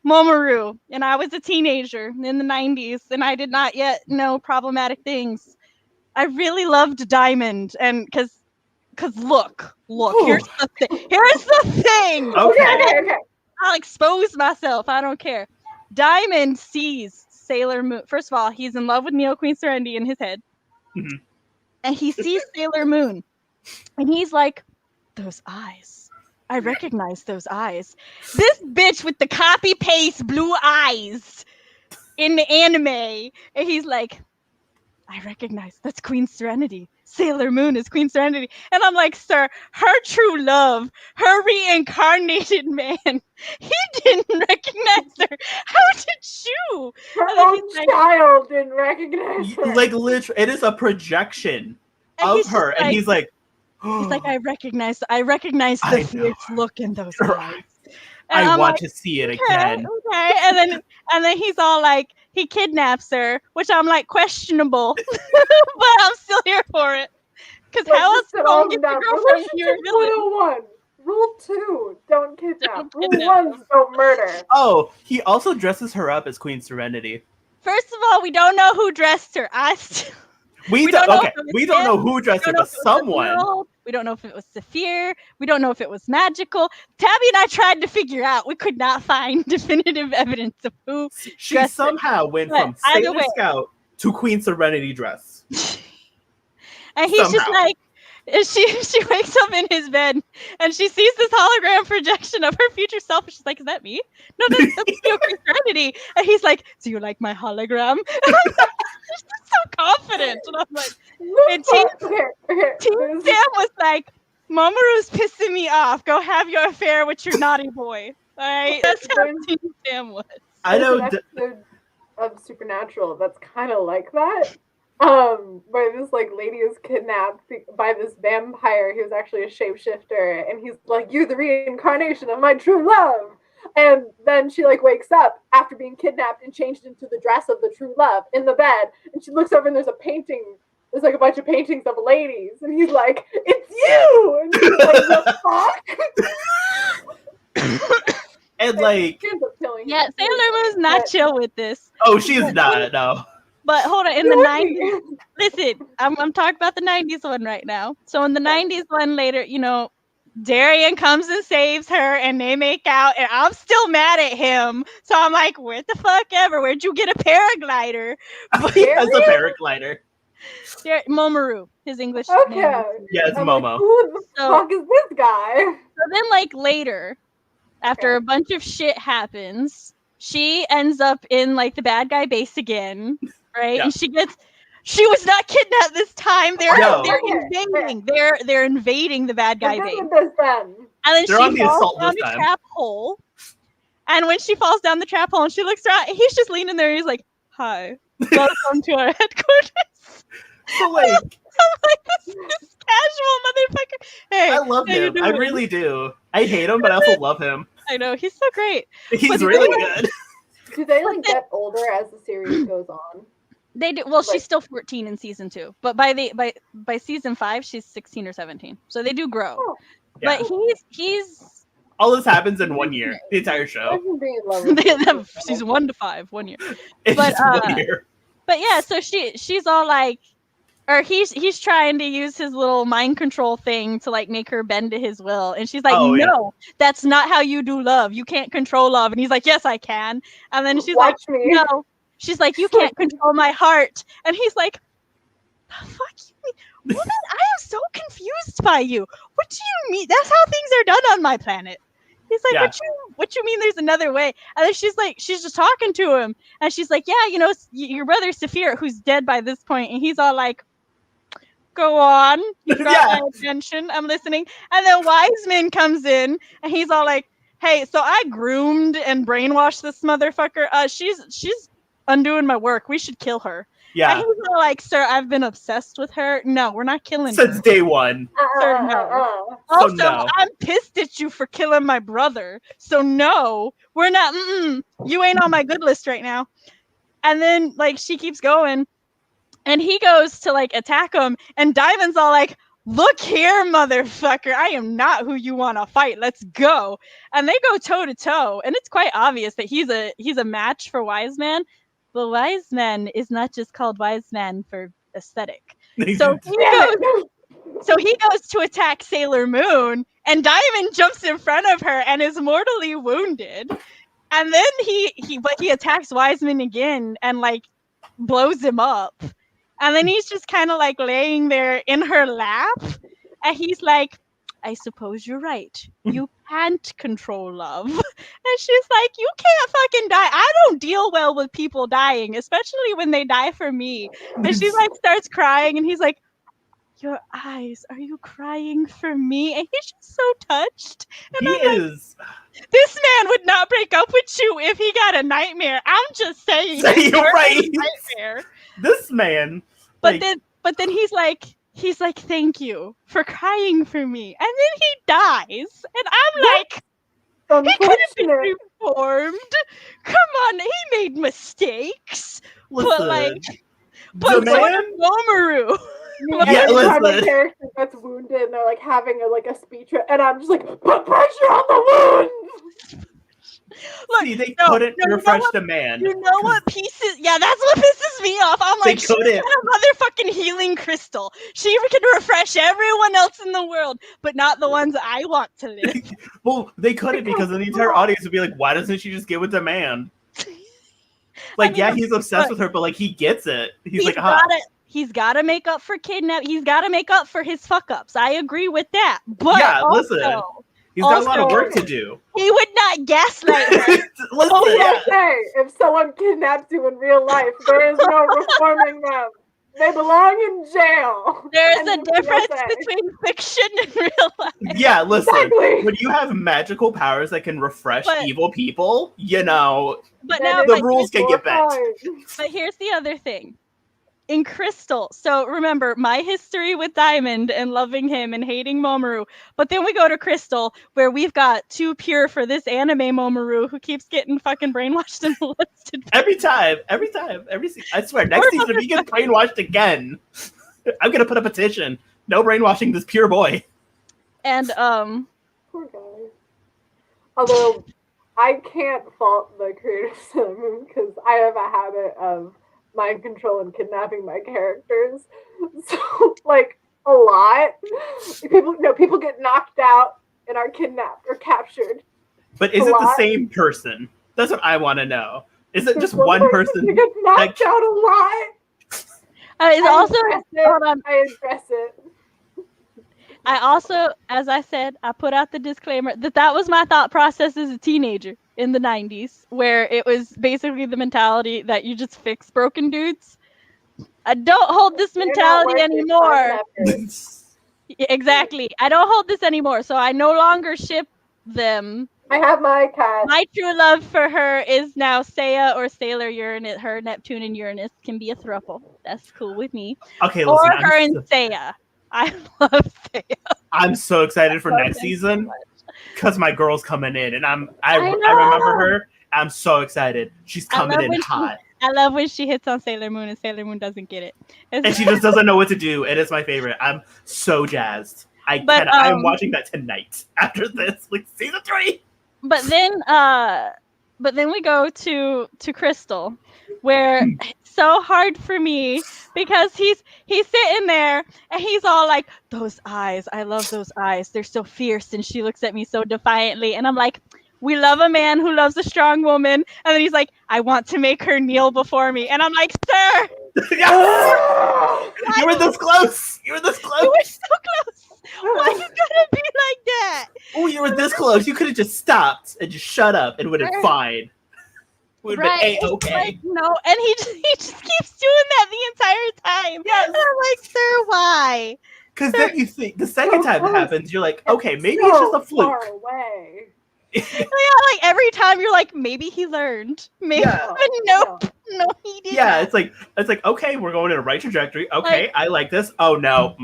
Momoru, and I was a teenager in the 90s, and I did not yet know problematic things, I really loved Diamond, and because look, here's the thing. Here's the thing. Okay. I'll expose myself. I don't care. Diamond sees Sailor Moon. First of all, he's in love with Neo Queen Serenity in his head. Mm-hmm. And he sees Sailor Moon. And he's like, those eyes. I recognize those eyes. This bitch with the copy-paste blue eyes in the anime. And he's like, I recognize that's Queen Serenity. Sailor Moon is Queen Serenity. And I'm like, sir, her true love, her reincarnated man, he didn't recognize her. How did you? Her own child didn't recognize her. Like, literally, it is a projection of her. And he's like, I recognize the fierce look in those eyes. And I I'm want like, to see it again. Okay. And then he's all like, he kidnaps her, which I'm like, questionable. But I'm still here for it. Because how else are you get the girlfriend when you're a villain? 101. Rule 2, don't kidnap. Rule 1, don't murder. Oh, he also dresses her up as Queen Serenity. First of all, we don't know who dressed her. We don't know who dressed her, but someone. We don't know if it was Saphir. We don't know if it was magical. Tabby and I tried to figure out. We could not find definitive evidence of who. She somehow went from Sailor Scout to Queen Serenity dress. And he's just like, she wakes up in his bed and she sees this hologram projection of her future self. And she's like, is that me? No, that's Queen Serenity. And he's like, do you like my hologram? And I'm like, she's just so confident. And I'm like, and Team Sam was like, Momoru's pissing me off. Go have your affair with your naughty boy. All right? That's how Team Sam was. I know. There's an episode of Supernatural that's kind of like that. Where this like lady is kidnapped by this vampire who's actually a shapeshifter, and he's like, "You're the reincarnation of my true love." And then she like wakes up after being kidnapped and changed into the dress of the true love in the bed, and she looks over and there's a painting. There's like a bunch of paintings of ladies, and he's like, "It's you!" And she's like, "The fuck?" And like, yeah, Sailor Moon's not chill with this. Oh, she's not. No. But hold on, in the 90s, listen, I'm talking about the 90s one right now. So in the 90s one later, you know, Darian comes and saves her and they make out, and I'm still mad at him. So I'm like, where the fuck ever? Where'd you get a paraglider? He has a paraglider. Momoru, his English name. Yeah, it's Momo. Like, who the fuck is this guy? So then like later, after a bunch of shit happens, she ends up in like the bad guy base again. Right, yeah. And she was not kidnapped this time. They're invading. They're invading the bad guy base. And then she falls down the trap hole. And when she falls down the trap hole and she looks around, he's just leaning there. He's like, "Hi, welcome to our headquarters." So like, I'm like, this casual motherfucker. Hey, I love him. I really do. I hate him, but I also love him. I know, he's so great. He's really good. Do they like get older as the series goes on? They do. Well, she's still 14 in season 2, but by season 5, she's 16 or 17. So they do grow. Oh. Yeah. But he's. All this happens in 1 year. The entire show. Season 1 to 5, 1 year. It's just 1 year. But yeah, so she's all like, or he's trying to use his little mind control thing to like make her bend to his will, and she's like, "No, that's not how you do love. You can't control love." And he's like, "Yes, I can." And then she's like, "No." She's like, "You can't control my heart." And he's like, "The fuck you mean? Woman, I am so confused by you. What do you mean? That's how things are done on my planet." He's like, what you mean there's another way? And then she's just talking to him. And she's like, "Yeah, you know, your brother Saphir, who's dead by this point." And he's all like, Go on. You got Yeah. my attention. I'm listening. And then Wiseman comes in and he's all like, hey, so I groomed and brainwashed this motherfucker. She's undoing my work. We should kill her. Yeah. And he's all like, sir, I've been obsessed with her. No, we're not killing Since her. day one. Sir, no. So Also, no. I'm pissed at you for killing my brother. So no, we're not. You ain't on my good list right now. And then like she keeps going. And he goes to like attack him, and Diamond's all like, look here, motherfucker, I am not who you want to fight. Let's go. And they go toe to toe, and it's quite obvious that he's a match for Wiseman. But Wiseman is not just called Wiseman for aesthetic. So he goes to attack Sailor Moon, and Diamond jumps in front of her and is mortally wounded. And then he attacks Wiseman again and like blows him up. And then he's just kind of like laying there in her lap. And he's like, I suppose you're right. You can't control love. And she's like, you can't fucking die. I don't deal well with people dying, especially when they die for me. And she like starts crying and he's like, your eyes, are you crying for me? And he's just so touched. And He I'm is. like, this man would not break up with you if he got a nightmare. I'm just saying. You're right. Nightmare. This man. But then he's like, thank you for crying for me. And then he dies. And I'm like, he could have been reformed. Come on, he made mistakes. Listen, but the man. Mamoru. Yeah, every time a listen. character gets wounded and they're like having a speech, and I'm just like, put pressure on the wound. Look, See, they couldn't refresh the man. You know what pieces? Yeah, that's what pisses me off. I'm like, They she's couldn't. got a motherfucking healing crystal. She can refresh everyone else in the world, but not the ones I want to live. Well, they couldn't because the entire audience would be like, why doesn't she just get with the man? Like, yeah, he's obsessed with her, but like he gets it. He's like, he's got to make up for kidnap. He's got to make up for his fuck ups. I agree with that. But yeah, also, listen, he's got a lot of work to do. He would not gaslight her. Listen, yeah. Say, if someone kidnaps you in real life, there is no reforming them. They belong in jail. There's a difference between fiction and real life. Yeah, listen. Exactly. When you have magical powers that can refresh evil people, you know, but now the rules can get bent. But here's the other thing. In Crystal, so remember my history with Diamond and loving him and hating Mamoru, but then we go to Crystal where we've got too pure for this anime Mamoru who keeps getting fucking brainwashed and molested. Every time, I swear, next season if he gets brainwashed again, I'm gonna put a petition. No brainwashing this pure boy. And poor guy. Although I can't fault the creators of Sailor Moon because I have a habit of mind control and kidnapping my characters. So like a lot. People get knocked out and are kidnapped or captured. But is it the same person? That's what I want to know. Is it just one person? You get knocked out a lot. It's also hold on. I address it. I also, as I said, I put out the disclaimer that was my thought process as a teenager in the 90s, where it was basically the mentality that you just fix broken dudes. I don't hold this mentality anymore. Exactly. I don't hold this anymore, so I no longer ship them. I have my cat. My true love for her is now Seiya or Sailor Uranus. Her Neptune and Uranus can be a throuple. That's cool with me. Okay, listen. Or her and Seiya. I love Seiya. I'm so excited for next season because my girl's coming in, and I remember her. I'm so excited. She's coming in hot. I love when she hits on Sailor Moon and Sailor Moon doesn't get it. And she just doesn't know what to do, and it's my favorite. I'm so jazzed. I'm watching that tonight after this, like season 3. But then we go to Crystal, where it's so hard for me because he's sitting there and he's all like, those eyes, I love those eyes. They're so fierce. And she looks at me so defiantly. And I'm like, we love a man who loves a strong woman. And then he's like, I want to make her kneel before me. And I'm like, sir. You were this close. You were this close. You were so close. Why you gotta be like that? Oh, you were this close. You could have just stopped and just shut up and it would have been fine. We'd Right. been It's A-okay. like, no, and he just keeps doing that the entire time. Yes. And I'm like, sir, why? Because then you think the second time it happens, you're like, okay, maybe so it's just a fluke. far away. Yeah, like every time you're like, maybe he learned. Maybe, Yeah. but nope. No, he did Yeah, not. it's like okay, we're going in the right trajectory. Okay, I like this. Oh no,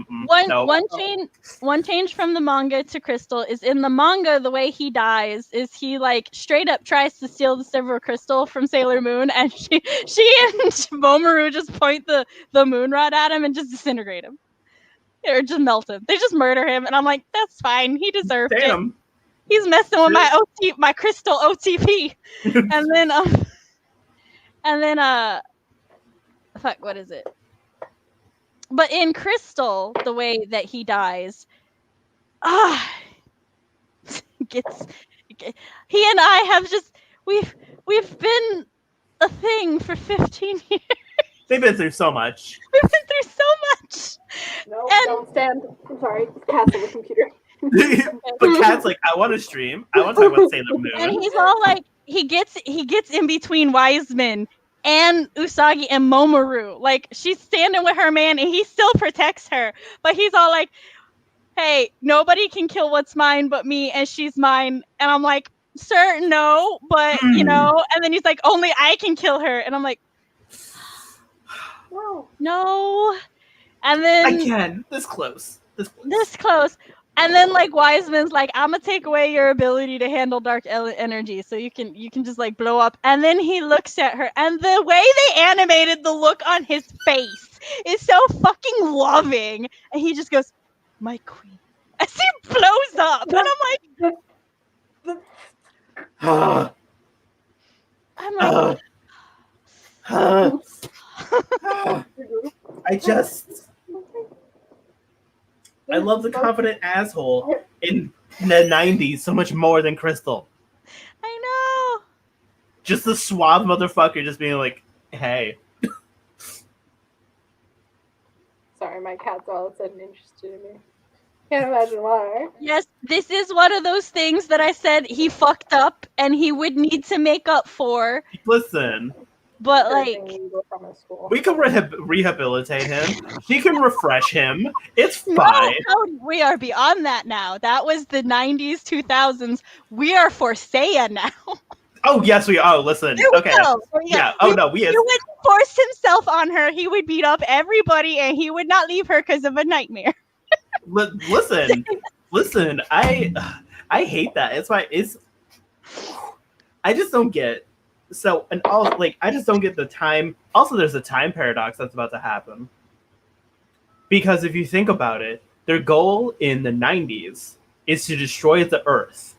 no. One change from the manga to Crystal is in the manga. The way he dies is he like straight up tries to steal the silver crystal from Sailor Moon, and she and Momoru just point the moon rod at him and just disintegrate him, or just melt him. They just murder him, and I'm like, that's fine. He deserved it. Damn. He's messing with my crystal OTP, and then fuck, what is it? But in Crystal, the way that he dies, he and I have just we've been a thing for 15 years. They've been through so much. We've been through so much. No, And- don't stand. I'm sorry, cats on the computer. But Kat's like, I want to stream. I want to talk about Sailor Moon. And he's all like, he gets in between Wiseman and Usagi and Momoru. Like, she's standing with her man and he still protects her. But he's all like, hey, nobody can kill what's mine but me, and she's mine. And I'm like, sir, no, but you know. And then he's like, only I can kill her. And I'm like, no. And then I can. This close. this close. And then like Wiseman's like, I'm gonna take away your ability to handle dark energy, so you can just like blow up. And then he looks at her, and the way they animated the look on his face is so fucking loving. And he just goes, "My queen," as he blows up. And I'm like, I love the confident asshole in the 90s so much more than Crystal. I know. Just the suave motherfucker just being like, hey. Sorry, my cat's all of a sudden interested in me. Can't imagine why. Yes, this is one of those things that I said he fucked up and he would need to make up for. Listen. But like, we can rehabilitate him. She can refresh him. It's fine. No, we are beyond that now. That was the 90s, 2000s. We are for Seiya now. Oh yes, we are. Oh, listen. Okay. Yeah. Oh no, we. He would force himself on her. He would beat up everybody, and he would not leave her because of a nightmare. Listen. I hate that. It's why I just don't get. So, and all like, I just don't get the time. Also, there's a time paradox that's about to happen. Because if you think about it, their goal in the 90s is to destroy the Earth,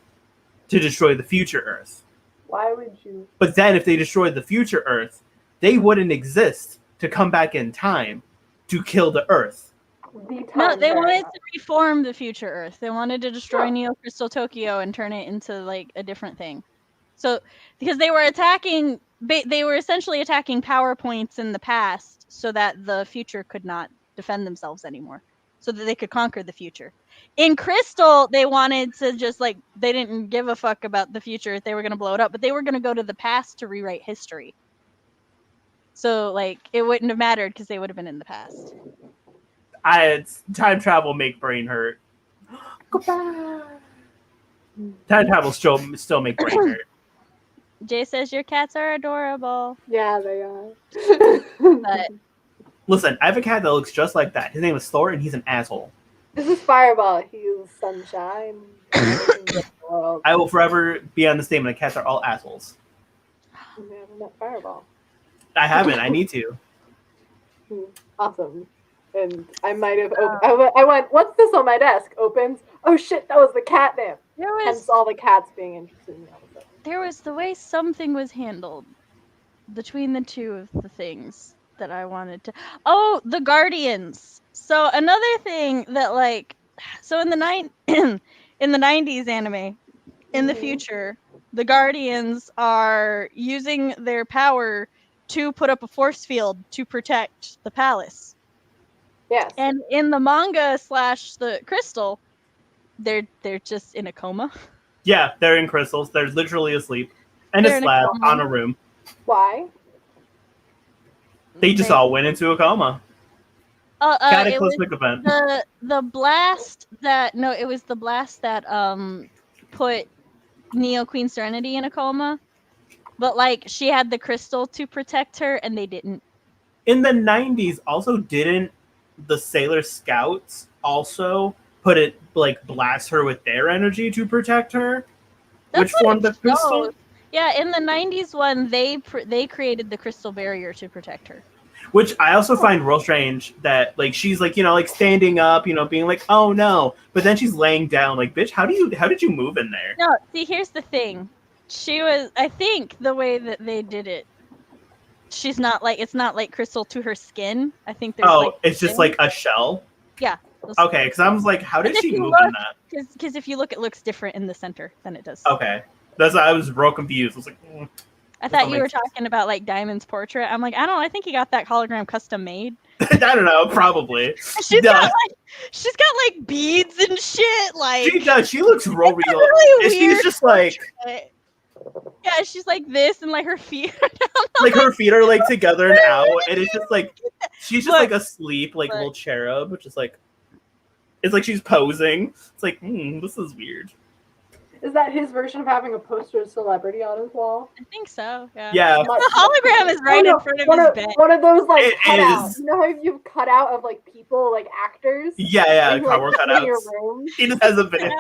to destroy the future Earth. Why would you? But then if they destroyed the future Earth, they wouldn't exist to come back in time to kill the Earth. No, they wanted to reform the future Earth. They wanted to destroy Neo Crystal Tokyo and turn it into like a different thing. So, because they were essentially attacking power points in the past so that the future could not defend themselves anymore, so that they could conquer the future. In Crystal, they wanted to just like, they didn't give a fuck about the future. They were going to blow it up, but they were going to go to the past to rewrite history. So, like, it wouldn't have mattered because they would have been in the past. Time travel make brain hurt. Goodbye. Time travel still make brain hurt. Jay says your cats are adorable. Yeah, they are. But listen, I have a cat that looks just like that. His name is Thor, and he's an asshole. This is Fireball. He's sunshine. I will forever be on the statement that cats are all assholes. You haven't met Fireball. I haven't. I need to. Awesome. And I might have opened. I went, what's this on my desk? Opens. Oh shit, that was the catnip. Hence all the cats being interested in the episode. There was the way something was handled between the two of the things that I wanted to. Oh, the Guardians. So another thing that like, so in the in the 90s anime, in the future, the Guardians are using their power to put up a force field to protect the palace. Yes. And in the manga / the Crystal, they're just in a coma. Yeah, they're in crystals. They're literally asleep. And a slab on a room. Why? They just all went into a coma. It was Cataclysmic event. the blast that it was the blast that put Neo Queen Serenity in a coma, but like she had the crystal to protect her, and they didn't. In the 90s, also didn't the Sailor Scouts also put it like blast her with their energy to protect her, That's which formed the crystal? shows. Yeah, in the 90s one, they created the crystal barrier to protect her. Which I also find real strange that like she's like, you know, like standing up, you know, being like, oh no, but then she's laying down like, bitch, how did you move in there? No, see, here's the thing. I think the way that they did it, she's not like, it's not like crystal to her skin. I think there's it's just like a shell? Yeah. Okay, because I was like, how did she move in that? Because if you look, it looks different in the center than it does. Okay. I was real confused. I was like, I thought you were talking about like Diamond's portrait. I'm like, I think he got that hologram custom made. I don't know, probably. She's got like beads and shit. Like she does. She looks real real. Really and she's just like, yeah, she's like this, and like her feet. Like her feet are like together and out, and it's just like she's just like asleep, like little cherub, which is like, it's like she's posing. It's like, this is weird. Is that his version of having a poster of celebrity on his wall? I think so. Yeah. Yeah. The hologram is right in front of his bed. One of those like cutouts. You know how you've cut out of like people, like actors? Yeah, cardboard cutouts. In your room. He just has a bit.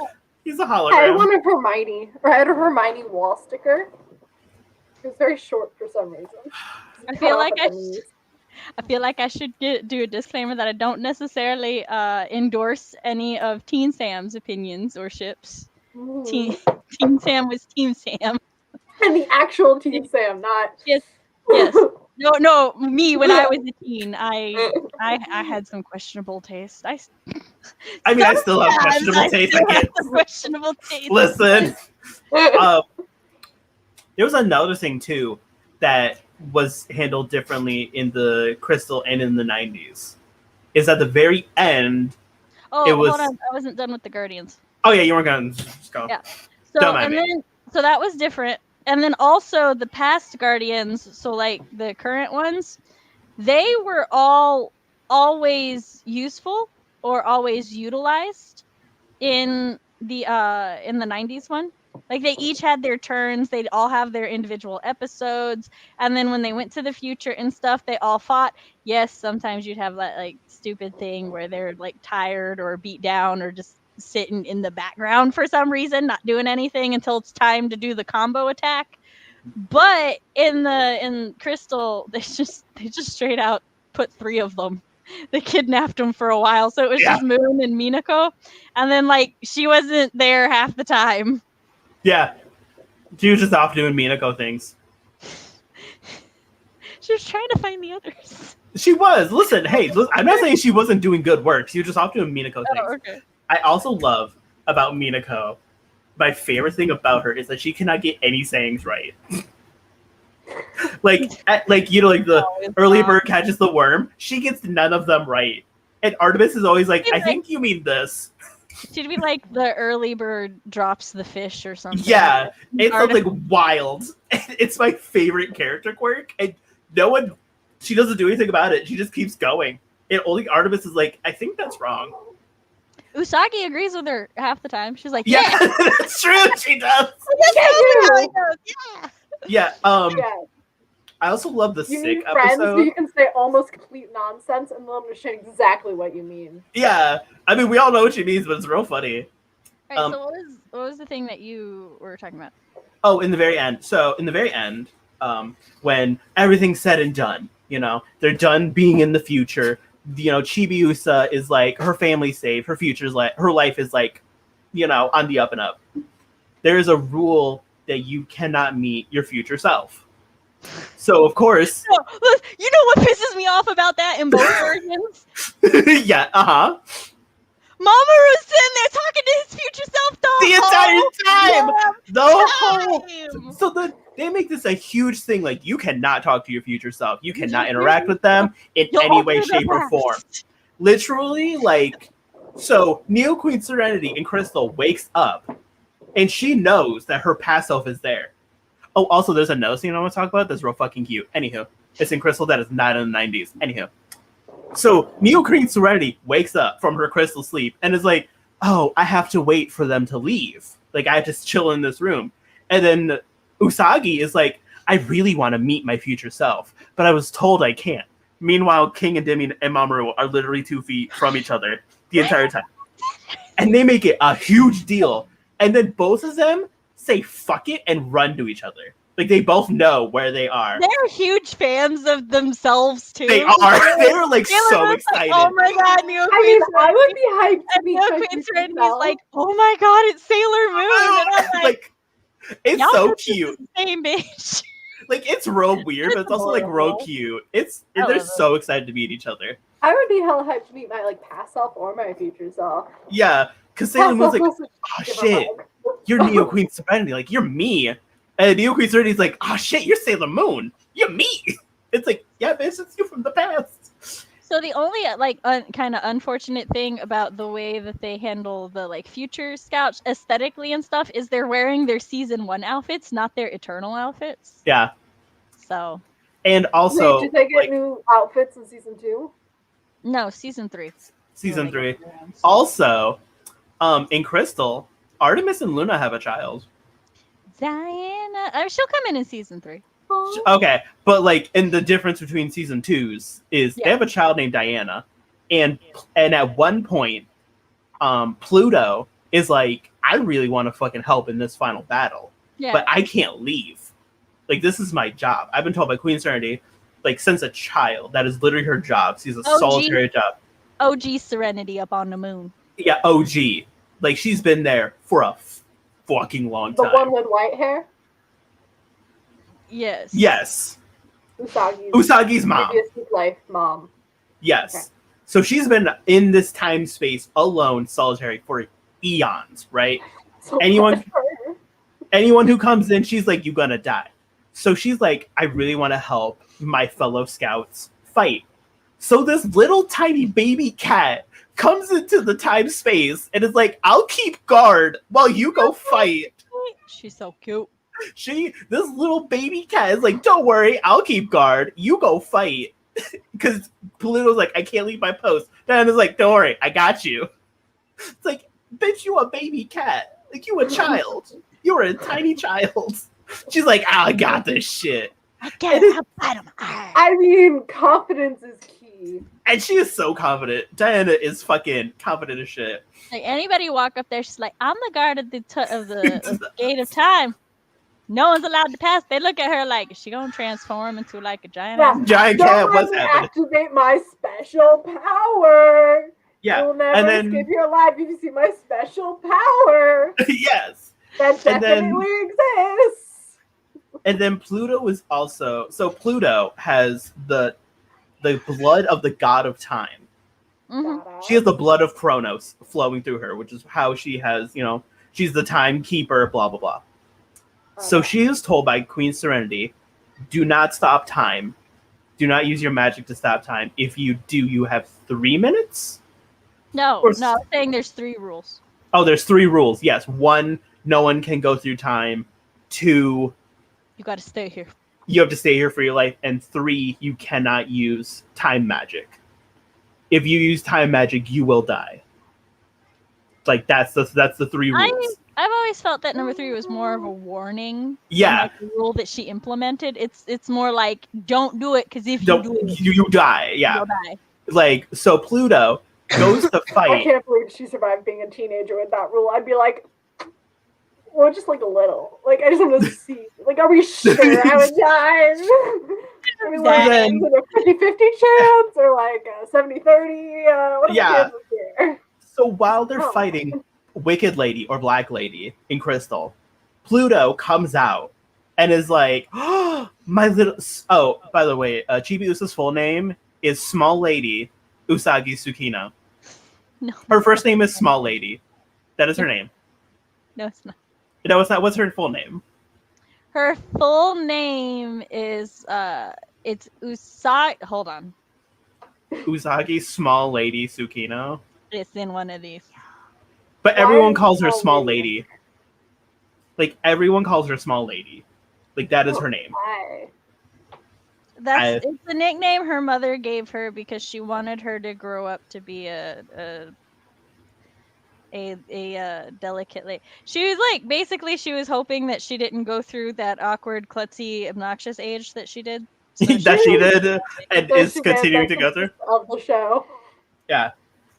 He's a hologram. I had one of Hermione, or I had a Hermione wall sticker. It was very short for some reason. I feel like I should do a disclaimer that I don't necessarily endorse any of Teen Sam's opinions or ships. Teen Sam was Team Sam. And the actual Team Sam, not yes. No, me when I was a teen, I had some questionable taste. I still have questionable taste. Questionable taste. Listen, there was another thing too that was handled differently in the Crystal and in the 90s. Is at the very end. Oh, hold on, I wasn't done with the Guardians. Oh yeah, you weren't gonna just go. Yeah. So that was different. And then also the past Guardians, so like the current ones, they were all always useful or always utilized in the 90s one. Like they each had their turns, they'd all have their individual episodes, and then when they went to the future and stuff, they all fought. Yes, sometimes you'd have that like stupid thing where they're like tired or beat down or just sitting in the background for some reason, not doing anything until it's time to do the combo attack. But in Crystal, they just straight out put 3 of them. They kidnapped them for a while, so it was just Moon and Minako, and then like she wasn't there half the time. Yeah, she was just off doing Minako things. She was trying to find the others. She was. Listen, hey, I'm not saying she wasn't doing good work. She was just off doing Minako things. Oh, okay. I also love about Minako, my favorite thing about her is that she cannot get any sayings right. like the early bird catches the worm, she gets none of them right. And Artemis is always like, I think you mean this. She'd be like, the early bird drops the fish or something. Yeah, it's something wild. It's my favorite character quirk, and she doesn't do anything about it. She just keeps going. And only Artemis is like, I think that's wrong. Usagi agrees with her half the time. She's like, yeah. That's true. She does. Yeah. I also love the sick episode. You can say almost complete nonsense and they'll understand exactly what you mean. Yeah, I mean we all know what she means, but it's real funny. All right, so what was the thing that you were talking about? Oh, in the very end. So in the very end, when everything's said and done, they're done being in the future. Chibiusa is like, her family's safe, her future's like, her life is like, on the up and up. There is a rule that you cannot meet your future self. So of course, you know what pisses me off about that in both versions? Yeah, Mamoru's sitting there talking to his future self the entire time. So they make this a huge thing. Like, you cannot talk to your future self. You cannot interact with them in any way, shape, or form. Literally, like, so Neo Queen Serenity in Crystal wakes up, and she knows that her past self is there. Oh, also, there's another scene I want to talk about that's real fucking cute. Anywho, it's in Crystal that is not in the 90s. Anywho. So, Neo Queen Serenity wakes up from her crystal sleep and is like, oh, I have to wait for them to leave. Like, I have to chill in this room. And then Usagi is like, I really want to meet my future self, but I was told I can't. Meanwhile, King and Demi and Mamoru are literally 2 feet from each other the entire time. And they make it a huge deal. And then both of them say fuck it and run to each other. Like, they both know where they are. They're huge fans of themselves, too. They are. They're, like, so excited. Like, oh, my God, Neo I Queen mean, I Serenity. would be hyped to And meet Neo my Queen future Serenity's self. like, oh, my God, it's Sailor Moon. And I'm like, it's y'all so are just cute. the same bitch. Like, it's real weird, but it's also, like, real adorable. cute. I They're love so excited to meet each other. I would be hella hyped to meet my like past self or my future self. Yeah, because Sailor Past Moon's self like, was oh, give a shit. hug. You're Neo Queen Serenity, like, you're me. And Neo Queen Serenity's like, oh shit, you're Sailor Moon. You're me. It's like, yeah, bitch, it's you from the past. So the only like kind of unfortunate thing about the way that they handle the like future scouts aesthetically and stuff is they're wearing their season 1 outfits, not their eternal outfits. Yeah. So And also, Wait, did they get like, new outfits in season 2? no, season 3. season Really 3. good rounds. Also, in Crystal, Artemis and Luna have a child. Diana, she'll come in season 3. Okay, but like, and the difference between season 2s is they Yeah. have a child named Diana, and at one point, Pluto is like, I really want to fucking help in this final battle, Yeah. but I can't leave. Like, this is my job. I've been told by Queen Serenity, like, since a child, that is literally her job. She's a OG. solitary job. OG Serenity up on the moon. Yeah, OG. Like, she's been there for a fucking long The time. one with white hair? Yes. Yes. Usagi's mom. Previous life mom. Yes. Okay. So she's been in this time space alone, solitary, for eons, right? So Anyone- bad for her. Anyone who comes in, she's like, you're gonna die. So she's like, I really want to help my fellow scouts fight. So this little tiny baby cat comes into the time space and is like, I'll keep guard while you go fight. She's so cute. This little baby cat is like, don't worry, I'll keep guard. You go fight. Because Pluto's like, I can't leave my post. Diana's like, don't worry, I got you. It's like, bitch, you a baby cat. Like, you a child. You're a tiny child. She's like, I got this shit. I get it. Bottom. I mean, confidence is key. And she is so confident. Diana is fucking confident as shit. Like anybody walk up there, she's like, I'm the guard of the of the gate of time. No one's allowed to pass. They look at her like, is she gonna transform into like a giant? Yeah. Giant Don't cat, let what's me happening? activate my special power. Yeah, You'll never and then escape your life if you see my special power. yes, That And then- definitely exists. and then Pluto is also Pluto has the blood of the god of time. Mm-hmm. She has the blood of Kronos flowing through her, which is how she has, she's the timekeeper, blah blah blah. So she is told by Queen Serenity, do not stop time. Do not use your magic to stop time. If you do, you have 3 minutes? No, Or- I'm saying there's 3 rules. Oh, there's 3 rules. Yes. 1, no one can go through time. 2, You gotta stay here. you have to stay here for your life. And 3, you cannot use time magic. If you use time magic, you will die. Like, that's the 3 rules. I've always felt that number 3 was more of a warning. Yeah. Than, like, a rule that she implemented. It's more like, don't do it, because if you Don't, do it, you die. Yeah. you'll die. Like, so Pluto goes to I fight. can't believe she survived being a teenager with that rule. I'd be like, well, just like a little. Like, I just want to see. Like, are we sure I would die? I mean, like, Then- is it a 50-50 chance or like a 70-30? What are Yeah. the chances here? So while they're Oh. fighting Wicked Lady or Black Lady in Crystal, Pluto comes out and is like, oh, my little... Oh, by the way, Chibi Usa's full name is Small Lady Usagi Tsukino. No, Her first name is Small Lady. That is her name. no, it's not. No, it's not. What's her full name? Her full name is it's Usagi. Hold on, Usagi Small Lady Tsukino. it's in one of these. But Why everyone is calls her Small Small Lady? Lady. Like, everyone calls her Small Lady. Like that is her name. Why? It's the nickname her mother gave her because she wanted her to grow up to be a delicate lady. She was like, basically she was hoping that she didn't go through that awkward, klutzy, obnoxious age that she did. So That she did and is continuing to go through. Of the show. Yeah.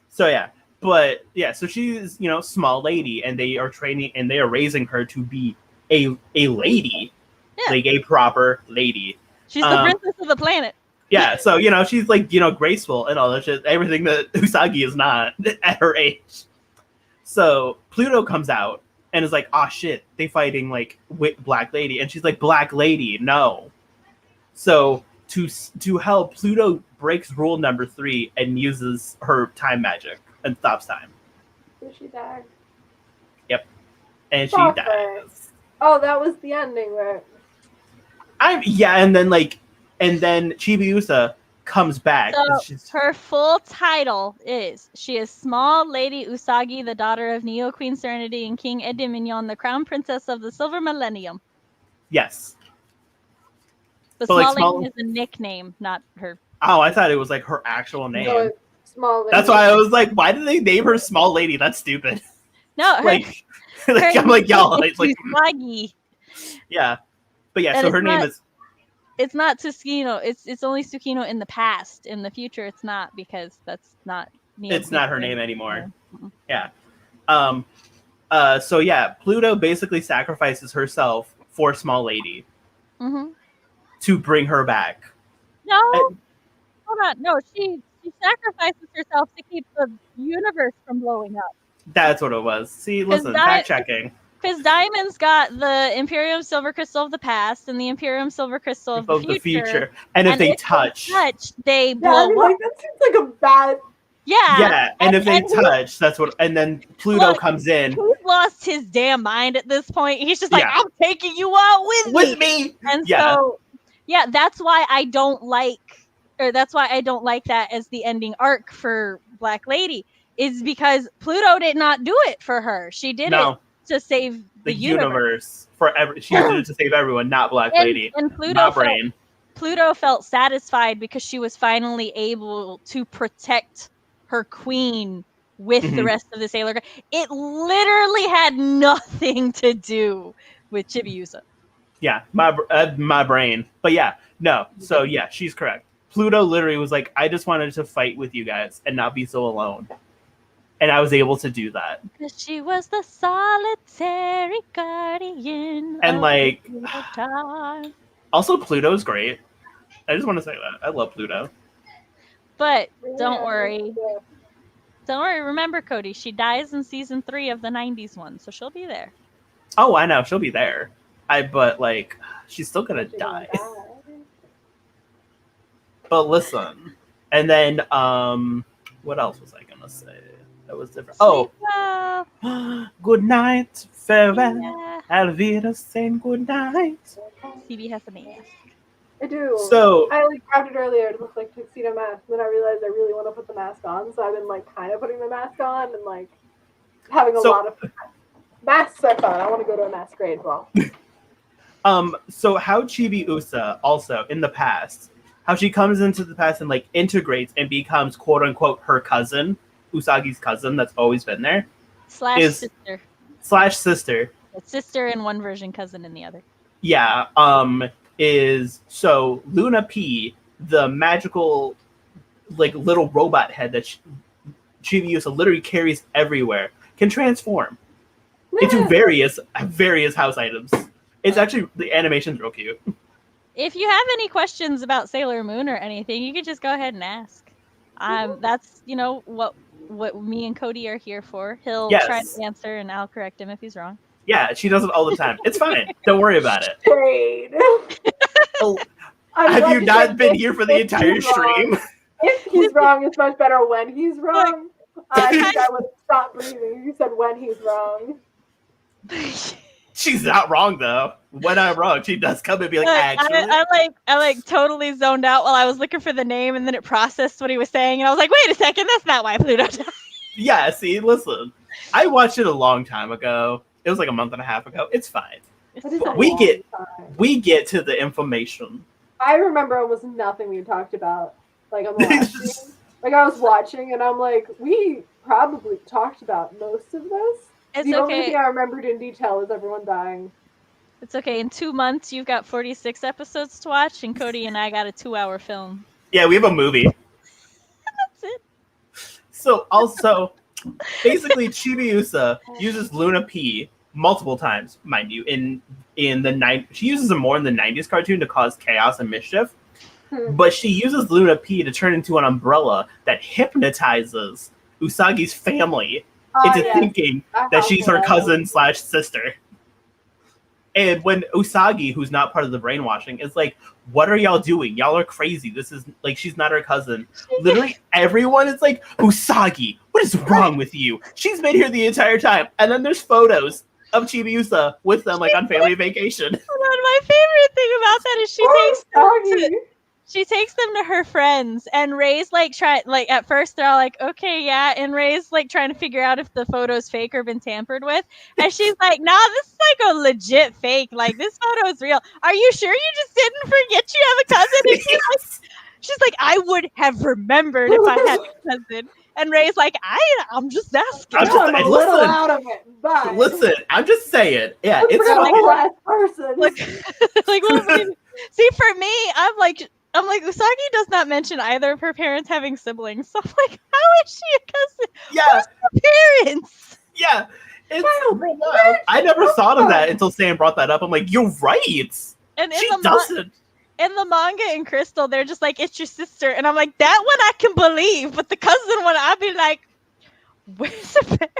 So yeah. But yeah, so she's, small lady, and they are training and they are raising her to be a lady. Yeah. Like a proper lady. She's the princess of the planet. Yeah, so she's like, graceful and all that shit. Everything that Usagi is not at her age. So Pluto comes out and is like, "Oh shit, they fighting like with Black Lady," and she's like, "Black Lady, no." So to help, Pluto breaks rule number 3 and uses her time magic and stops time. Did she die? Yep, and she Fuck dies. her. Oh, that was the ending, right? And then Chibiusa comes back. So her full title is, she is Small Lady Usagi, the daughter of Neo Queen Serenity and King Edimignon, the crown princess of the Silver Millennium. Yes. But Small Lady is a nickname, not her. Oh, I thought it was like her actual name. No, Small Lady. That's why I was like, why did they name her Small Lady? That's stupid. No, I'm like, y'all. It's like, Usagi. Yeah. But yeah, And so her name is... It's not Tsukino. It's only Tsukino in the past. In the future, it's not, because that's not... It's not her name anymore. Yeah. Yeah. So yeah, Pluto basically sacrifices herself for Small Lady to bring her back. No. Hold on. No, she sacrifices herself to keep the universe from blowing up. That's what it was. See, listen, fact checking. Because Diamond's got the Imperium Silver Crystal of the past and the Imperium Silver Crystal of the future. And if they touch, they blow up. Like, that seems like a bad... Yeah. Yeah, and if they touch, that's what... And then Pluto comes in. He's lost his damn mind at this point. He's just like, I'm taking you out with me! And so, yeah, that's why I don't like that as the ending arc for Black Lady, is because Pluto did not do it for her. She did it to save the universe. She did it to save everyone, not Black Lady. And Pluto felt satisfied because she was finally able to protect her queen with the rest of the Sailor Guard. It literally had nothing to do with Chibiusa. Yeah, my brain. But yeah, no. So yeah, she's correct. Pluto literally was like, I just wanted to fight with you guys and not be so alone. And I was able to do that. Because she was the solitary guardian. And like, time. Also Pluto's great. I just want to say that. I love Pluto. But don't worry. Don't worry. Remember, Cody, she dies in season 3 of the 90s one, so she'll be there. Oh, I know. She'll be there. But like, she's still going to die. But listen. And then, what else was I going to say? That was different. Good night, farewell. Alvira saying good night. CB has a mask. I do. So I grabbed it earlier to look like tuxedo mask, and then I realized I really want to put the mask on, so I've been kind of putting the mask on and having a lot of masks are fun. I want to go to a masquerade ball. So how Chibiusa also in the past, how she comes into the past and integrates and becomes quote unquote her cousin. Usagi's cousin that's always been there. Sister. It's sister in one version, cousin in the other. Yeah. Is so Luna P, the magical little robot head that Chibiusa literally carries everywhere, can transform into various house items. It's actually, the animation's real cute. If you have any questions about Sailor Moon or anything, you could just go ahead and ask. That's what me and Cody are here for. He'll try to answer, and I'll correct him if he's wrong. Yeah, she does it all the time. It's fine. Don't worry about it. Have you not been here for the entire stream? If he's wrong, it's much better when he's wrong. I think I would stop breathing. You said when he's wrong. She's not wrong though. When I'm wrong, she does come and be like, actually. I totally zoned out while I was looking for the name, and then it processed what he was saying, and I was like, wait a second, that's not why Pluto died. Yeah, see, listen. I watched it a long time ago. It was like a month and a half ago. It's fine. That is a We long get- time. We get to the information. I remember almost nothing we talked about, like on the last stream. Like I was watching, and I'm like, we probably talked about most of this. It's The only okay. thing I remembered in detail is everyone dying. It's okay. In 2 months, you've got 46 episodes to watch, and Cody and I got a 2-hour film. Yeah, we have a movie. That's it. So also, basically, Chibiusa uses Luna P multiple times, mind you. In the she uses them more in the '90s cartoon to cause chaos and mischief. But she uses Luna P to turn into an umbrella that hypnotizes Usagi's family into thinking that she's her cousin/sister. And when Usagi, who's not part of the brainwashing, is like, "What are y'all doing? Y'all are crazy. This is like she's not her cousin." Literally, everyone is like, "Usagi, what is wrong with you? She's been here the entire time." And then there's photos of Chibiusa with them, like on family vacation. My favorite thing about that is she takes them to her friends, and Ray's like at first they're all like, okay, yeah, and Ray's like trying to figure out if the photo's fake or been tampered with, and she's like, nah, this is like a legit fake, like this photo is real. Are you sure you just didn't forget you have a cousin? And she's like, I would have remembered if I had a cousin. And Ray's like, I'm just asking. I'm a little out of it, but Listen, I'm just saying, yeah, it's like fucking. last person. Like, well, see, for me, I'm like, Usagi does not mention either of her parents having siblings. So I'm like, how is she a cousin? Yeah. Who's the parents? Yeah. It's real wild. I never thought of that until Sam brought that up. I'm like, you're right. And She doesn't. in the manga in Crystal, they're just like, it's your sister. And I'm like, that one I can believe. But the cousin one, I'd be like, where's the parents?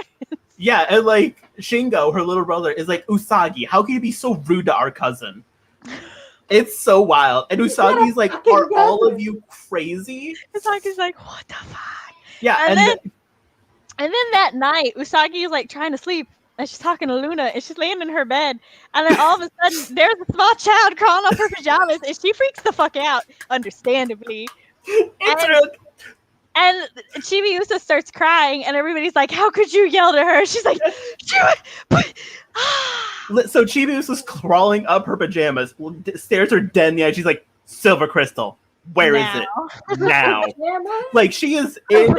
Yeah, and like Shingo, her little brother, is like, Usagi, how can you be so rude to our cousin? It's so wild. And Usagi's like, are all of you crazy? Usagi's like, what the fuck? Yeah, and then that night, Usagi is like trying to sleep, and she's talking to Luna, and she's laying in her bed, and then all of a sudden, there's a small child crawling up her pajamas, and she freaks the fuck out, understandably. And Chibiusa starts crying, and everybody's like, how could you yell to her? She's like, so Chibiusa's crawling up her pajamas, stares her dead in the eye. She's like, Silver Crystal, where is it? Now. Like, she is in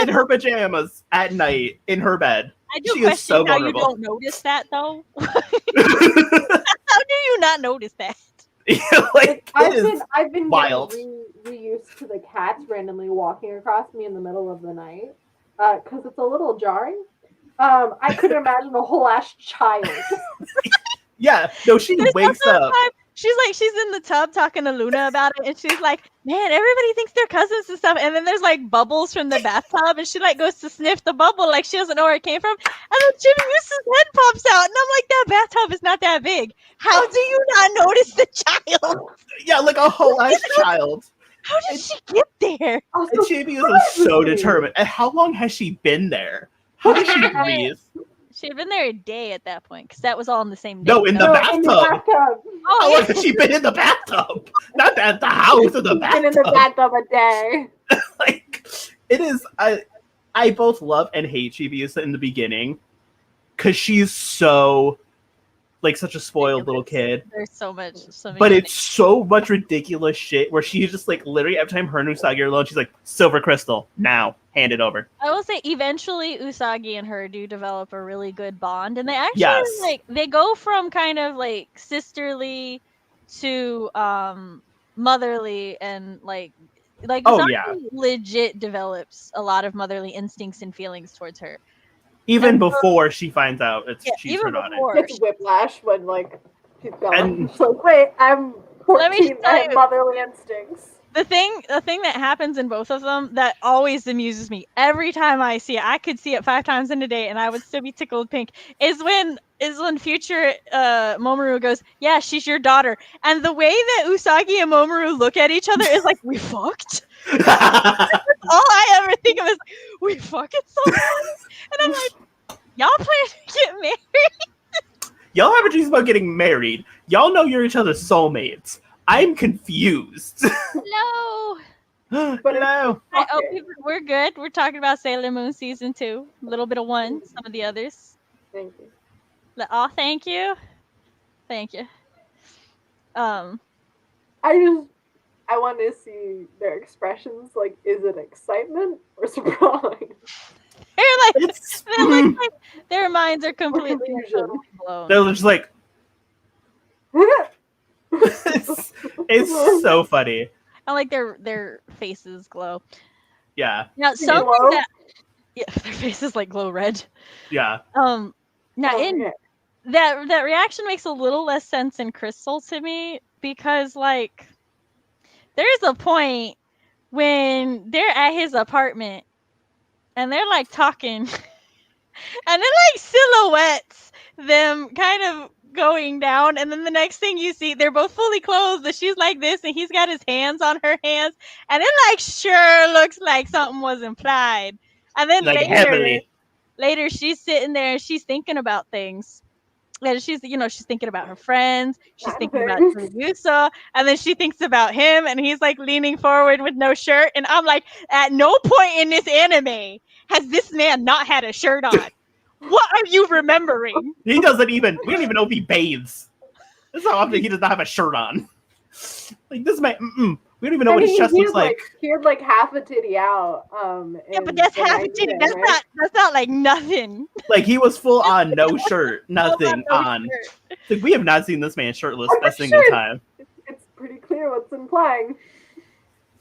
her pajamas at night, in her bed. I do she question is so how vulnerable. you don't notice that, though. How do you not notice that? Like, I've been wild. Reused to the cats randomly walking across me in the middle of the night because it's a little jarring. I couldn't imagine a whole ass child. Yeah, no, she wakes up. She's in the tub talking to Luna about it, and she's like, man, everybody thinks they're cousins and stuff. And then there's like bubbles from the bathtub, and she like goes to sniff the bubble like she doesn't know where it came from. And then Chibiusa's head pops out, and I'm like, that bathtub is not that big. How do you not notice the child? Yeah, like a whole ass child. How did she get there? And Chibiusa is so determined. And how long has she been there? How did she breathe? She had been there a day at that point, because that was all in the same day. No, in the bathtub. How long has she been in the bathtub? Not at the house, in the bathtub. Been in the bathtub a day. Like, it is. I both love and hate Chibiusa in the beginning, because she's so, like, such a spoiled little kid. There's so much. But it's so much ridiculous shit where she's just like, literally every time her and Usagi are alone, she's like, Silver Crystal, now, hand it over. I will say, eventually, Usagi and her do develop a really good bond, and they actually like they go from kind of like sisterly to motherly, and like Usagi legit develops a lot of motherly instincts and feelings towards her. Even before she finds out she's her daughter. It's whiplash when like she's gone. She's like, wait, I'm 14. I have motherly instincts. The thing that happens in both of them that always amuses me every time I see it, I could see it 5 times in a day and I would still be tickled pink, is when future Momoru goes, yeah, she's your daughter. And the way that Usagi and Momoru look at each other is like, we fucked? All I ever think of is, we fucking so much? And I'm like, y'all plan to get married? Y'all have a dreams about getting married. Y'all know you're each other's soulmates. I'm confused. No. Hello. We're good. We're talking about Sailor Moon season 2. A little bit of 1, some of the others. Thank you. Oh, thank you. Thank you. I want to see their expressions. Like, is it excitement or surprise? They're like their minds are completely and confusion. totally blown. They're just like, it's so funny. And like their faces glow. Yeah. Now something Glow? that their faces like glow red. Yeah. Now in Okay. that reaction makes a little less sense in Crystal to me because like there's a point when they're at his apartment and they're like talking and then like silhouettes them kind of going down, and then the next thing you see they're both fully clothed, but she's like this and he's got his hands on her hands, and it like sure looks like something was implied. And then Like heavily. later she's sitting there and she's thinking about things. And she's thinking about her friends. She's thinking about Yusa, and then she thinks about him, and he's like leaning forward with no shirt. And I'm like, at no point in this anime has this man not had a shirt on. What are you remembering? We don't even know if he bathes. This is how often he does not have a shirt on. Like this man, we don't even know what his chest looks like. He had like half a titty out. Yeah, but that's half a titty. That's not like nothing. Like he was full on, no shirt, nothing No on. shirt. Like we have not seen this man shirtless I'm a single sure time. It's pretty clear what's implying.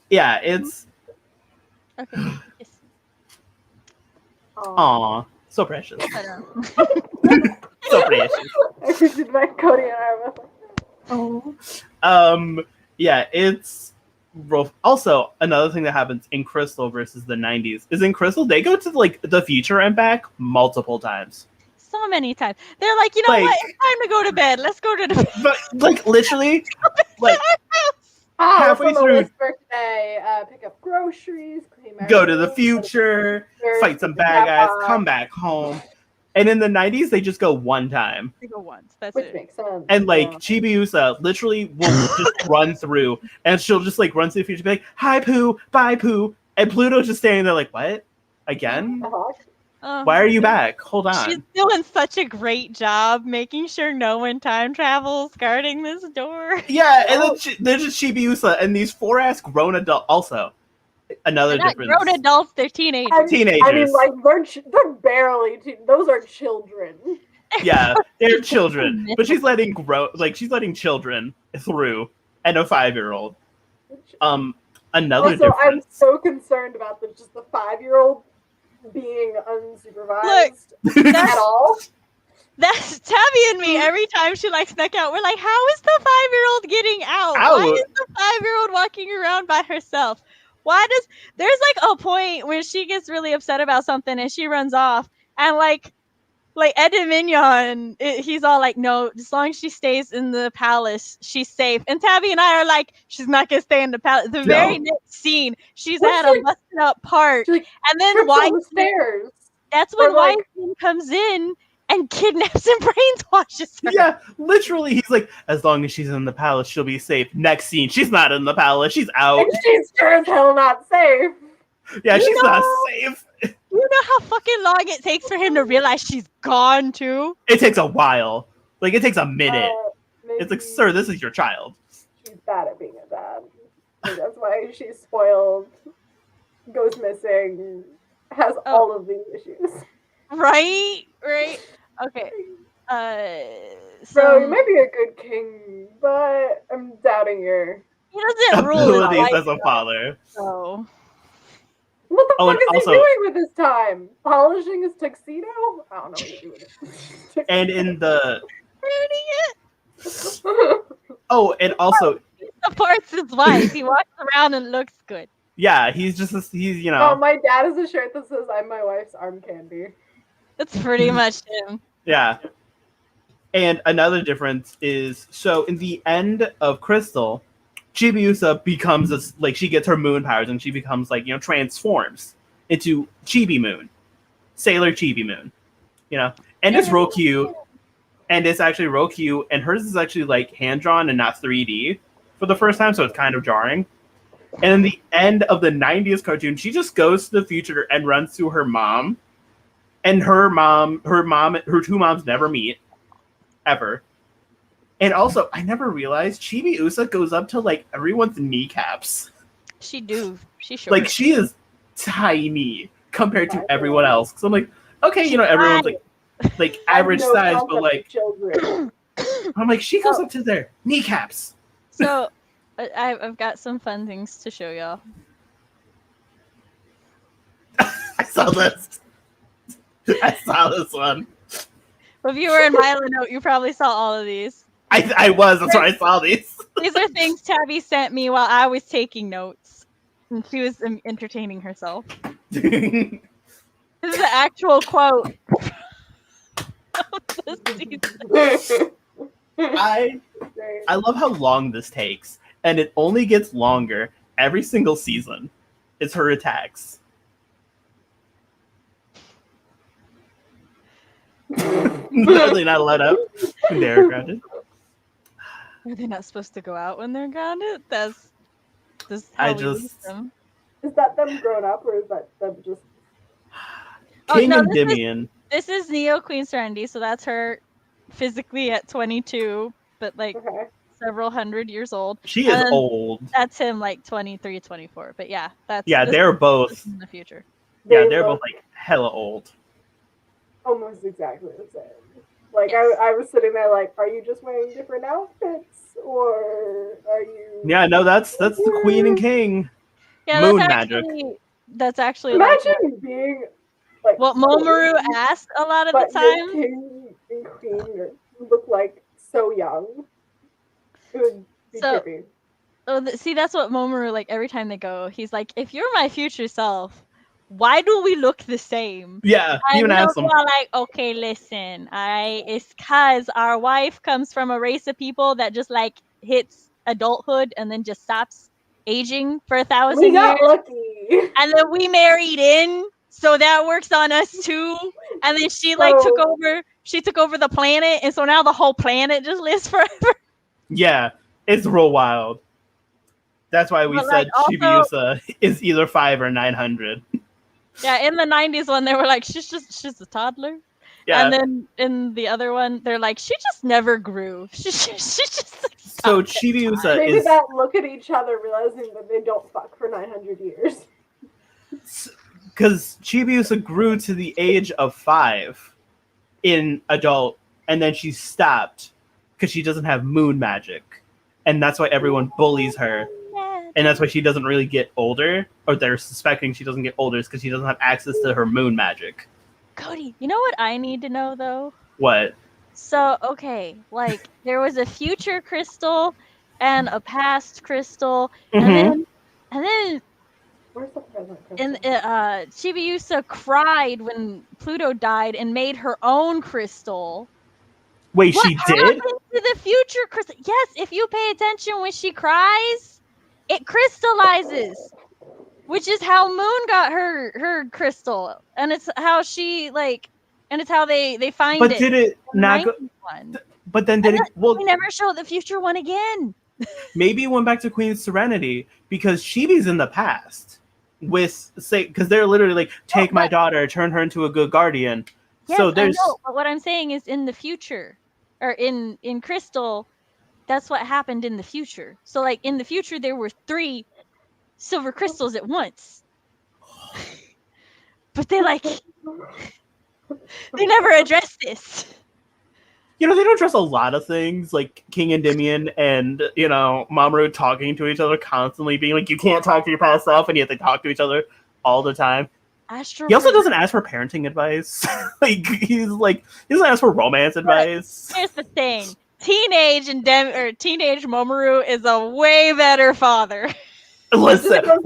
Yeah, it's Okay. Yes. aw, so precious, I know. so precious. I appreciate that Cody and I were like, Oh. Yeah, it's rough. Also, another thing that happens in Crystal versus the 90s is in Crystal, they go to like the future and back multiple times. So many times. They're like, you know Like- what? It's time to go to bed. Let's go to the But like literally, like oh, halfway from through- Eliz's birthday, pick up groceries, clean my go to the room, future, fight some bad guys, come back home. And in the 90s, they just go one time. They go once. That's Which it. makes sense. And like yeah. Chibiusa literally will just run through, and she'll just like run to the future, be like, "Hi Pooh, bye Pooh," and Pluto's just standing there like, "What? Again? Why are you back? Hold She's on." doing such a great job making sure no one time travels guarding this door. Yeah, and then there's just Chibiusa and these 4-ass grown adults. Also, another They're not difference. grown adults, they're teenagers. Teenagers. I mean, like they're barely. Those are children. Yeah, they're children, but she's letting children through, and a 5-year-old. Another Also, I'm difference. so concerned about just the 5-year-old being unsupervised at all. That's Tabby and me. Every time she like snuck out, we're like, how is the 5-year-old getting out? Why is the 5-year-old walking around by herself? There's like a point where she gets really upset about something and she runs off, and like Ed Mignon, he's all like, no, as long as she stays in the palace, she's safe. And Tabby and I are like, she's not gonna stay in the palace. The very next scene, she's at a busted up park, Like, and then trips why on the stairs. that's when Or, like- Weinstein comes in and kidnaps and brainwashes her. Yeah, literally, he's like, as long as she's in the palace, she'll be safe. Next scene, she's not in the palace, she's out. And she's sure as hell not safe. Yeah, she's not know- safe. You know how fucking long it takes for him to realize she's gone too? It takes a while. Like, it takes a minute. It's like, Maybe sir, this is your child. she's bad at being a dad. Maybe that's why she's spoiled, goes missing, has all of these issues. Right? Okay. Bro, you might be a good king, but I'm doubting your. He doesn't rule his Abilities life, as a father. though. What the Oh, fuck and is also- he doing with his time? Polishing his tuxedo? I don't know what he's doing with it. And in the Ruining and also, it. Supports his wife. He walks around and looks good. yeah, he's you Oh, know, my dad has a shirt that says "I'm my wife's arm candy." That's pretty much him. yeah. And another difference is, so in the end of Crystal, Chibiusa becomes she gets her moon powers and she becomes transforms into Chibi Moon, Sailor Chibi Moon, and it's real cute, and it's actually real cute, and hers is actually hand drawn and not 3D for the first time, so it's kind of jarring. And in the end of the 90s cartoon, she just goes to the future and runs to her mom, and her two moms never meet ever. And also, I never realized Chibi Usa goes up to like everyone's kneecaps. She do. She sure. Like she is tiny compared to everyone else. So I'm like, okay, you know, everyone's like average size, but like children. I'm like, she goes up to their kneecaps. So I've got some fun things to show y'all. I saw this. I saw this one. If you were in Milo Note, you probably saw all of these. I was. That's why I saw these. These are things Tabby sent me while I was taking notes. And she was entertaining herself. This is an actual quote. I love how long this takes. And it only gets longer every single season. It's her attacks. Are they not let up when they're grounded? Are they not supposed to go out when they're grounded? That's how we use them. Is that them grown up, or is that them just... King Endymion. This is Neo Queen Serenity, so that's her physically at 22, but like several hundred years old. She is old. That's him like 23, 24. But yeah, they're both in the future. Yeah, they're both like hella old. Almost exactly the same. Like I was sitting there like, are you just wearing different outfits, or are you? Yeah, no, that's the Queen and King. Yeah, Moon magic. That's actually imagine being like what Momoru asked a lot of the time. King and Queen look like so young. It would be trippy. See, that's what Momoru, like every time they go, he's like, if you're my future self, why do we look the same? Yeah, even ask them. Like, okay, listen, it's cause our wife comes from a race of people that just like hits adulthood and then just stops aging for 1,000 years. We got lucky. And then we married in, so that works on us too. And then she took over the planet, and so now the whole planet just lives forever. Yeah, it's real wild. That's why we said Chibiusa is either 5 or 900. Yeah, in the 90s when they were like, she's a toddler. Yeah. And then in the other one, they're like, she just never grew. She just like, so Chibiusa maybe that look at each other realizing that they don't fuck for 900 years. Because Chibiusa grew to the age of 5 in adult, and then she stopped because she doesn't have moon magic. And that's why everyone bullies her. And that's why she doesn't really get older, or they're suspecting she doesn't get older, is because she doesn't have access to her moon magic. Cody, you know what I need to know, though? What? So, okay, like, there was a future crystal and a past crystal, and then where's the present crystal? And Chibiusa cried when Pluto died and made her own crystal. Wait, she did? To the future crystal? Yes, if you pay attention when she cries, it crystallizes, which is how Moon got her crystal, and it's how she and it's how they find it. But did it not go? But then did it? Well, we never show the future one again. Maybe it went back to Queen Serenity because Chibi's in the past because they're literally like, take my daughter, turn her into a good guardian. Yes, so there's. I know, but what I'm saying is in the future, or in Crystal. That's what happened in the future. So, like, in the future, there were 3 silver crystals at once. But they never addressed this. You know, they don't address a lot of things, like King Endymion and, you know, Mamoru talking to each other constantly, being like, you can't talk to your past self, and yet they talk to each other all the time. He also doesn't ask for parenting advice. He doesn't ask for romance advice. Here's the thing. Teenage Mamoru is a way better father. Listen, though.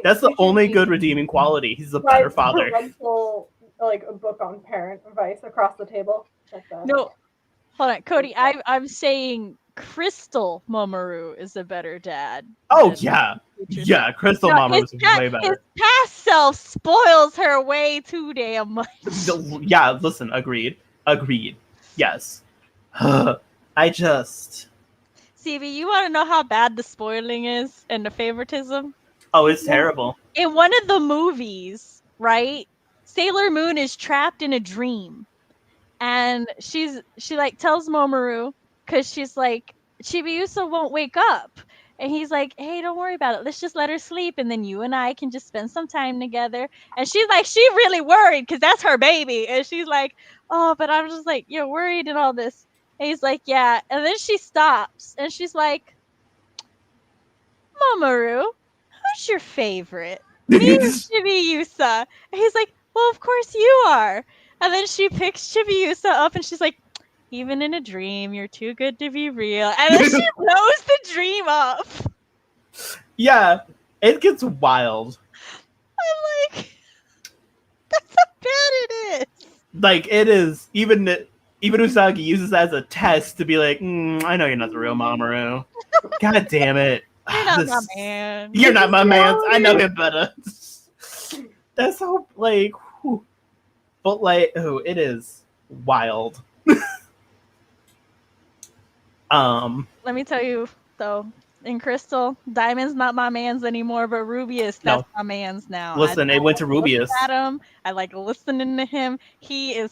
That's the only good redeeming quality. He's a better father. Like a book on parent advice across the table. No, hold on, Cody. I'm saying Crystal Mamoru is a better dad. Oh yeah, Crystal Mamoru is way better. His past self spoils her way too damn much. Yeah, listen, agreed. Yes. I just... CV, you want to know how bad the spoiling is and the favoritism? Oh, it's terrible. In one of the movies, right, Sailor Moon is trapped in a dream. and she like tells Mamoru, because she's like, Chibiusa won't wake up. And he's like, hey, don't worry about it. Let's just let her sleep, and then you and I can just spend some time together. And she's like, she really worried because that's her baby. And she's like, oh, but I'm just like, you're worried and all this. And he's like, yeah. And then she stops and she's like, Mamoru, who's your favorite? Me or Chibiusa? And he's like, well, of course you are. And then she picks Chibiusa up and she's like, even in a dream, you're too good to be real. And then she blows the dream up. Yeah, it gets wild. I'm like, that's how bad it is. Like, it is. Even Usagi uses that as a test to be like, I know you're not the real Mamoru. God damn it. You're not my man. You're not my man. I know him better. That's so, like, whew. But, like, it is wild. Let me tell you, though, in Crystal, Diamond's not my man's anymore, but Rubius, that's my man's now. Listen, it went to Rubius. I like listening to him. Even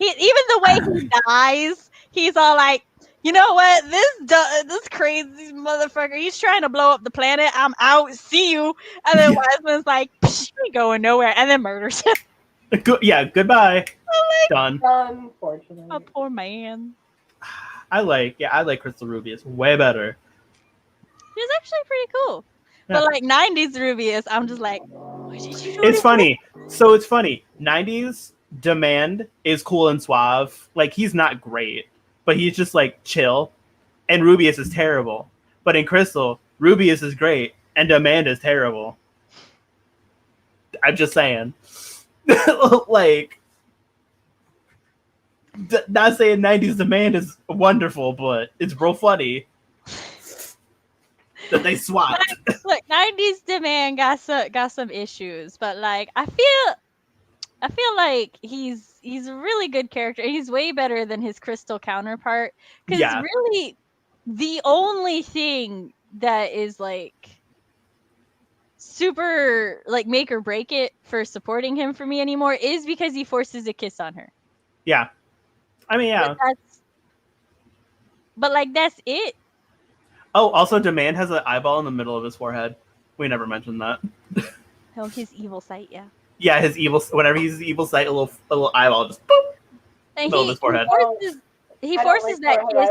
the way he dies, he's all like, you know what? This crazy motherfucker, he's trying to blow up the planet. I'm out. See you. And then Wiseman's like, you ain't going nowhere. And then murders him. Goodbye. Done. Unfortunately. Oh, poor man. I like Crystal Rubius way better. He's actually pretty cool. Yeah. But like 90s Rubius, I'm just like, what did you do? It's funny. So it's funny. 90s Demand is cool and suave. Like, he's not great, but he's just like chill. And Rubius is terrible. But in Crystal, Rubius is great and Demand is terrible. I'm just saying. Like, not saying 90s Demand is wonderful, but it's real funny that they swapped. Look, 90s Demand got some issues, but like I feel like he's a really good character. He's way better than his Crystal counterpart, because really the only thing that is like super like make or break it for supporting him for me anymore is because he forces a kiss on her. Yeah. I mean, yeah. But like, that's it. Oh, also, Demand has an eyeball in the middle of his forehead. We never mentioned that. Oh, his evil sight, yeah. Yeah, whenever he uses evil sight, a little eyeball just boop, middle of his forehead. He forces that kiss.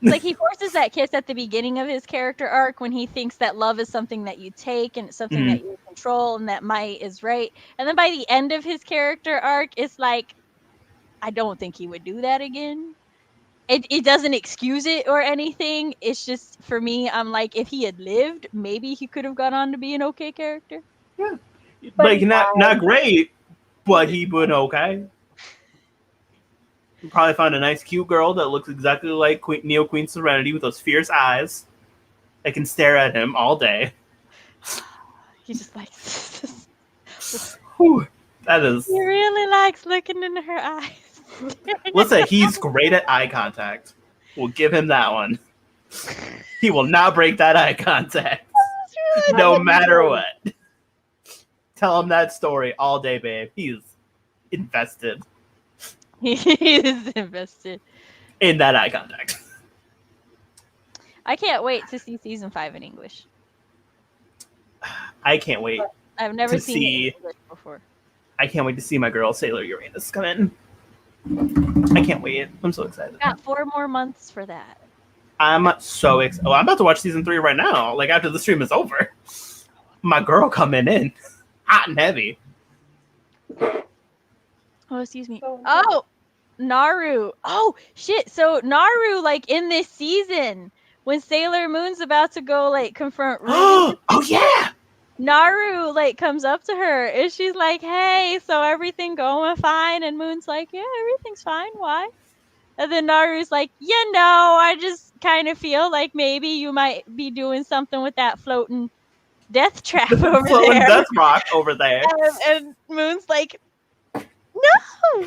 Like, he forces that kiss at the beginning of his character arc when he thinks that love is something that you take and it's something that you control and that might is right. And then by the end of his character arc, it's like, I don't think he would do that again. It doesn't excuse it or anything. It's just, for me, I'm like, if he had lived, maybe he could have gone on to be an okay character. Yeah. Like, not great, but he would okay. You'll probably find a nice, cute girl that looks exactly like Neo Queen Serenity with those fierce eyes that can stare at him all day. He just likes that is. He really likes looking into her eyes. Listen, he's great at eye contact. We'll give him that one. He will not break that eye contact, no matter what. Tell him that story all day, babe. He's invested. He is invested in that eye contact. I can't wait to see season 5 in English. I can't wait. I've never seen it in English before. I can't wait to see my girl Sailor Uranus come in. I can't wait. I'm so excited. Got 4 more months for that. I'm so excited. Oh, I'm about to watch season 3 right now. Like, after the stream is over. My girl coming in. Hot and heavy. Oh, excuse me. Oh, Naru. Oh, shit. So Naru, like, in this season, when Sailor Moon's about to go, like, confront Ruby. Oh, yeah. Naru, like, comes up to her and she's like, hey, so everything going fine? And Moon's like, yeah, everything's fine. Why? And then Naru's like, you know, I just kind of feel like maybe you might be doing something with that floating death trap over floating there. Death rock over there. And Moon's like, no.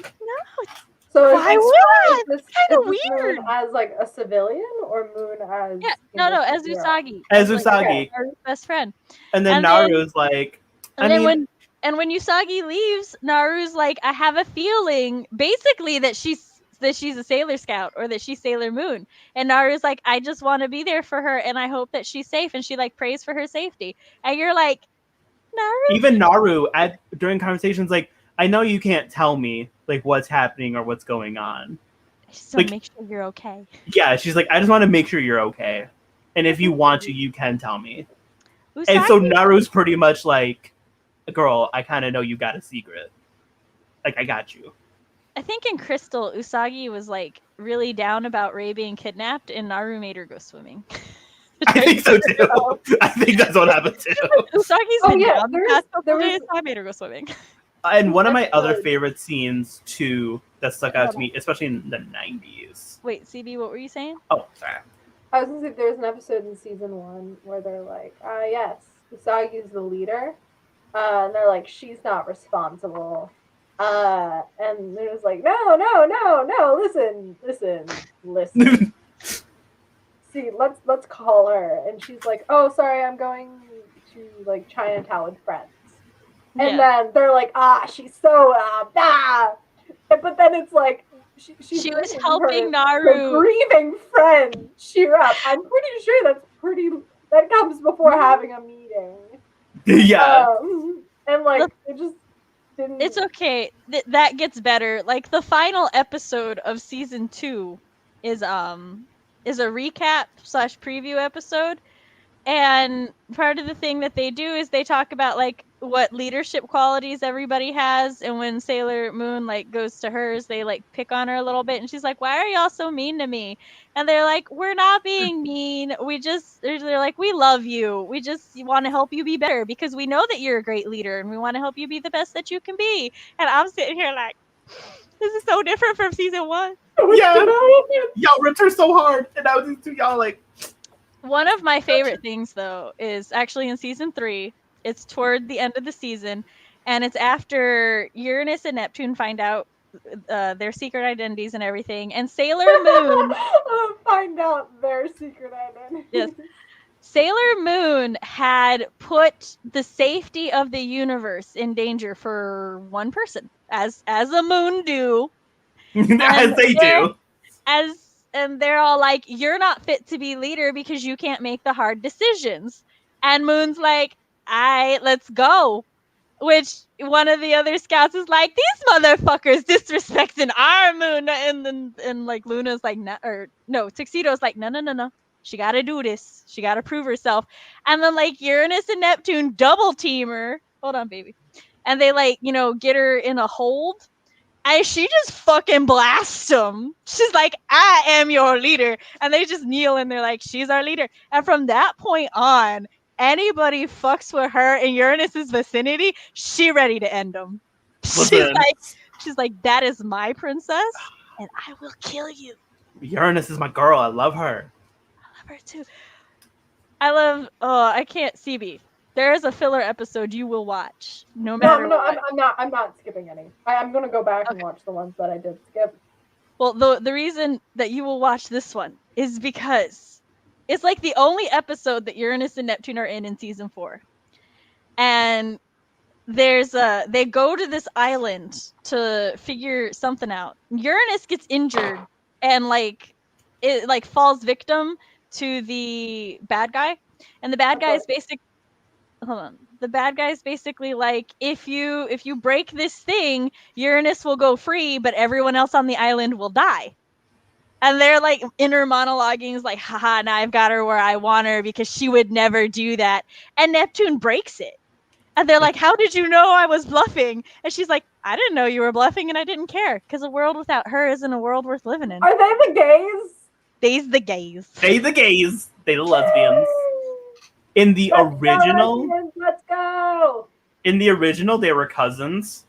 So why would? It's kind of weird. Moon as like a civilian or Moon as as Usagi. As Usagi. Her best friend. And then Naru's like, when And when Usagi leaves, Naru's like, I have a feeling, basically, that she's a Sailor Scout or that she's Sailor Moon. And Naru's like, I just want to be there for her, and I hope that she's safe. And she like prays for her safety. And you're like, Naru. Even Naru during conversations like, I know you can't tell me like what's happening or what's going on. So like, make sure you're okay. Yeah, she's like, I just want to make sure you're okay. And if you want to, you can tell me. Usagi, and so Naru's pretty much like, girl, I kind of know you got a secret. Like, I got you. I think in Crystal, Usagi was like really down about Rei being kidnapped, and Naru made her go swimming. I think so too. I think that's what happened too. Usagi's been down the past couple was- days, so I made her go swimming. And one of my other favorite scenes too that stuck out to me, especially in the 90s. Wait, CB, what were you saying? Oh, sorry. I was gonna say there was an episode in season 1 where they're like, yes, Usagi's the leader. And they're like, she's not responsible. And they're just like, no, listen. See, let's call her. And she's like, oh, sorry, I'm going to like Chinatown with friends. And then they're like, she's so but then it's like she was helping her Naru, grieving friend cheer up. I'm pretty sure that comes before having a meeting. Yeah. And like it just didn't. It's okay. That gets better. Like the final episode of season 2 is a recap / preview episode. And part of the thing that they do is they talk about like what leadership qualities everybody has, and when Sailor Moon like goes to hers, they like pick on her a little bit, and she's like, "Why are y'all so mean to me?" And they're like, "We're not being mean. They're like, we love you. We just want to help you be better because we know that you're a great leader, and we want to help you be the best that you can be." And I'm sitting here like, this is so different from season 1. Yeah, y'all ripped her so hard, and I was just y'all like. One of my favorite things, though, is actually in season 3. It's toward the end of the season, and it's after Uranus and Neptune find out their secret identities and everything. And Sailor Moon find out their secret identity. Yes. Sailor Moon had put the safety of the universe in danger for one person, as a moon do. As they do. And they're all like, you're not fit to be leader because you can't make the hard decisions. And Moon's like, let's go. Which one of the other scouts is like, these motherfuckers disrespecting our Moon. And like Luna's like, Tuxedo's like, no. She got to do this. She got to prove herself. And then like Uranus and Neptune double team her. Hold on, baby. And they like, get her in a hold. And she just fucking blasts them. She's like, I am your leader. And they just kneel and they're like, she's our leader. And from that point on, anybody fucks with her in Uranus's vicinity, she ready to end them. She's like, that is my princess, and I will kill you. Uranus is my girl. I love her. I love her too. I can't, CB. There is a filler episode you will watch, no matter what. I'm not skipping any. I'm gonna go back and watch the ones that I did skip. Well, the reason that you will watch this one is because it's like the only episode that Uranus and Neptune are in season 4, and they go to this island to figure something out. Uranus gets injured and it falls victim to the bad guy, and the bad guy is basically. Hold on. The bad guy's basically like, if you break this thing, Uranus will go free, but everyone else on the island will die. And they're like inner monologuing is like, haha, now I've got her where I want her because she would never do that. And Neptune breaks it. And they're like, how did you know I was bluffing? And she's like, I didn't know you were bluffing and I didn't care because a world without her isn't a world worth living in. Are they the gays? They's the gays. They the gays. They the lesbians. In the original, let's go. In the original, they were cousins.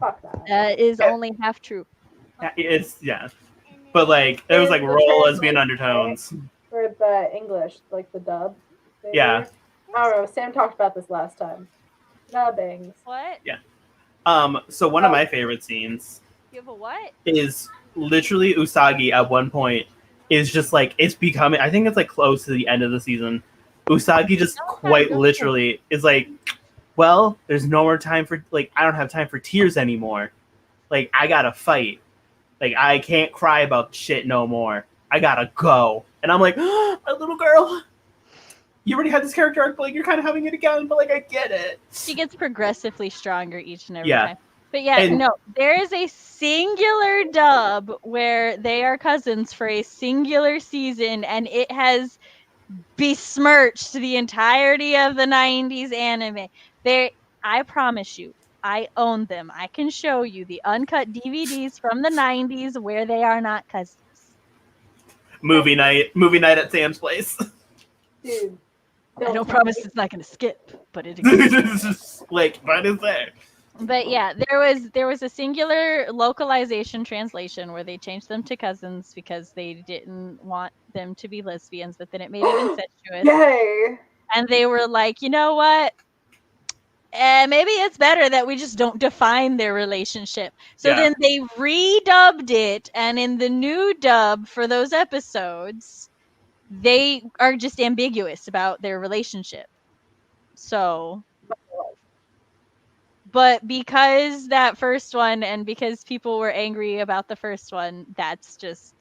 Fuck that. That is only half true. But like there was like raw lesbian undertones. For the English, like the dub. Yeah. I don't know. Sam talked about this last time. Dubbings. What? Yeah. So one of my favorite scenes. You have a what? Is literally Usagi at one point is just like it's becoming. I think it's like close to the end of the season. Usagi just quite literally is like, well, there's no more time for, like, I don't have time for tears anymore. Like, I gotta fight. Like, I can't cry about shit no more. I gotta go. And I'm like, my little girl, you already had this character arc, but like, you're kind of having it again, but like, I get it. She gets progressively stronger each and every Yeah. time. But yeah, And- no, there is a singular dub where they are cousins for a singular season, and it has besmirched the entirety of the 90s anime. I promise you, I own them. I can show you the uncut DVDs from the 90s where they are not cousins. Movie night at Sam's place. Dude. I don't promise it's not going to skip, but it exists. Like, what is there? But yeah, there was a singular localization translation where they changed them to cousins because they didn't want them to be lesbians, but then it made it incestuous. Yay! And they were like, you know what? Maybe it's better that we just don't define their relationship. So then they redubbed it, and in the new dub for those episodes, they are just ambiguous about their relationship. So, but because that first one, and because people were angry about the first one, that's just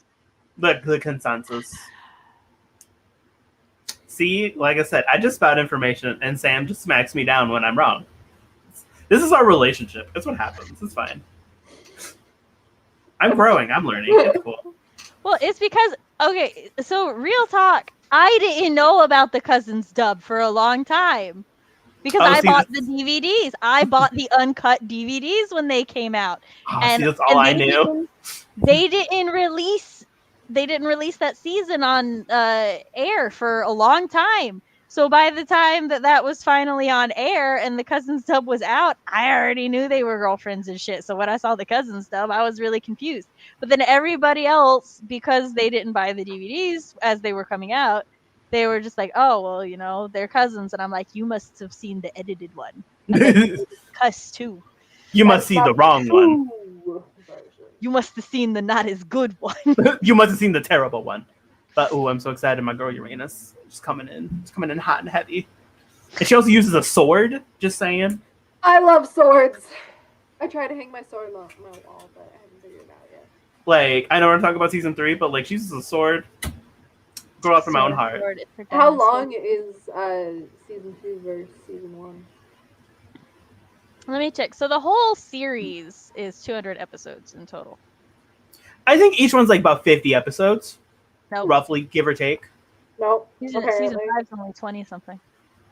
the consensus. See, like I said, I just spout information, and Sam just smacks me down when I'm wrong. This is our relationship. That's what happens. It's fine. I'm growing. I'm learning. It's cool. Well, it's because, okay, so real talk, I didn't know about the Cousins dub for a long time because I bought the DVDs. I bought the uncut DVDs when they came out. And that's all I knew. They didn't release that season on air for a long time. So by the time that was finally on air and the Cousins dub was out, I already knew they were girlfriends and shit. So when I saw the Cousins dub, I was really confused. But then everybody else, because they didn't buy the DVDs as they were coming out, they were just like, oh, well, you know, they're cousins. And I'm like, you must have seen the edited one. Cuss too. You must see the wrong one. You must have seen the not as good one. You must have seen the terrible one. But oh, I'm so excited! My girl Uranus is coming in hot and heavy. And she also uses a sword. Just saying. I love swords. I tried to hang my sword on my wall, but I haven't figured it out yet. Like, I know we're talking about season 3, but like, she uses a sword. Girl after my own heart. How long is season 2 versus season 1? Let me check. So the whole series is 200 episodes in total. I think each one's like about 50 episodes. Nope. Roughly, give or take. Nope. Season 5 is only 20 something.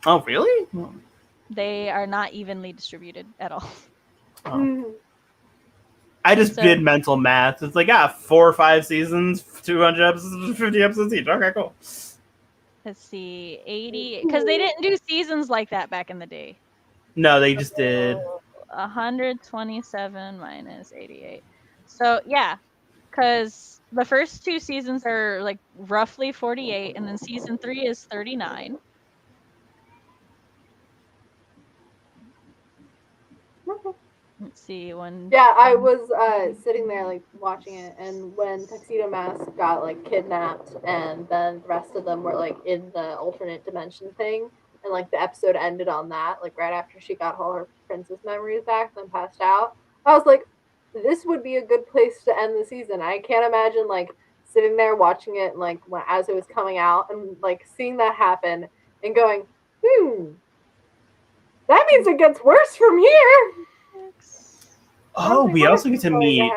Oh, really? They are not evenly distributed at all. Oh. I just did mental math. It's like, 4 or 5 seasons, 200 episodes, 50 episodes each. Okay, cool. Let's see, 80, because they didn't do seasons like that back in the day. No, they just did 127 minus 88. So yeah, because the first 2 seasons are like roughly 48, and then season 3 is 39. Let's see when. Yeah, I was sitting there like watching it, and when Tuxedo Mask got like kidnapped, and then the rest of them were like in the alternate dimension thing, and like the episode ended on that, like right after she got all her princess memories back, then passed out. I was like, this would be a good place to end the season. I can't imagine like sitting there watching it, like as it was coming out, and like seeing that happen and going, that means it gets worse from here. Oh, we also get to meet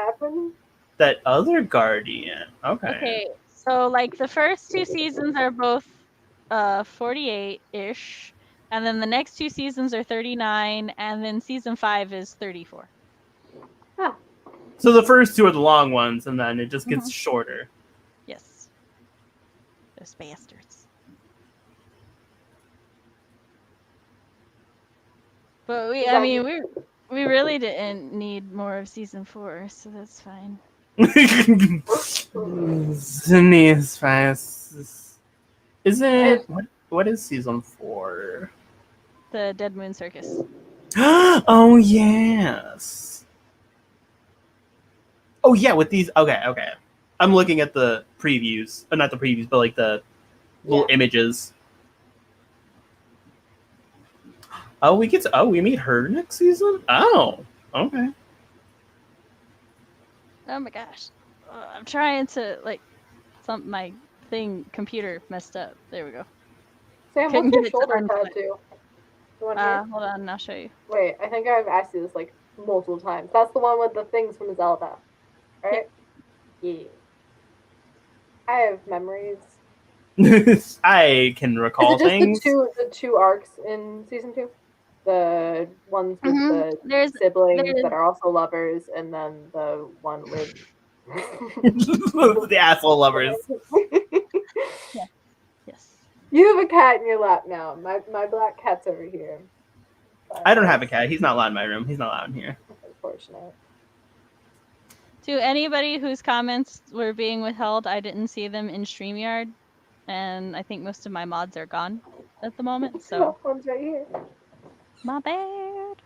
that other Guardian. Okay, so like the first 2 seasons are both 48-ish, and then the next 2 seasons are 39, and then season 5 is 34. Huh. So the first 2 are the long ones, and then it just gets shorter. Yes. Those bastards. But we really didn't need more of season 4, so that's fine. Zenny's fast. Is it what is season 4? The Dead Moon Circus. Oh yes. Oh yeah, with these okay. I'm looking at the previews. Not the previews, but like the little images. Oh, we meet her next season? Oh, okay. Oh my gosh. I'm trying to, like, my computer messed up. There we go. Sam, Couldn't what's your get it to shoulder unplug. tattoo? The one here? Hold on, I'll show you. Wait, I think I've asked you this like multiple times. That's the one with the things from Zelda, right? Yeah. I have memories. I can recall Is it just things. the two arcs in season 2? The ones with the siblings that are also lovers, and then the one with the asshole lovers. Yeah. Yes. You have a cat in your lap now. My black cat's over here. I don't have a cat. He's not allowed in my room. He's not allowed in here. Unfortunate. To anybody whose comments were being withheld, I didn't see them in StreamYard, and I think most of my mods are gone at the moment, so... One's right here. My bad.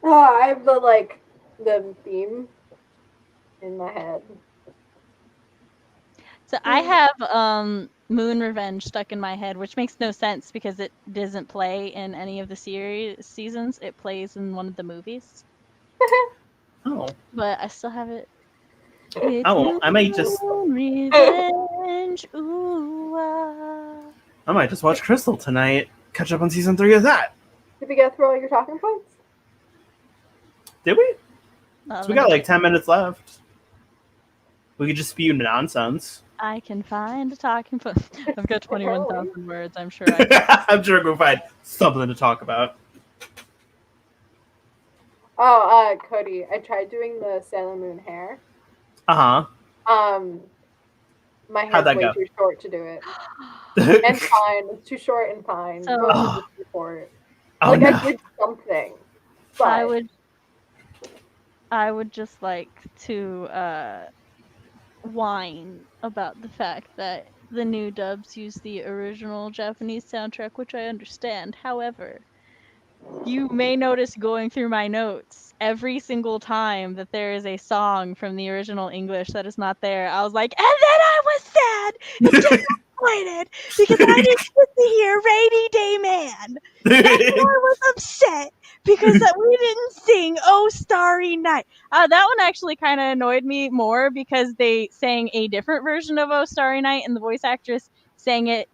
Oh, I have the theme in my head. So I have Moon Revenge stuck in my head, which makes no sense because it doesn't play in any of the seasons. It plays in one of the movies. Oh. But I still have it. Oh, I might just... Revenge. Ooh, I might just watch Crystal tonight. Catch up on season 3 of that. Did we get through all your talking points? Did we? So we got like 10 minutes left. We could just spew nonsense. I can find a talking point. I've got 21,000 words. I'm sure I can. I'm sure we'll find something to talk about. Oh, Cody, I tried doing the Sailor Moon hair. Uh-huh. My hair's way too short to do it. And fine. It's too short and fine. So, I did something. But I would just like to whine about the fact that the new dubs use the original Japanese soundtrack, which I understand. However, you may notice going through my notes every single time that there is a song from the original English that is not there. I was like, and then I was sad and disappointed because I didn't get to hear Rainy Day Man. That's why I was upset because we didn't sing Oh Starry Night. That one actually kind of annoyed me more because they sang a different version of Oh Starry Night and the voice actress sang it.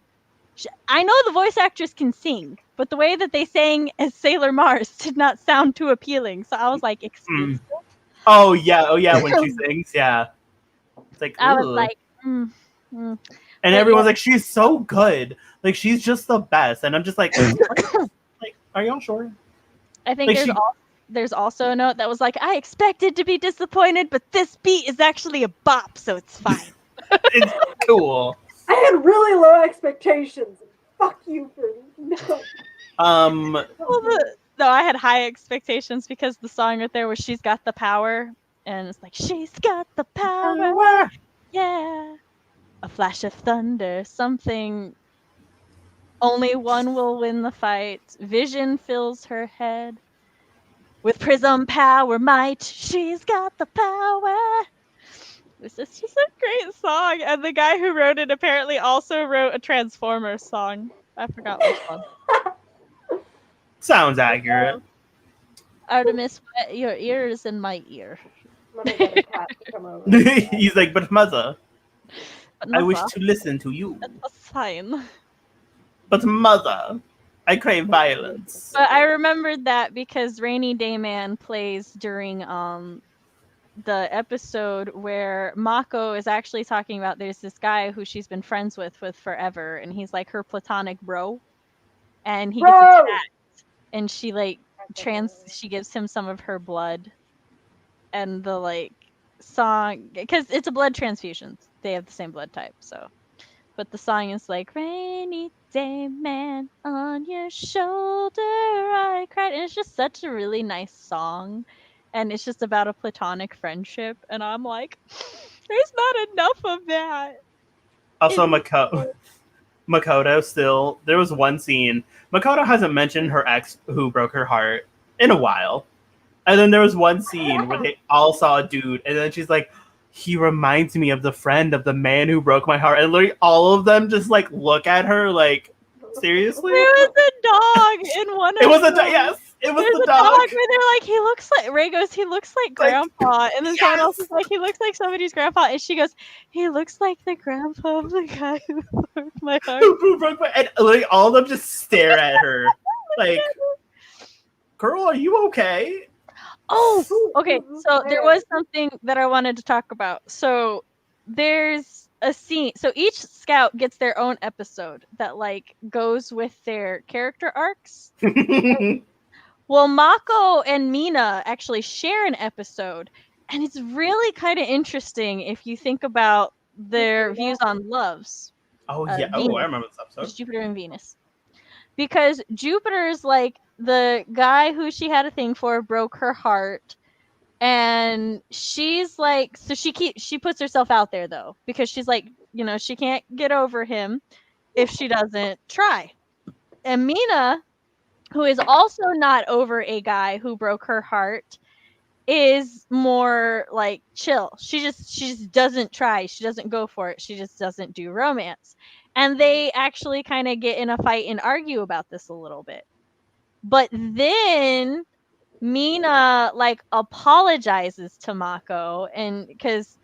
I know the voice actress can sing, but the way that they sang as Sailor Mars did not sound too appealing. So I was like, excuse me? Oh yeah, when she sings, yeah. It's like, I was like, And everyone's like, she's so good. Like, she's just the best. And I'm just like, are y'all sure? I think there's also a note that was like, I expected to be disappointed, but this beat is actually a bop, so it's fine. It's cool. I had really low expectations. Fuck you for no. No, I had high expectations because the song right there was She's Got the Power. And it's like, she's got the power. Yeah. A flash of thunder. Something. Only one will win the fight. Vision fills her head. With prism power might. She's got the power. It's just a great song. And the guy who wrote it apparently also wrote a Transformers song. I forgot which one. Sounds accurate. Artemis, wet your ears in my ear. He's like, but mother, I wish to listen to you. That's fine. But mother, I crave violence. But I remembered that because Rainy Day Man plays during the episode where Mako is actually talking about there's this guy who she's been friends with forever, and he's like her platonic bro, and he gets attacked, and she like she gives him some of her blood, and the like song, because it's a blood transfusion, they have the same blood type, so. But the song is like, rainy day man on your shoulder I cried, and it's just such a really nice song. And it's just about a platonic friendship. And I'm like, there's not enough of that. Also, Makoto still, there was one scene. Makoto hasn't mentioned her ex who broke her heart in a while. And then there was one scene where they all saw a dude. And then she's like, he reminds me of the friend of the man who broke my heart. And literally all of them just like look at her like, Seriously? There was a dog in one of It was a them. dog. Yes, it was There's the a dog. dog where they're like, he looks like, Ray goes, he looks like Like, grandpa. And then someone else yes. is like, he looks like somebody's grandpa. And she goes, he looks like the grandpa of the guy who broke my heart. Who broke my? And like all of them just stare at her, like, "Girl, are you okay?" Oh, okay. So there was something that I wanted to talk about. So there's a scene. So each scout gets their own episode that like goes with their character arcs. Well, Mako and Mina actually share an episode, and it's really kind of interesting if you think about their views on loves. Oh yeah. Oh, Venus. I remember this It's episode. Jupiter and Venus. Because Jupiter's like the guy who she had a thing for broke her heart, and she's like, so she puts herself out there though, because she's like, you know, she can't get over him if she doesn't try. And Mina, who is also not over a guy who broke her heart, is more like chill. She just doesn't try. She doesn't go for it. She just doesn't do romance. And they actually kind of get in a fight and argue about this a little bit. But then Mina like apologizes to Mako, and because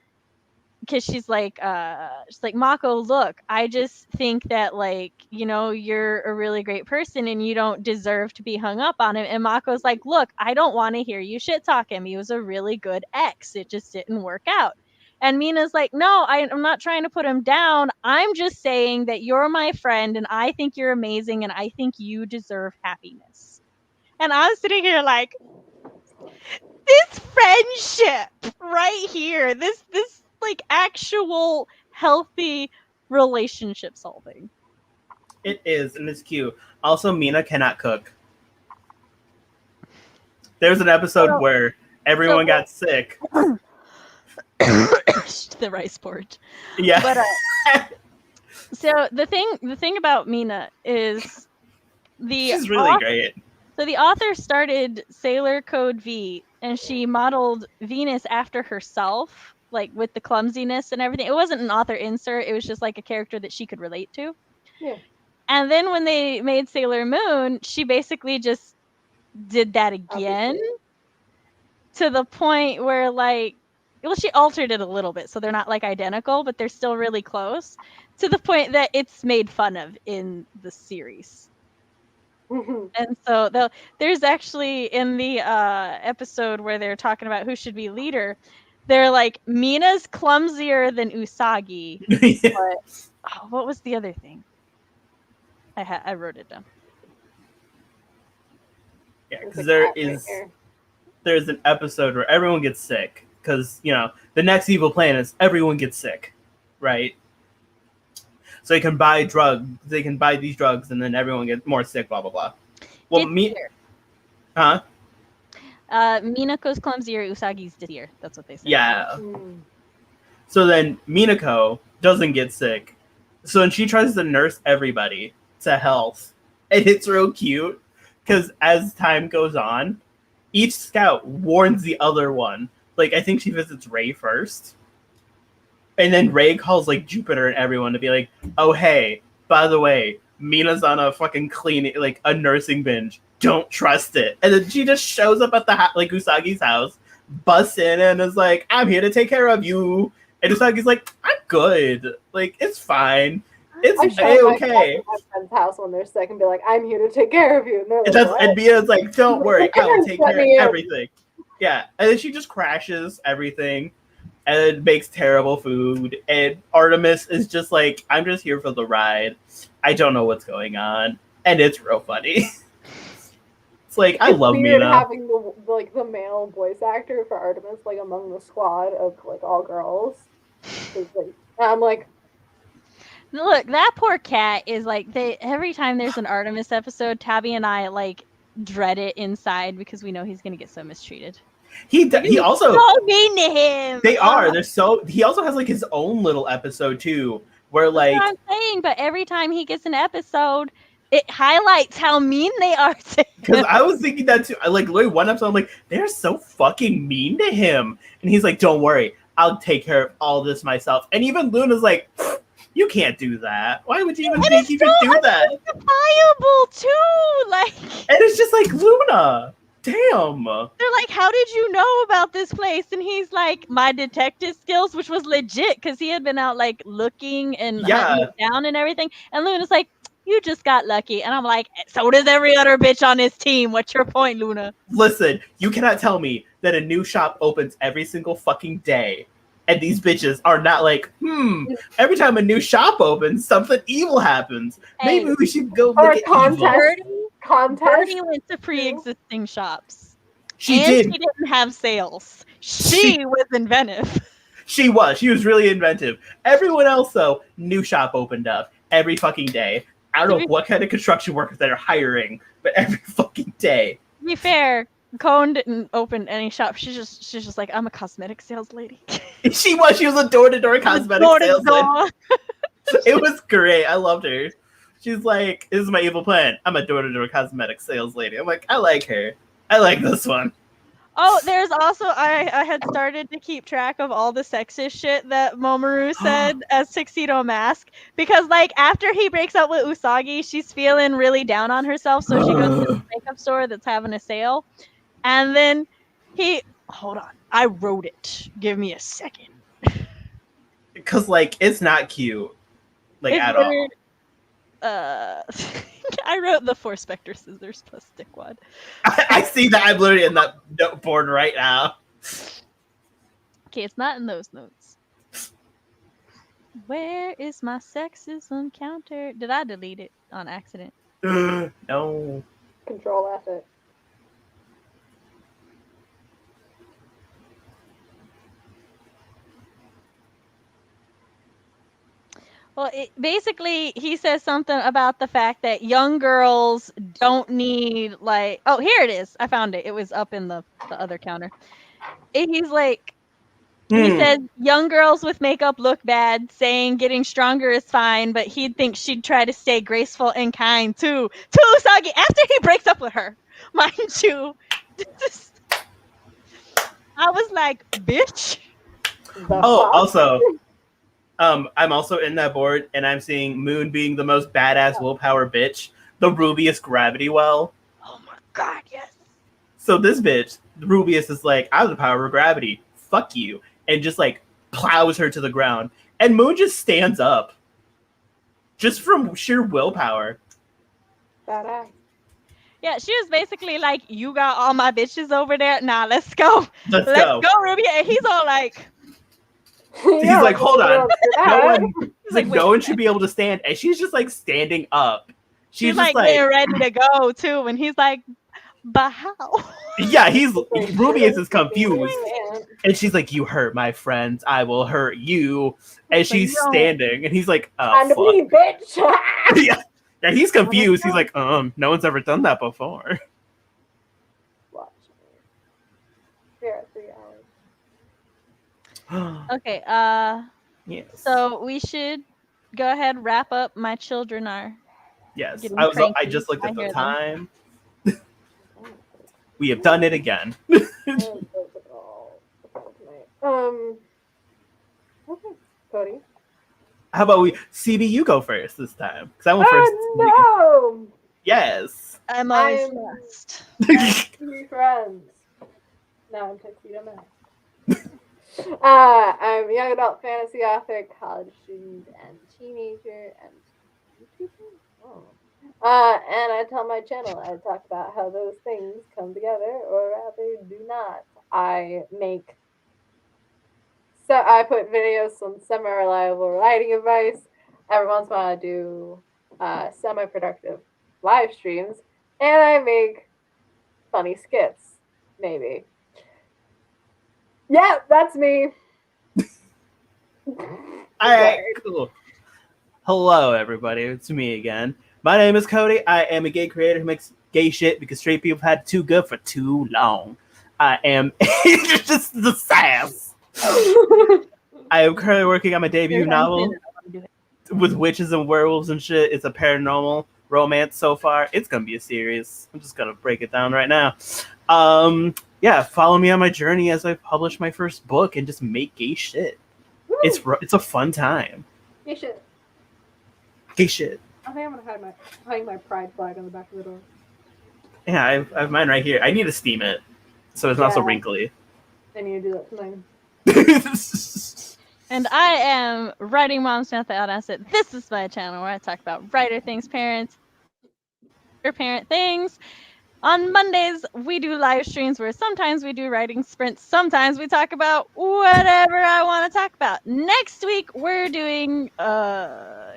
she's like Mako, look, I just think that, like, you know, you're a really great person and you don't deserve to be hung up on him. And Mako's like, look, I don't want to hear you shit talk him. He was a really good ex. It just didn't work out. And Mina's like, no, I'm not trying to put him down. I'm just saying that you're my friend and I think you're amazing and I think you deserve happiness. And I'm sitting here like, this friendship right here, this like actual healthy relationship solving. It is, and it's cute. Also, Mina cannot cook. There's an episode where everyone got sick. The rice port. Yeah. But so the thing about Mina is she's really great. So the author started Sailor Code V, and she modeled Venus after herself, like with the clumsiness and everything. It wasn't an author insert. It was just like a character that she could relate to. Yeah. And then when they made Sailor Moon, she basically just did that again, to the point where, like, well, she altered it a little bit, so they're not like identical, but they're still really close, to the point that it's made fun of in the series. And so there's actually in the episode where they're talking about who should be leader, they're like, Mina's clumsier than Usagi. Yeah. But what was the other thing? I wrote it down. Yeah, because there's an episode where everyone gets sick because, you know, the next evil plan is everyone gets sick, right? So they can buy these drugs, and then everyone gets more sick, blah blah blah. Well, Minako's clumsier, Usagi's dizzier. That's what they say. Yeah. So then Minako doesn't get sick. So then she tries to nurse everybody to health. And it's real cute because as time goes on, each scout warns the other one. Like, I think she visits Ray first. And then Ray calls, like, Jupiter and everyone to be like, oh, hey, by the way, Mina's on a fucking a nursing binge. Don't trust it. And then she just shows up at the Usagi's house, busts in, and is like, I'm here to take care of you. And Usagi's like, I'm good. Like, it's fine. It's okay. My friend's house when they're sick and be like, I'm here to take care of you. And, like, and Mina's like, don't worry, I'll take care of everything. Yeah. And then she just crashes everything and makes terrible food. And Artemis is just like, I'm just here for the ride. I don't know what's going on. And it's real funny. It's like, I love Mina. Having the male voice actor for Artemis, like, among the squad of, like, all girls. Like, I'm like, look, that poor cat is like, every time there's an Artemis episode, Tabby and I like dread it inside because we know he's gonna get so mistreated. He also so mean to him. They are. They're so. He also has like his own little episode too, where like. That's what I'm saying, but every time he gets an episode, it highlights how mean they are to him. Because I was thinking that too. Like literally one episode, I'm like, they're so fucking mean to him, and he's like, "Don't worry, I'll take care of all this myself." And even Luna's like, You can't do that. Why would you even think you could do that? Justifiable too. Like, and it's just like, Luna, damn. They're like, how did you know about this place? And he's like, my detective skills, which was legit because he had been out like looking and hunting it down and everything. And Luna's like, you just got lucky. And I'm like, so does every other bitch on this team. What's your point, Luna? Listen, you cannot tell me that a new shop opens every single fucking day. And these bitches are not like, every time a new shop opens, something evil happens. Hey, maybe we should go look at evil. Birdie went to pre-existing shops. She didn't have sales. She was inventive. She was really inventive. Everyone else, though, new shop opened up every fucking day. I don't know what kind of construction workers they're hiring, but every fucking day. To be fair, Cone didn't open any shop. She's just like, I'm a cosmetic sales lady. She was a door-to-door cosmetic sales lady. It was great. I loved her. She's like, this is my evil plan. I'm a door-to-door cosmetic sales lady. I'm like, I like her. I like this one. Oh, there's also, I had started to keep track of all the sexist shit that Momoru said as Tuxedo Mask. Because, like, after he breaks up with Usagi, she's feeling really down on herself. So she goes to the makeup store that's having a sale. And then hold on. I wrote it. Give me a second. Because, like, it's not cute. Like, it's at all. I wrote the 4 Spectre Scissors plus Dickwad. I see that. I'm literally in that note board right now. Okay, it's not in those notes. Where is my sexism counter? Did I delete it on accident? No. Control F. Well, basically, he says something about the fact that young girls don't need, like... Oh, here it is. I found it. It was up in the other counter. He's like... He says, young girls with makeup look bad, saying getting stronger is fine, but he'd think she'd try to stay graceful and kind, too. To Usagi, after he breaks up with her, mind you. I was like, bitch. Also... I'm also in that board, and I'm seeing Moon being the most badass willpower bitch, the Rubius Gravity Well. Oh my god, yes. So this bitch, Rubius, is like, I have the power of gravity. Fuck you. And just, like, plows her to the ground. And Moon just stands up. Just from sheer willpower. Badass. Yeah, she was basically like, you got all my bitches over there? Nah, let's go. Let's go, Ruby. And he's all like... He's like, hold on. No one should be able to stand. And she's just like standing up. She's just like getting ready to go too. And he's like, but how? Yeah, Rubius is confused. And she's like, you hurt my friends. I will hurt you. And she's standing. And he's like, fuck. Bitch. Yeah, he's confused. He's like, no one's ever done that before. Watch me. Here at 3 hours. Okay, yes. So we should go ahead and wrap up. My children are I just looked at the time. We have done it again. Okay, Cody. How about CB, you go first this time? Because I went first. No! Yes. I'm always last. Friends. Now I'm Tuxedo Mask. I'm a young adult fantasy author, college student, and teenager, and and I tell my channel, I talk about how those things come together, or rather do not. I put videos on semi-reliable writing advice. Every once in a while I do semi-productive live streams, and I make funny skits, maybe. Yeah, that's me. Alright, cool. Hello, everybody. It's me again. My name is Cody. I am a gay creator who makes gay shit because straight people have had it too good for too long. I am just the sass. I am currently working on my debut novel with witches and werewolves and shit. It's a paranormal romance so far. It's going to be a series. I'm just going to break it down right now. Yeah, follow me on my journey as I publish my first book and just make gay shit. Woo! It's a fun time. Gay shit. Gay shit. I think I'm gonna hang my pride flag on the back of the door. Yeah, I have mine right here. I need to steam it so it's not so wrinkly. I need to do that tonight. And I am Writing Mom Samantha out Nasset. This is my channel where I talk about writer things, parents, or parent things. On Mondays, we do live streams where sometimes we do writing sprints, sometimes we talk about whatever I want to talk about. Next week, we're doing, are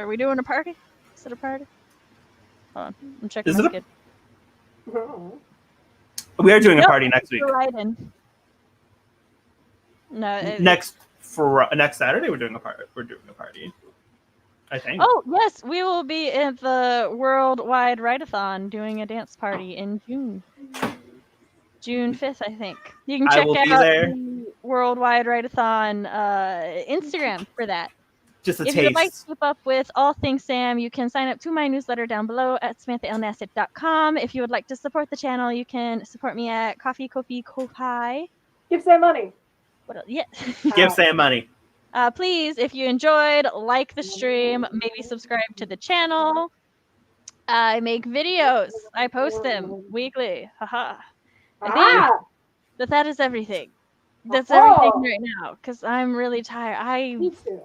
we doing a party? Is it a party? Hold on, I'm checking my schedule. Oh. We are doing a party next week. No, next Saturday, we're doing a party. I think. Oh yes, we will be at the Worldwide Writeathon doing a dance party in June 5th, I think. You can check out the Worldwide Writeathon Instagram for that. Just a taste. If you'd like to keep up with all things Sam, you can sign up to my newsletter down below at samanthaalnasset.com. If you would like to support the channel, you can support me at Ko-Fi. Give Sam money. What else? Yeah. Give Sam money. Please, if you enjoyed, like the stream, maybe subscribe to the channel. I make videos. I post them weekly. Haha. I think that is everything. That's everything right now, because I'm really tired. Me too.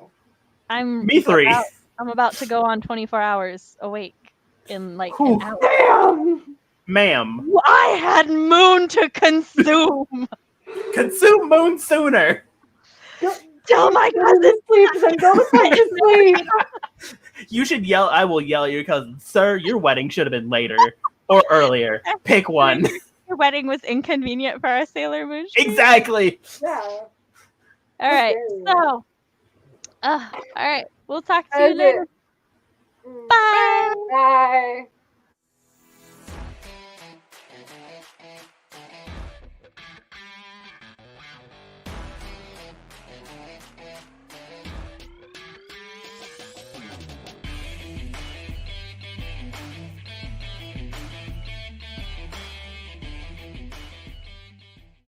Me three. I'm about to go on 24 hours awake in like an hour. Damn! Ma'am. I had Moon to consume. Consume Moon sooner. Tell my cousin sleep, then go to sleep. You should yell. I will yell at your cousin, sir. Your wedding should have been later or earlier. Pick one. Your wedding was inconvenient for our Sailor Moon stream. Exactly. Yeah. All right. So, all right. We'll talk to you later. Bye.